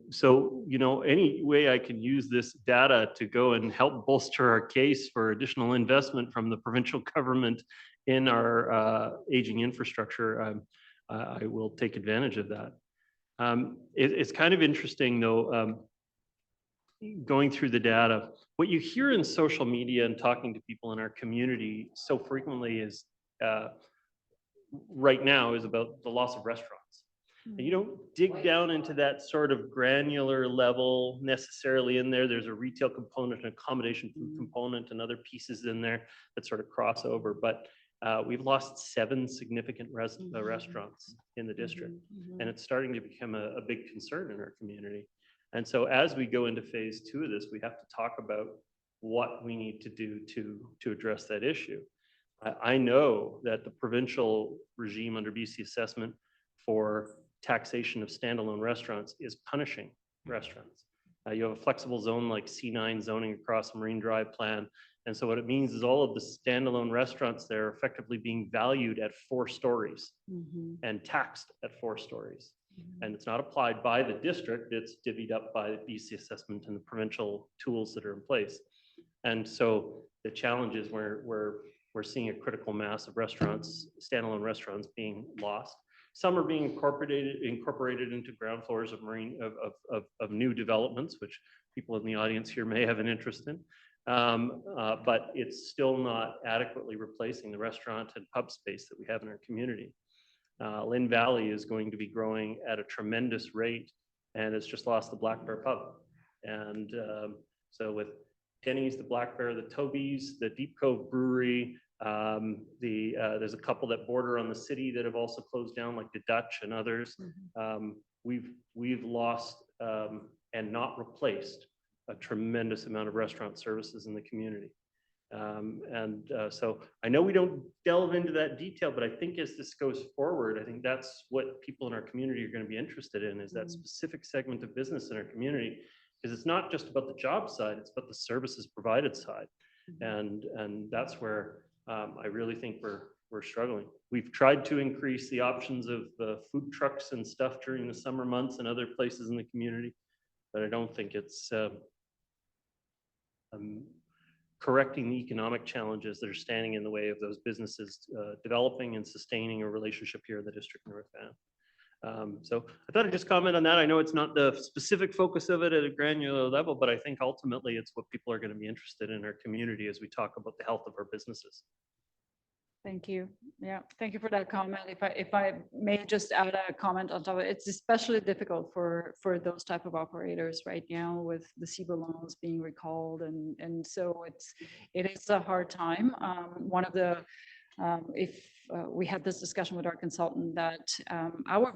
S1: So, any way I can use this data to go and help bolster our case for additional investment from the provincial government in our aging infrastructure, I will take advantage of that. It's kind of interesting though, going through the data, what you hear in social media and talking to people in our community so frequently is right now is about the loss of restaurants. And you don't dig down into that sort of granular level necessarily in there. There's a retail component, an accommodation food component, and other pieces in there that sort of cross over. But we've lost 7 significant restaurants in the district, and it's starting to become a big concern in our community. And so as we go into phase 2 of this, we have to talk about what we need to do to address that issue. I know that the provincial regime under BC assessment for taxation of standalone restaurants is punishing restaurants. You have a flexible zone like C9 zoning across Marine Drive plan. And so what it means is all of the standalone restaurants there are effectively being valued at 4 stories and taxed at 4 stories. And it's not applied by the district, it's divvied up by BC assessment and the provincial tools that are in place. And so the challenge is we're seeing a critical mass of restaurants, standalone restaurants being lost. Some are being incorporated into ground floors of of new developments, which people in the audience here may have an interest in. But it's still not adequately replacing the restaurant and pub space that we have in our community. Lynn Valley is going to be growing at a tremendous rate, and it's just lost the Black Bear Pub. And so with Denny's, the Black Bear, the Toby's, the Deep Cove Brewery, there's a couple that border on the city that have also closed down, like the Dutch and others. We've lost and not replaced a tremendous amount of restaurant services in the community. So I know we don't delve into that detail, but I think as this goes forward, I think that's what people in our community are going to be interested in, is that specific segment of business in our community, because it's not just about the job side, it's about the services provided side. And that's where I really think we're struggling. We've tried to increase the options of food trucks and stuff during the summer months and other places in the community, but I don't think it's correcting the economic challenges that are standing in the way of those businesses developing and sustaining a relationship here in the District North Van. So I thought I'd just comment on that. I know it's not the specific focus of it at a granular level, but I think ultimately it's what people are going to be interested in our community as we talk about the health of our businesses.
S9: Thank you. Yeah, thank you for that comment. If I may just add a comment on top of it, it's especially difficult for those type of operators right now with the CBA loans being recalled, and so it is a hard time. One of the we had this discussion with our consultant that our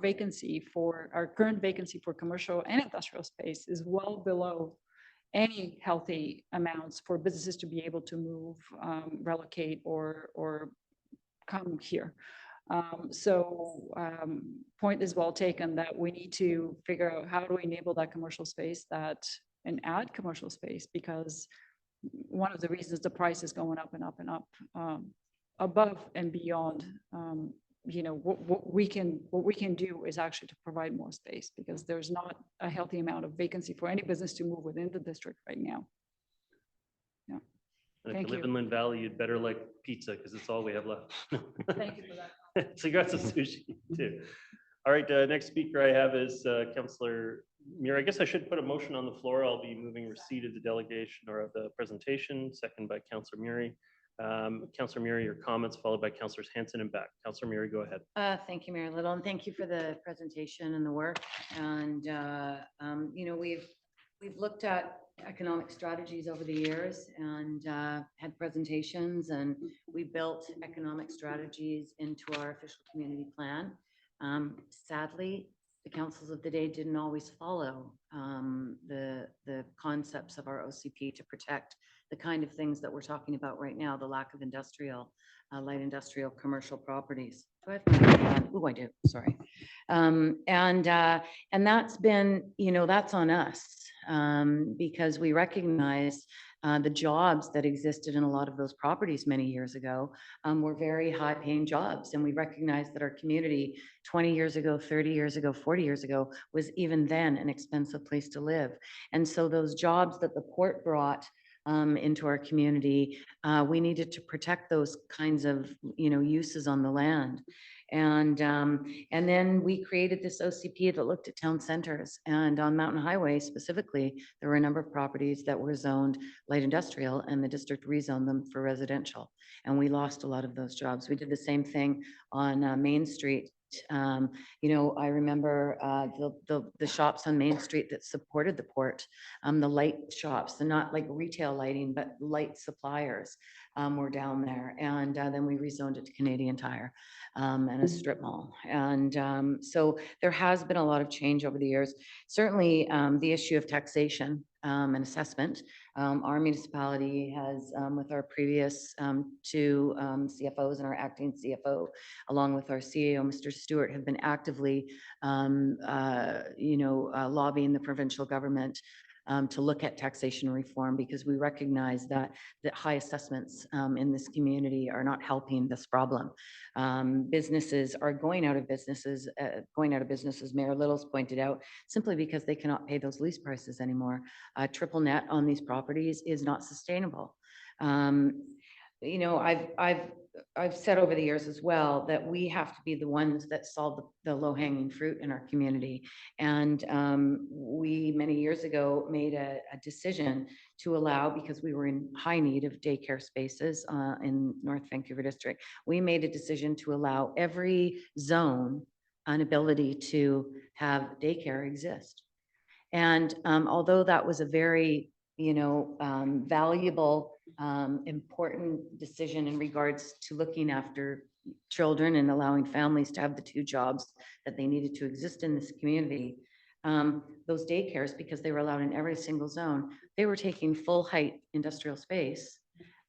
S9: current vacancy for commercial and industrial space is well below any healthy amounts for businesses to be able to move, relocate, or come here. Point is well taken that we need to figure out how do we enable that commercial space and add commercial space, because one of the reasons the price is going up and up and up, above and beyond, what we can do is actually to provide more space, because there's not a healthy amount of vacancy for any business to move within the district right now. Yeah.
S1: And if
S9: Thank
S1: you live
S9: you.
S1: in Lynn Valley, you'd better like pizza because it's all we have left.
S9: Thank you for that.
S1: So you got some sushi too. All right, next speaker I have is Councillor Muir. I guess I should put a motion on the floor. I'll be moving receipt of the delegation or of the presentation, second by Councillor Muir. Councillor Muir, your comments, followed by Councillors Hanson and Beck. Councillor Muir, go ahead.
S7: Thank you, Mayor Little, and thank you for the presentation and the work. And we've looked at economic strategies over the years and had presentations, and we built economic strategies into our official community plan. Sadly, the councils of the day didn't always follow the concepts of our OCP to protect the kind of things that we're talking about right now, the lack of industrial, light industrial, commercial properties. Do I have my mic on? Oh, I do, sorry. And that's been, that's on us, because we recognize the jobs that existed in a lot of those properties many years ago were very high paying jobs. And we recognize that our community 20 years ago, 30 years ago, 40 years ago was even then an expensive place to live. And so those jobs that the port brought into our community, we needed to protect those kinds of uses on the land. And then we created this OCP that looked at town centers, and on Mountain Highway specifically, there were a number of properties that were zoned light industrial, and the district rezoned them for residential. And we lost a lot of those jobs. We did the same thing on Main Street. I remember the shops on Main Street that supported the port, the light shops, the not like retail lighting, but light suppliers were down there. And then we rezoned it to Canadian Tire and a strip mall. And so there has been a lot of change over the years. Certainly the issue of taxation and assessment. Our municipality has, with our previous two CFOs and our acting CFO, along with our CEO, Mr. Stewart, have been actively, lobbying the provincial government to look at taxation reform, because we recognize that high assessments in this community are not helping this problem. Businesses are going out of businesses, Mayor Little's pointed out, simply because they cannot pay those lease prices anymore. Triple net on these properties is not sustainable. I've said over the years as well that we have to be the ones that solve the low-hanging fruit in our community. And we, many years ago, made a decision to allow, because we were in high need of daycare spaces in North Vancouver District, we made a decision to allow every zone an ability to have daycare exist. And although that was a very valuable, important decision in regards to looking after children and allowing families to have the two jobs that they needed to exist in this community. Those daycares, because they were allowed in every single zone, they were taking full height industrial space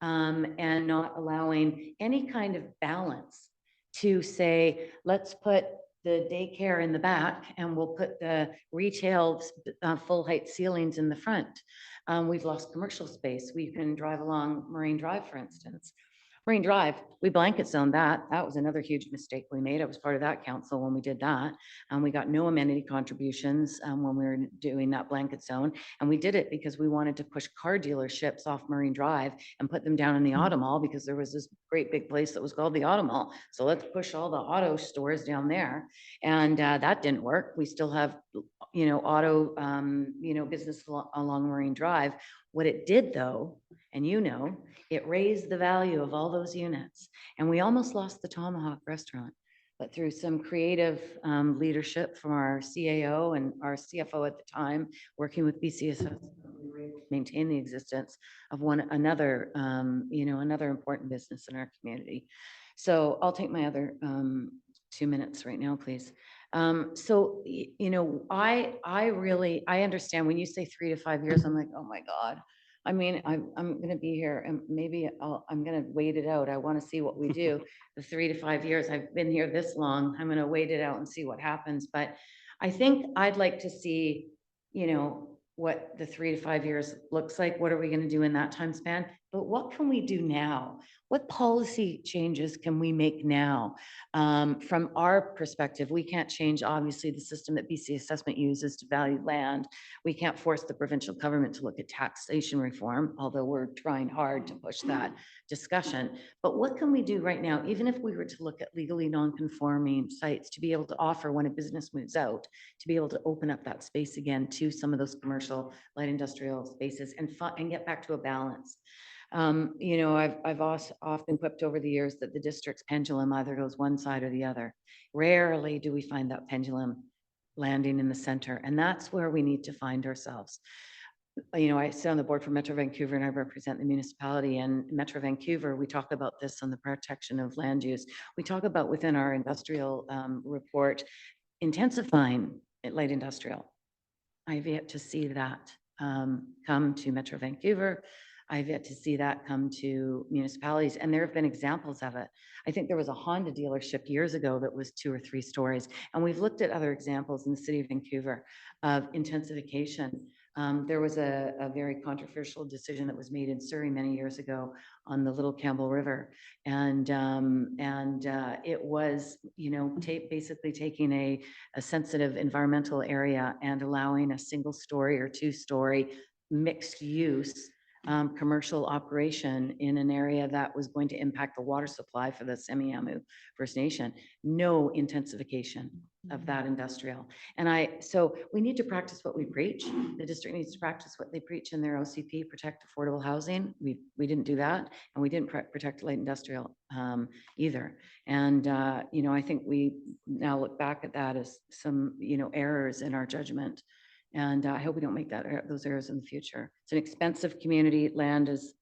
S7: and not allowing any kind of balance to say, let's put the daycare in the back and we'll put the retail full height ceilings in the front. We've lost commercial space. We can drive along Marine Drive, for instance. Marine Drive, we blanket zoned that. That was another huge mistake we made. I was part of that council when we did that. We got no amenity contributions when we were doing that blanket zone. And we did it because we wanted to push car dealerships off Marine Drive and put them down in the Auto Mall, because there was this great big place that was called the Auto Mall. So let's push all the auto stores down there. And that didn't work. We still have, auto, business along Marine Drive. What it did though, and it raised the value of all those units. And we almost lost the Tomahawk restaurant. But through some creative leadership from our CAO and our CFO at the time, working with BCSS, we were able to maintain the existence of another important business in our community. So I'll take my other 2 minutes right now, please. I understand when you say 3 to 5 years, I'm like, oh my God. I mean, I'm going to be here and maybe I'm going to wait it out. I want to see what we do. The 3 to 5 years, I've been here this long. I'm going to wait it out and see what happens. But I think I'd like to see, what the 3 to 5 years looks like. What are we going to do in that time span? But what can we do now? What policy changes can we make now? From our perspective, we can't change, obviously, the system that BC Assessment uses to value land. We can't force the provincial government to look at taxation reform, although we're trying hard to push that discussion. But what can we do right now, even if we were to look at legally non-conforming sites, to be able to offer when a business moves out, to be able to open up that space again to some of those commercial light industrial spaces and get back to a balance. I've also often quipped over the years that the district's pendulum either goes one side or the other. Rarely do we find that pendulum landing in the center, and that's where we need to find ourselves. I sit on the board for Metro Vancouver and I represent the municipality, and Metro Vancouver, we talk about this on the protection of land use. We talk about within our industrial report, intensifying light industrial. I've yet to see that come to Metro Vancouver. I've yet to see that come to municipalities, and there have been examples of it. I think there was a Honda dealership years ago that was 2 or 3 stories, and we've looked at other examples in the city of Vancouver of intensification. There was a very controversial decision that was made in Surrey many years ago on the Little Campbell River, and it was, basically taking a sensitive environmental area and allowing a single story or 2-story mixed use commercial operation in an area that was going to impact the water supply for the Semiahmoo First Nation. No intensification of that industrial. So we need to practice what we preach. The district needs to practice what they preach in their OCP, protect affordable housing. We didn't do that, and we didn't protect light industrial either. And I think we now look back at that as some errors in our judgment. And I hope we don't make those errors in the future. It's an expensive community. Land is,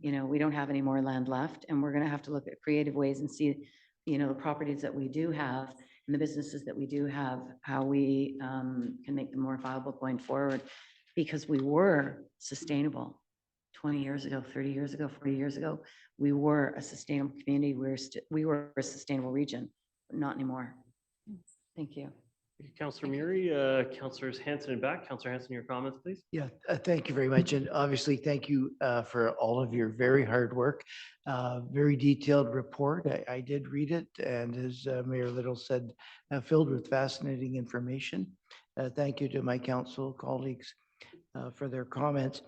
S7: we don't have any more land left, and we're going to have to look at creative ways and see, the properties that we do have and the businesses that we do have, how we can make them more viable going forward, because we were sustainable 20 years ago, 30 years ago, 40 years ago. We were a sustainable community. We were a sustainable region, but not anymore. Thank you.
S1: Councillor Murray, Councillors Hanson and back. Councillor Hanson, your comments, please.
S2: Yeah, thank you very much. And obviously, thank you for all of your very hard work. Very detailed report. I did read it, and as Mayor Little said, filled with fascinating information. Thank you to my council colleagues for their comments.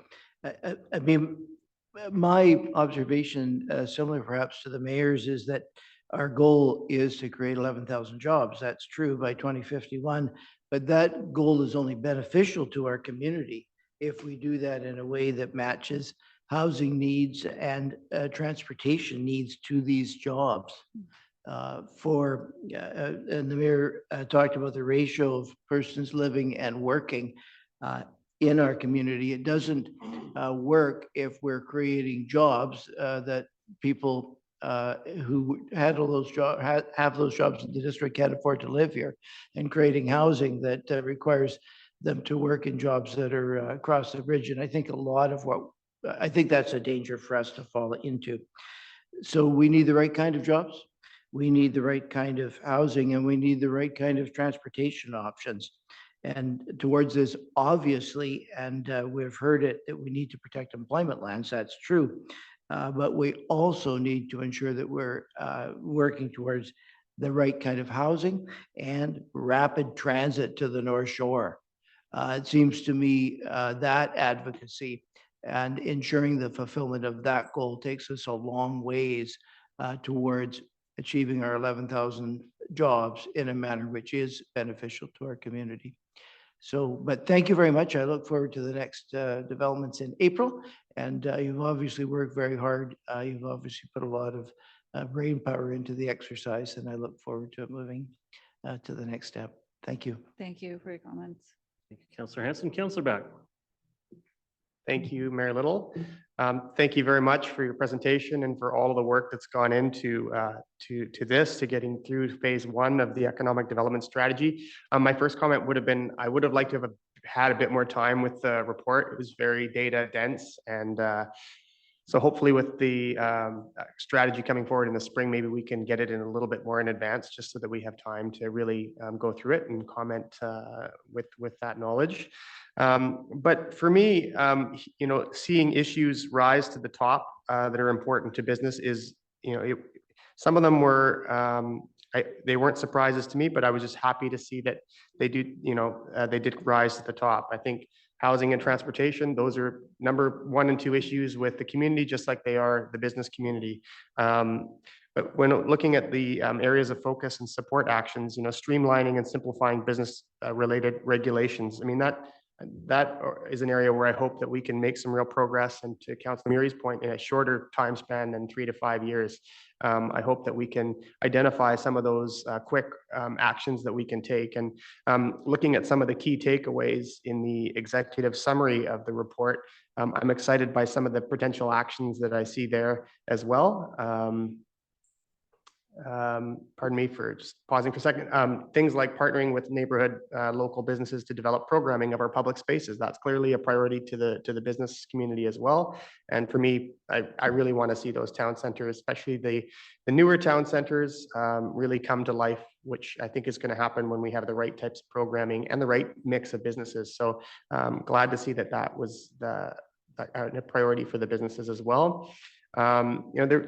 S2: I mean, my observation, similar perhaps to the mayor's, is that our goal is to create 11,000 jobs. That's true by 2051, but that goal is only beneficial to our community if we do that in a way that matches housing needs and transportation needs to these jobs. And the mayor talked about the ratio of persons living and working in our community. It doesn't work if we're creating jobs that people who handle those jobs, have those jobs in the district, can't afford to live here, and creating housing that requires them to work in jobs that are across the bridge. And I think I think that's a danger for us to fall into. So we need the right kind of jobs, we need the right kind of housing, and we need the right kind of transportation options. And towards this, obviously, and we've heard it, that we need to protect employment lands. That's true. But we also need to ensure that we're working towards the right kind of housing and rapid transit to the North Shore. It seems to me that advocacy and ensuring the fulfillment of that goal takes us a long ways towards achieving our 11,000 jobs in a manner which is beneficial to our community. So, but thank you very much. I look forward to the next developments in April. And you've obviously worked very hard. You've obviously put a lot of brain power into the exercise, and I look forward to it moving to the next step. Thank you.
S9: Thank you for your comments.
S1: Thank you, Councillor Hanson. Councillor Beck.
S8: Thank you, Mayor Little. Thank you very much for your presentation and for all of the work that's gone into to getting through phase 1 of the economic development strategy. My first comment would have been, I would have liked to have had a bit more time with the report. It was very data dense, and so hopefully with the strategy coming forward in the spring, maybe we can get it in a little bit more in advance, just so that we have time to really go through it and comment with that knowledge. But for me, you know, seeing issues rise to the top that are important to business is, you know, some of them were, they weren't surprises to me, but I was just happy to see that they do, you know, they did rise to the top. I think housing and transportation, those are number 1 and 2 issues with the community, just like they are the business community. But when looking at the areas of focus and support actions, you know, streamlining and simplifying business related regulations, I mean, that is an area where I hope that we can make some real progress. And to Councillor Murray's point, in a shorter time span than 3 to 5 years, I hope that we can identify some of those quick actions that we can take. And looking at some of the key takeaways in the executive summary of the report, I'm excited by some of the potential actions that I see there as well. Pardon me for just pausing for a second. Things like partnering with neighborhood local businesses to develop programming of our public spaces. That's clearly a priority to the business community as well. And for me, I really want to see those town centers, especially the newer town centers, really come to life, which I think is going to happen when we have the right types of programming and the right mix of businesses. So glad to see that that was a priority for the businesses as well. You know,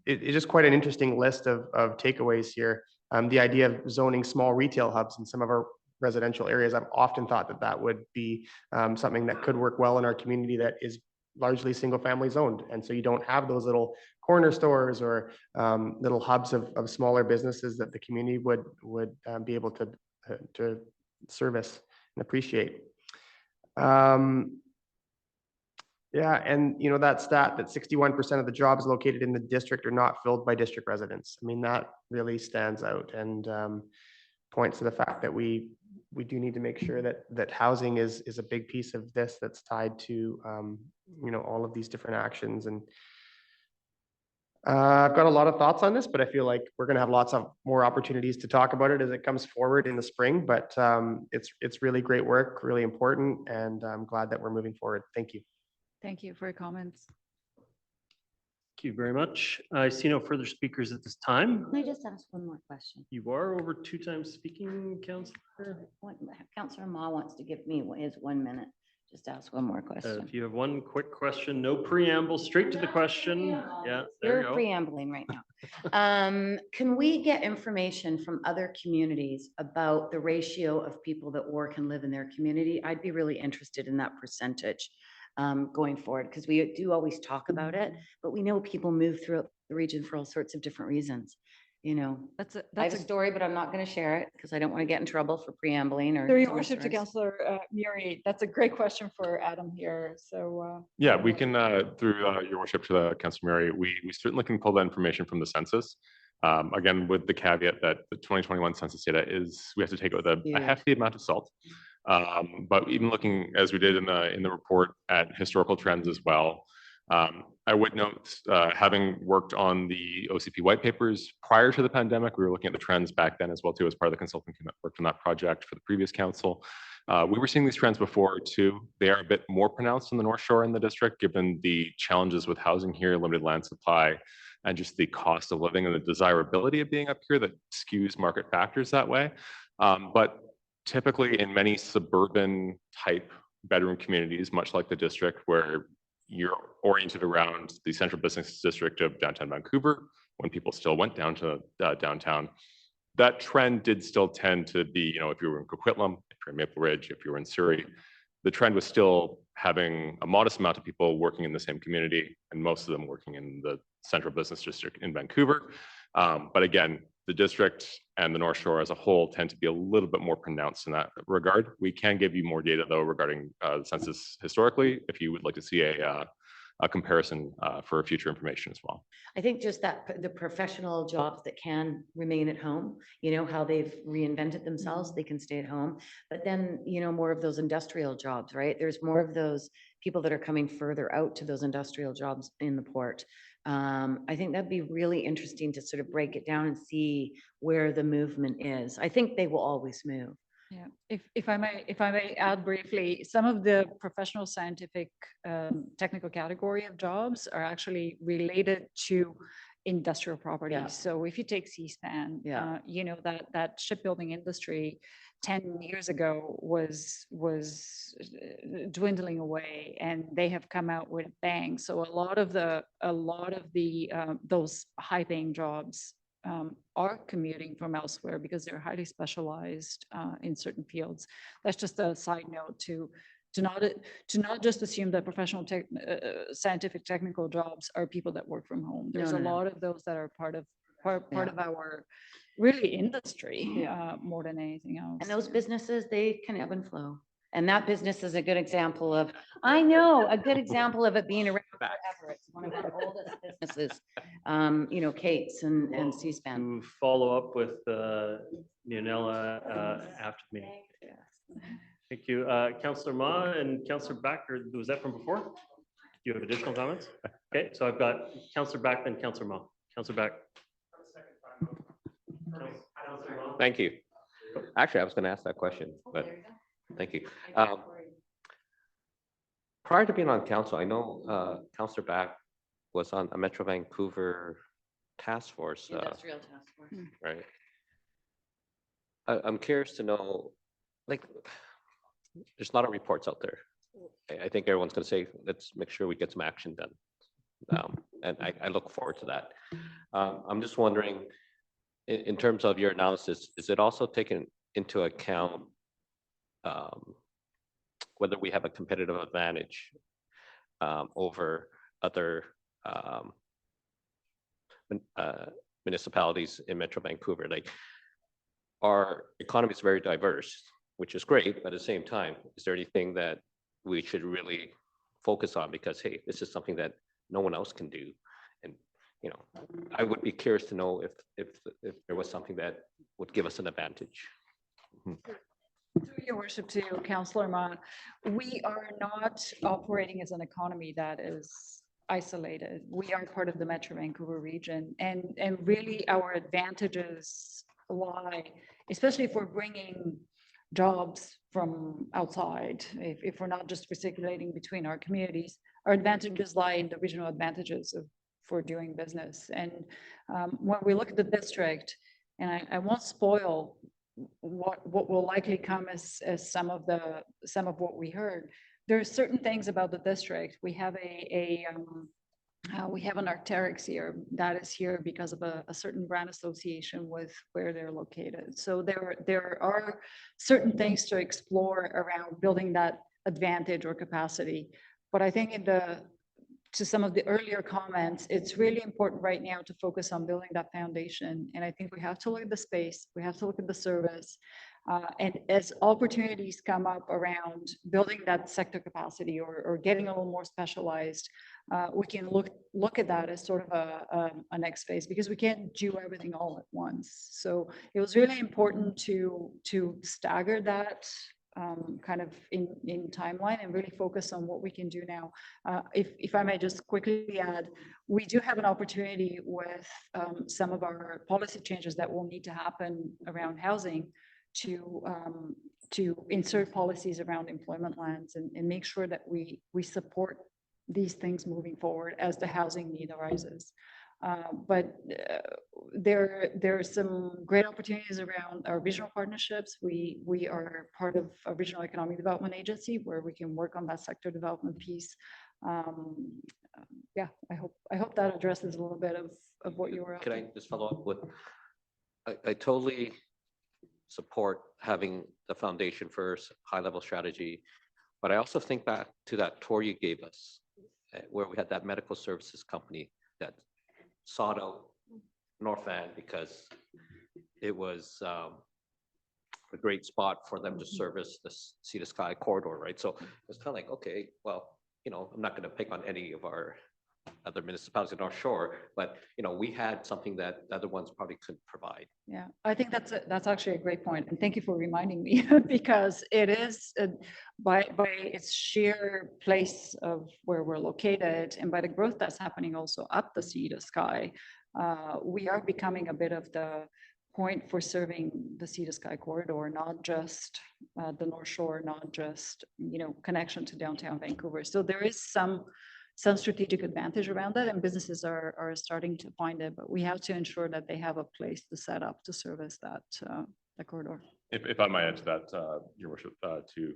S8: it's just quite an interesting list of takeaways here. The idea of zoning small retail hubs in some of our residential areas, I've often thought that that would be something that could work well in our community that is largely single family zoned. And so you don't have those little corner stores or little hubs of smaller businesses that the community would be able to service and appreciate. Yeah, and you know, that stat that 61% of the jobs located in the district are not filled by district residents. I mean, that really stands out and points to the fact that we do need to make sure that housing is a big piece of this, that's tied to you know, all of these different actions. And I've got a lot of thoughts on this, but I feel like we're going to have lots of more opportunities to talk about it as it comes forward in the spring. But it's really great work, really important, and I'm glad that we're moving forward. Thank you.
S9: Thank you for your comments.
S1: Thank you very much. I see no further speakers at this time.
S7: Can I just ask one more question?
S1: You are over 2 times speaking, Councillor.
S7: Councillor Ma wants to give me his 1 minute. Just ask one more question.
S1: If you have one quick question, no preamble, straight to the question. Yeah, there
S7: You're
S1: you go.
S7: preambling right now. Can we get information from other communities about the ratio of people that work and live in their community? I'd be really interested in that percentage going forward, because we do always talk about it, but we know people move throughout the region for all sorts of different reasons. You know, I have a story, but I'm not going to share it because I don't want to get in trouble for preambling or.
S9: Through your worship to Councillor Murray, that's a great question for Adam here. So
S17: yeah, we can through your worship to the Councillor Murray, we certainly can pull that information from the census. Again, with the caveat that the 2021 census data is, we have to take it with a hefty amount of salt. But even looking, as we did in the report, at historical trends as well, I would note, having worked on the OCP white papers prior to the pandemic, we were looking at the trends back then as well too, as part of the consulting team that worked on that project for the previous council. We were seeing these trends before too. They are a bit more pronounced in the North Shore in the district, given the challenges with housing here, limited land supply, and just the cost of living and the desirability of being up here that skews market factors that way. But typically in many suburban type bedroom communities, much like the district, where you're oriented around the central business district of downtown Vancouver, when people still went down to downtown, that trend did still tend to be, you know, if you were in Coquitlam, if you're in Maple Ridge, if you were in Surrey, the trend was still having a modest amount of people working in the same community and most of them working in the central business district in Vancouver. But again, the district and the North Shore as a whole tend to be a little bit more pronounced in that regard. We can give you more data though regarding the census historically, if you would like to see a comparison for future information as well.
S18: I think just that the professional jobs that can remain at home, you know, how they've reinvented themselves, they can stay at home. But then, you know, more of those industrial jobs, right? There's more of those people that are coming further out to those industrial jobs in the port. I think that'd be really interesting to sort of break it down and see where the movement is. I think they will always move.
S9: Yeah, if I may add briefly, some of the professional scientific technical category of jobs are actually related to industrial properties.
S18: Yeah.
S9: So if you take C-SPAN,
S18: Yeah.
S9: you know, that shipbuilding industry 10 years ago was dwindling away, and they have come out with a bang. So a lot of the those high-paying jobs are commuting from elsewhere because they're highly specialized in certain fields. That's just a side note to not just assume that professional scientific technical jobs are people that work from home. There's
S18: No,
S9: a
S18: no, no.
S9: lot of those that are part of
S18: Yeah.
S9: our really industry more than anything else.
S18: And those businesses, they can ebb and flow. And that business is a good example of, I know, a good example of it being around forever. It's one of our oldest businesses, you know, Kate's and C-SPAN.
S1: To follow up with Leonella after me. Thank you. Councillor Ma and Councillor Backer, was that from before? Do you have additional comments? Okay, so I've got Councillor Back, then Councillor Ma. Councillor Back.
S12: Thank you. Actually, I was going to ask that question, but thank you. Prior to being on council, I know Councillor Back was on a Metro Vancouver task force.
S18: Industrial task force.
S12: Right. I'm curious to know, like, there's a lot of reports out there. I think everyone's going to say, let's make sure we get some action done. And I look forward to that. I'm just wondering, in terms of your analysis, is it also taken into account whether we have a competitive advantage over other municipalities in Metro Vancouver? Like, our economy is very diverse, which is great, but at the same time, is there anything that we should really focus on? Because, hey, this is something that no one else can do. And, you know, I would be curious to know if there was something that would give us an advantage.
S9: Through your worship to Councillor Ma, we are not operating as an economy that is isolated. We are part of the Metro Vancouver region, and really our advantages lie, especially if we're bringing jobs from outside, if we're not just circulating between our communities, our advantages lie in the regional advantages for doing business. And when we look at the district, and I won't spoil what will likely come as some of what we heard. There are certain things about the district. We have we have an Arc'teryx here that is here because of a certain brand association with where they're located. So there are certain things to explore around building that advantage or capacity. But I think to some of the earlier comments, it's really important right now to focus on building that foundation. And I think we have to look at the space, we have to look at the service. And as opportunities come up around building that sector capacity or getting a little more specialized, we can look at that as sort of a next phase, because we can't do everything all at once. So it was really important to stagger that kind of in timeline and really focus on what we can do now. If I may just quickly add, we do have an opportunity with some of our policy changes that will need to happen around housing to insert policies around employment lands and make sure that we support these things moving forward as the housing need arises. But there are some great opportunities around our regional partnerships. We are part of a regional economic development agency where we can work on that sector development piece. Yeah, I hope that addresses a little bit of what you were.
S12: Can I just follow up with? I totally support having the foundation for high-level strategy, But I also think back to that tour you gave us, where we had that medical services company that sought out North Van because it was a great spot for them to service the Sea to Sky corridor, right? So it's kind of like, okay, well, you know, I'm not going to pick on any of our other municipalities in North Shore, but you know, we had something that the other ones probably couldn't provide.
S9: Yeah, I think that's actually a great point, and thank you for reminding me because it is by its sheer place of where we're located and by the growth that's happening also up the Sea to Sky, we are becoming a bit of the point for serving the Sea to Sky corridor, not just the North Shore, not just, you know, connection to downtown Vancouver. So there is some strategic advantage around that, and businesses are starting to find it, but we have to ensure that they have a place to set up to service that the corridor.
S17: If I might add to that, Your Worship, to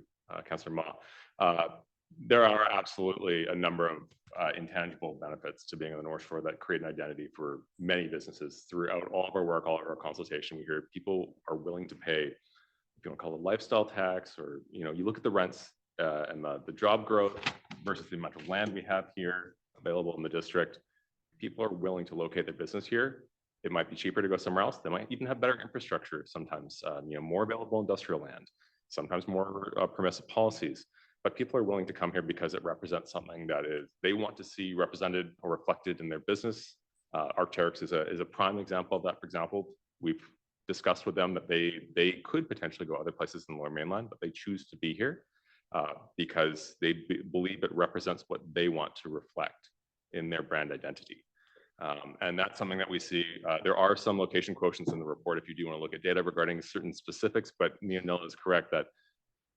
S17: Councillor Ma, there are absolutely a number of intangible benefits to being on the North Shore that create an identity for many businesses. Throughout all of our work, all of our consultation, we hear people are willing to pay, if you want to call it lifestyle tax, or you know, you look at the rents and the job growth versus the amount of land we have here available in the district. People are willing to locate their business here. It might be cheaper to go somewhere else. They might even have better infrastructure sometimes, you know, more available industrial land, sometimes more permissive policies. But people are willing to come here because it represents something that they want to see represented or reflected in their business. Arc'teryx is a prime example of that. For example, we've discussed with them that they could potentially go other places in the Lower Mainland, but they choose to be here because they believe it represents what they want to reflect in their brand identity. And that's something that we see. There are some location quotients in the report if you do want to look at data regarding certain specifics, but Neil is correct that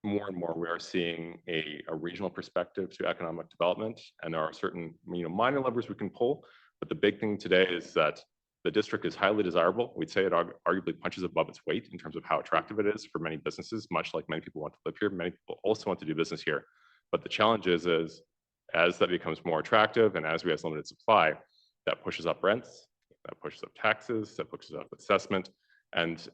S17: more and more we are seeing a regional perspective to economic development, and there are certain, you know, minor levers we can pull, but the big thing today is that the district is highly desirable. We'd say it arguably punches above its weight in terms of how attractive it is for many businesses, much like many people want to live here. Many people also want to do business here. But the challenge is as that becomes more attractive and as we have limited supply, that pushes up rents, that pushes up taxes, that pushes up assessment. And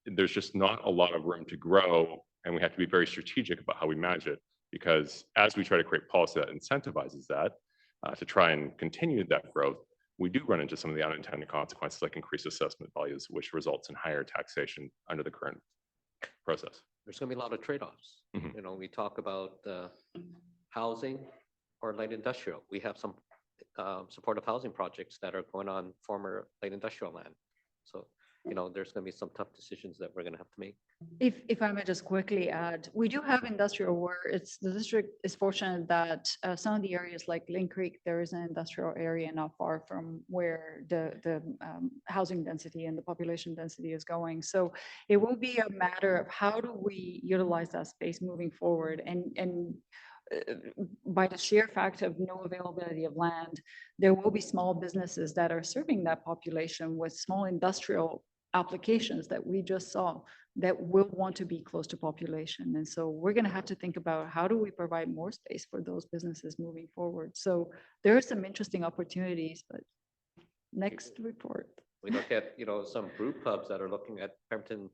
S17: there's just not a lot of room to grow. And we have to be very strategic about how we manage it, because as we try to create policy that incentivizes that to try and continue that growth, we do run into some of the unintended consequences like increased assessment values, which results in higher taxation under the current process.
S12: There's going to be a lot of trade-offs.
S17: Mhm.
S12: You know, we talk about housing or light industrial. We have some supportive housing projects that are going on former light industrial land. So, you know, there's going to be some tough decisions that we're going to have to make.
S9: If I may just quickly add, we do have industrial where the district is fortunate that some of the areas like Lynn Creek, there is an industrial area not far from where the housing density and the population density is going. So it will be a matter of how do we utilize that space moving forward, and by the sheer fact of no availability of land, there will be small businesses that are serving that population with small industrial applications that we just saw that will want to be close to population. And so we're going to have to think about how do we provide more space for those businesses moving forward. So there are some interesting opportunities, but next report.
S12: We look at, you know, some brew pubs that are looking at Pemberton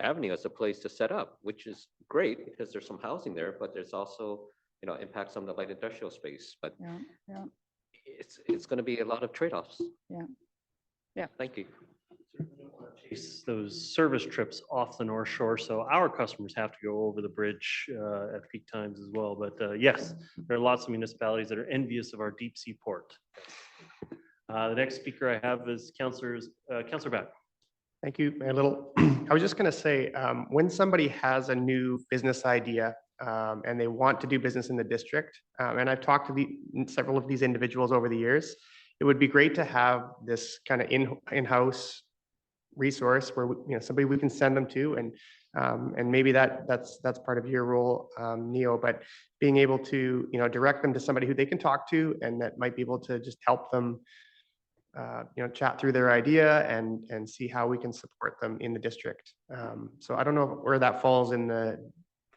S12: Avenue as a place to set up, which is great because there's some housing there, but there's also, you know, impacts on the light industrial space. But
S9: yeah.
S12: It's going to be a lot of trade-offs.
S9: Yeah.
S12: Thank you.
S1: Chase those service trips off the North Shore, so our customers have to go over the bridge at peak times as well. But yes, there are lots of municipalities that are envious of our deep sea port. The next speaker I have is Councillor Back.
S8: Thank you, Mayor Little. I was just going to say, when somebody has a new business idea and they want to do business in the district, and I've talked to several of these individuals over the years, it would be great to have this kind of in-house resource where somebody we can send them to, and maybe that's part of your role, Neo. But being able to direct them to somebody who they can talk to and that might be able to just help them chat through their idea and see how we can support them in the district. So I don't know where that falls in the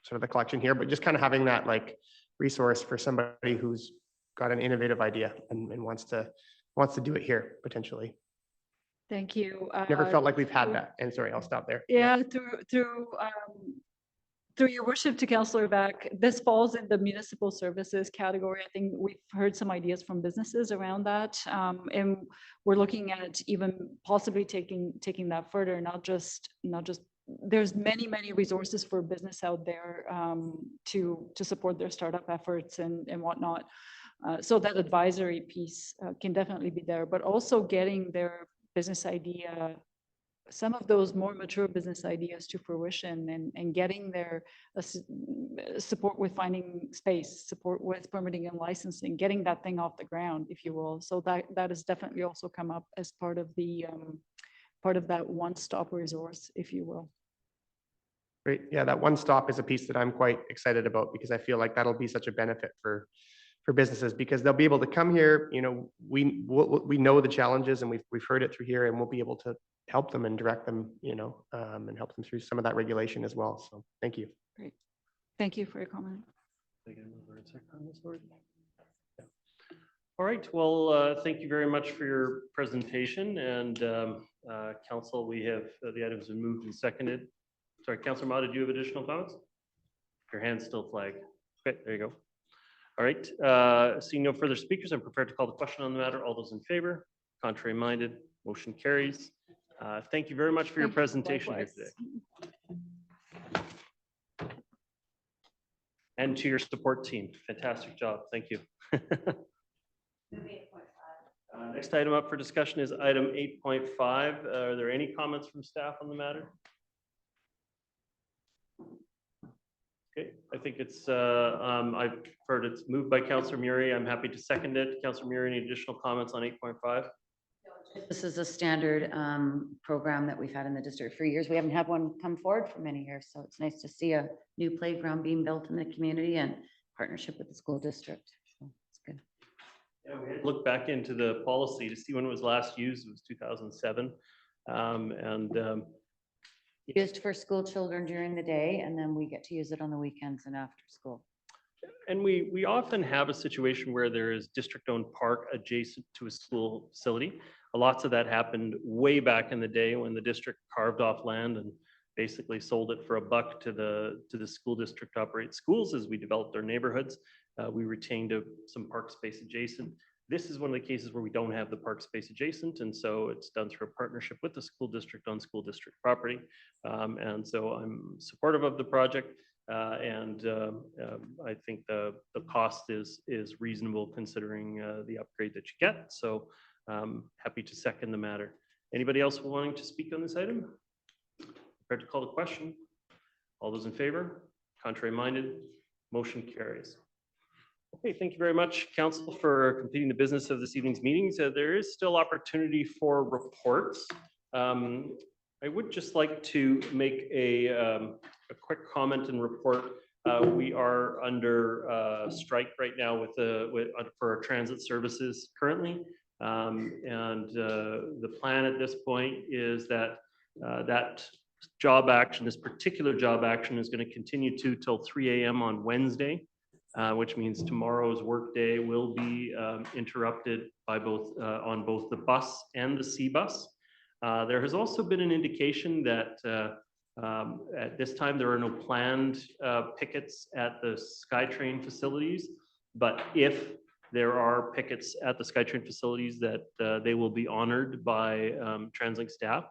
S8: sort of the collection here, but just kind of having that like resource for somebody who's got an innovative idea and wants to do it here potentially.
S9: Thank you.
S8: Never felt like we've had that. And sorry, I'll stop there.
S9: Yeah, Through your worship to Councillor Back, this falls in the municipal services category. I think we've heard some ideas from businesses around that. And we're looking at even possibly taking that further, not just, there's many resources for business out there to support their startup efforts and whatnot. So that advisory piece can definitely be there, but also getting their business idea, some of those more mature business ideas to fruition and getting their support with finding space, support with permitting and licensing, getting that thing off the ground, if you will. So that has definitely also come up as part of the part of that one-stop resource, if you will.
S8: Great. Yeah, that one stop is a piece that I'm quite excited about because I feel like that'll be such a benefit for businesses because they'll be able to come here. You know, we know the challenges and we've heard it through here, and we'll be able to help them and direct them, you know, and help them through some of that regulation as well. So thank you.
S9: Great. Thank you for your comment.
S1: All right, well, thank you very much for your presentation, and council, we have the items been moved and seconded. Sorry, Councillor Mata, do you have additional comments? Your hand's still flagged. Okay, there you go. All right, seeing no further speakers, I'm prepared to call the question on the matter. All those in favor? Contrary minded? Motion carries. Thank you very much for your presentation here today. And to your support team. Fantastic job. Thank you. Next item up for discussion is item 8.5. Are there any comments from staff on the matter? Okay, I think it's, I've heard it's moved by Councillor Murray. I'm happy to second it. Councillor Murray, any additional comments on 8.5?
S7: This is a standard program that we've had in the district for years. We haven't had one come forward for many years, so it's nice to see a new playground being built in the community and partnership with the school district. So it's good.
S1: Yeah, we had to look back into the policy to see when it was last used. It was 2007.
S7: Used for school children during the day, and then we get to use it on the weekends and after school.
S1: And we often have a situation where there is district-owned park adjacent to a school facility. Lots of that happened way back in the day when the district carved off land and basically sold it for $1 to the school district to operate schools. As we developed our neighborhoods, we retained some park space adjacent. This is one of the cases where we don't have the park space adjacent, and so it's done through a partnership with the school district on school district property. And so I'm supportive of the project, and I think the cost is reasonable considering the upgrade that you get. So happy to second the matter. Anybody else wanting to speak on this item? Prepared to call the question. All those in favor? Contrary minded? Motion carries. Okay, thank you very much, Council, for completing the business of this evening's meetings. There is still opportunity for reports. I would just like to make a quick comment and report. We are under strike right now for our transit services currently. And the plan at this point is that that job action, this particular job action, is going to continue till 3 a.m. on Wednesday. Which means tomorrow's workday will be interrupted by on both the bus and the C bus. There has also been an indication that at this time there are no planned pickets at the SkyTrain facilities, but if there are pickets at the SkyTrain facilities, that they will be honored by TransLink staff.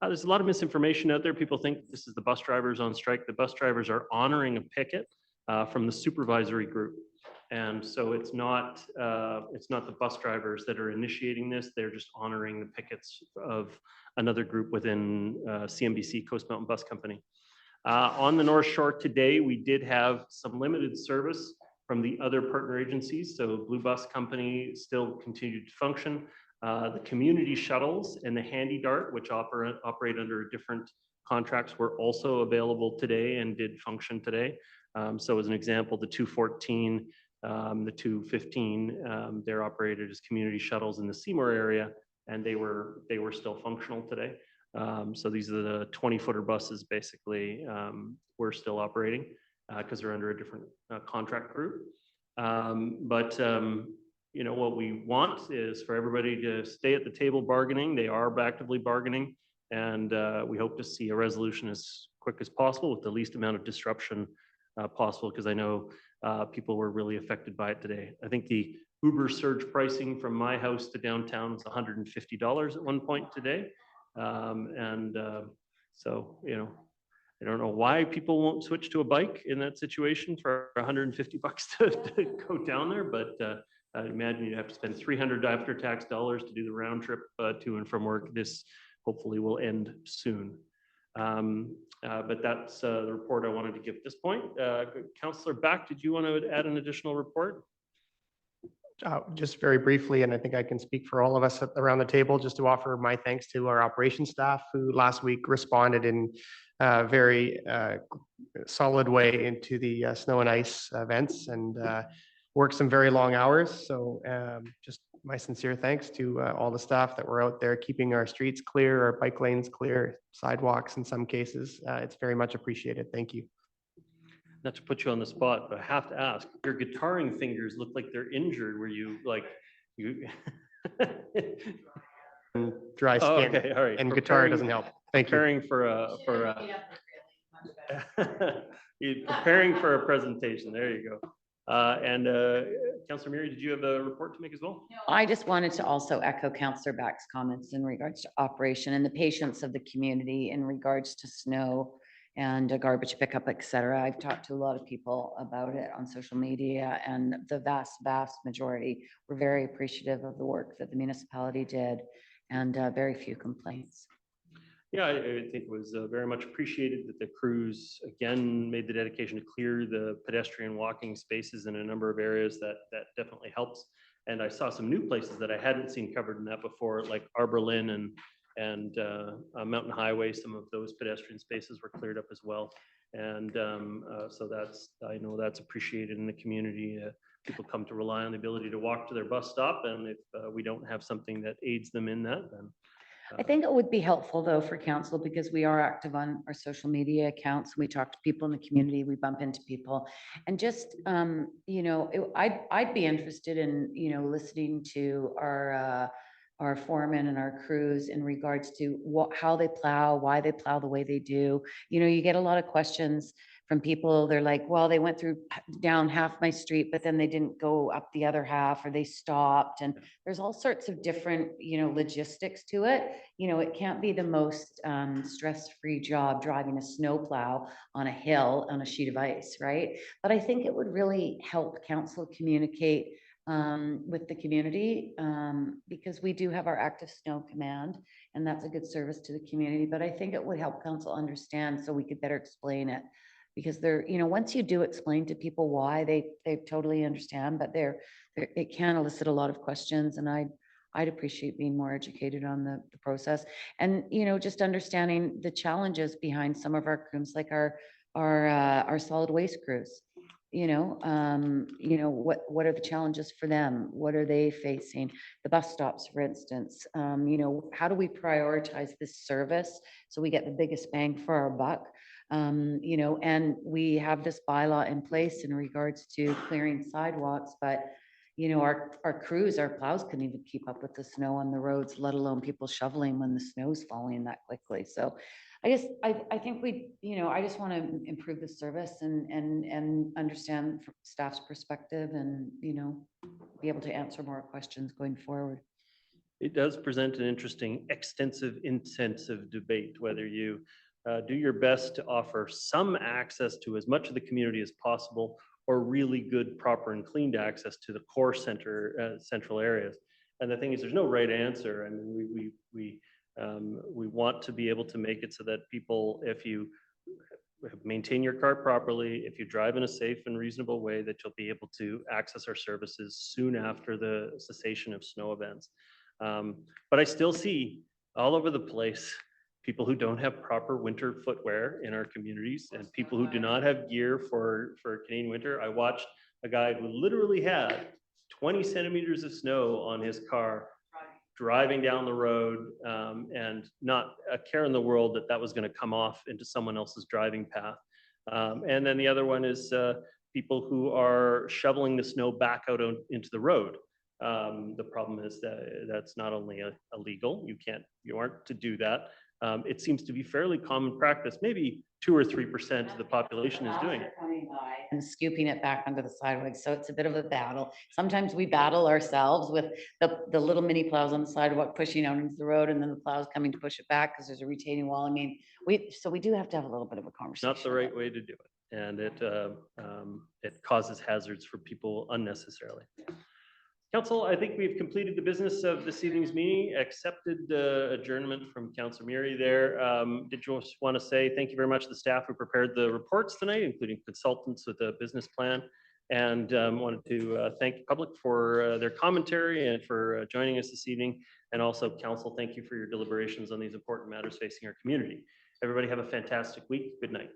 S1: There's a lot of misinformation out there. People think this is the bus drivers on strike. The bus drivers are honoring a picket from the supervisory group. And so it's not the bus drivers that are initiating this. They're just honoring the pickets of another group within CMBC, Coast Mountain Bus Company. On the North Shore today, we did have some limited service from the other partner agencies. So Blue Bus Company still continued to function. The community shuttles and the Handy Dart, which operate under different contracts, were also available today and did function today. So as an example, the 214, the 215, they're operated as community shuttles in the Seymour area, and they were still functional today. So these are the 20-footer buses, basically, we're still operating because they're under a different contract group. You know, what we want is for everybody to stay at the table bargaining. They are actively bargaining, and we hope to see a resolution as quick as possible with the least amount of disruption possible, because I know people were really affected by it today. I think the Uber surge pricing from my house to downtown was $150 at one point today. So, you know, I don't know why people won't switch to a bike in that situation for $150 to go down there, but I imagine you have to spend $300 after-tax dollars to do the round trip to and from work. This hopefully will end soon. But that's the report I wanted to give at this point. Councillor Back, did you want to add an additional report?
S8: Just very briefly, and I think I can speak for all of us around the table, just to offer my thanks to our operations staff who last week responded in a very solid way into the snow and ice events and worked some very long hours. So just my sincere thanks to all the staff that were out there keeping our streets clear, our bike lanes clear, sidewalks in some cases. It's very much appreciated. Thank you.
S1: Not to put you on the spot, but I have to ask, your guitaring fingers look like they're injured. Were you like, you?
S8: Dry skin.
S1: Oh, okay, all right.
S8: And guitar doesn't help. Thank you.
S1: Preparing for a presentation. There you go. Councillor Murray, did you have a report to make as well?
S18: I just wanted to also echo Councillor Back's comments in regards to operation and the patience of the community in regards to snow and garbage pickup, et cetera. I've talked to a lot of people about it on social media, and the vast majority were very appreciative of the work that the municipality did, and very few complaints.
S1: Yeah, I think it was very much appreciated that the crews again made the dedication to clear the pedestrian walking spaces in a number of areas. That definitely helps. And I saw some new places that I hadn't seen covered in that before, like Arbor Lynn and Mountain Highway. Some of those pedestrian spaces were cleared up as well. And so I know that's appreciated in the community. People come to rely on the ability to walk to their bus stop. And if we don't have something that aids them in that, then
S18: I think it would be helpful though for council, because we are active on our social media accounts. We talk to people in the community, we bump into people, and just, you know, I'd be interested in, you know, listening to our foremen and our crews in regards to how they plow, why they plow the way they do. You know, you get a lot of questions from people. They're like, well, they went down half my street, but then they didn't go up the other half, or they stopped. And there's all sorts of different, you know, logistics to it. You know, it can't be the most stress-free job driving a snow plow on a hill on a sheet of ice, right? But I think it would really help council communicate with the community, because we do have our active snow command, and that's a good service to the community. But I think it would help council understand, so we could better explain it. Because they're, you know, once you do explain to people why, they totally understand, but it can elicit a lot of questions, and I'd appreciate being more educated on the process, and, you know, just understanding the challenges behind some of our crews, like our solid waste crews. You know, what are the challenges for them? What are they facing? The bus stops, for instance. You know, how do we prioritize this service so we get the biggest bang for our buck? You know, and we have this bylaw in place in regards to clearing sidewalks, but, you know, our crews, our plows couldn't even keep up with the snow on the roads, let alone people shoveling when the snow's falling that quickly. So I think you know, I just want to improve the service and understand from staff's perspective, and, you know, be able to answer more questions going forward.
S1: it does present an interesting, extensive, intensive debate, whether you do your best to offer some access to as much of the community as possible, or really good, proper, and cleaned access to the core central areas. And the thing is, there's no right answer. I mean, we want to be able to make it so that people, if you maintain your car properly, if you drive in a safe and reasonable way, that you'll be able to access our services soon after the cessation of snow events. But I still see all over the place people who don't have proper winter footwear in our communities, and people who do not have gear for Canadian winter. I watched a guy who literally had 20 centimeters of snow on his car driving down the road, and not a care in the world that was going to come off into someone else's driving path. And then the other one is people who are shoveling the snow back out into the road. The problem is that that's not only illegal, you aren't to do that, it seems to be fairly common practice. Maybe 2 or 3% of the population is doing it.
S18: Coming by and scooping it back onto the sidewalk. So it's a bit of a battle. Sometimes we battle ourselves with the little mini plows on the sidewalk pushing out into the road and then the plows coming to push it back because there's a retaining wall. I mean, so we do have to have a little bit of a conversation.
S1: Not the right way to do it. And it causes hazards for people unnecessarily. Council, I think we've completed the business of this evening's meeting, accepted the adjournment from Councilor Murray there. Did you just want to say thank you very much to the staff who prepared the reports tonight, including consultants with the business plan, and wanted to thank the public for their commentary and for joining us this evening. And also, Council, thank you for your deliberations on these important matters facing our community. Everybody have a fantastic week. Good night.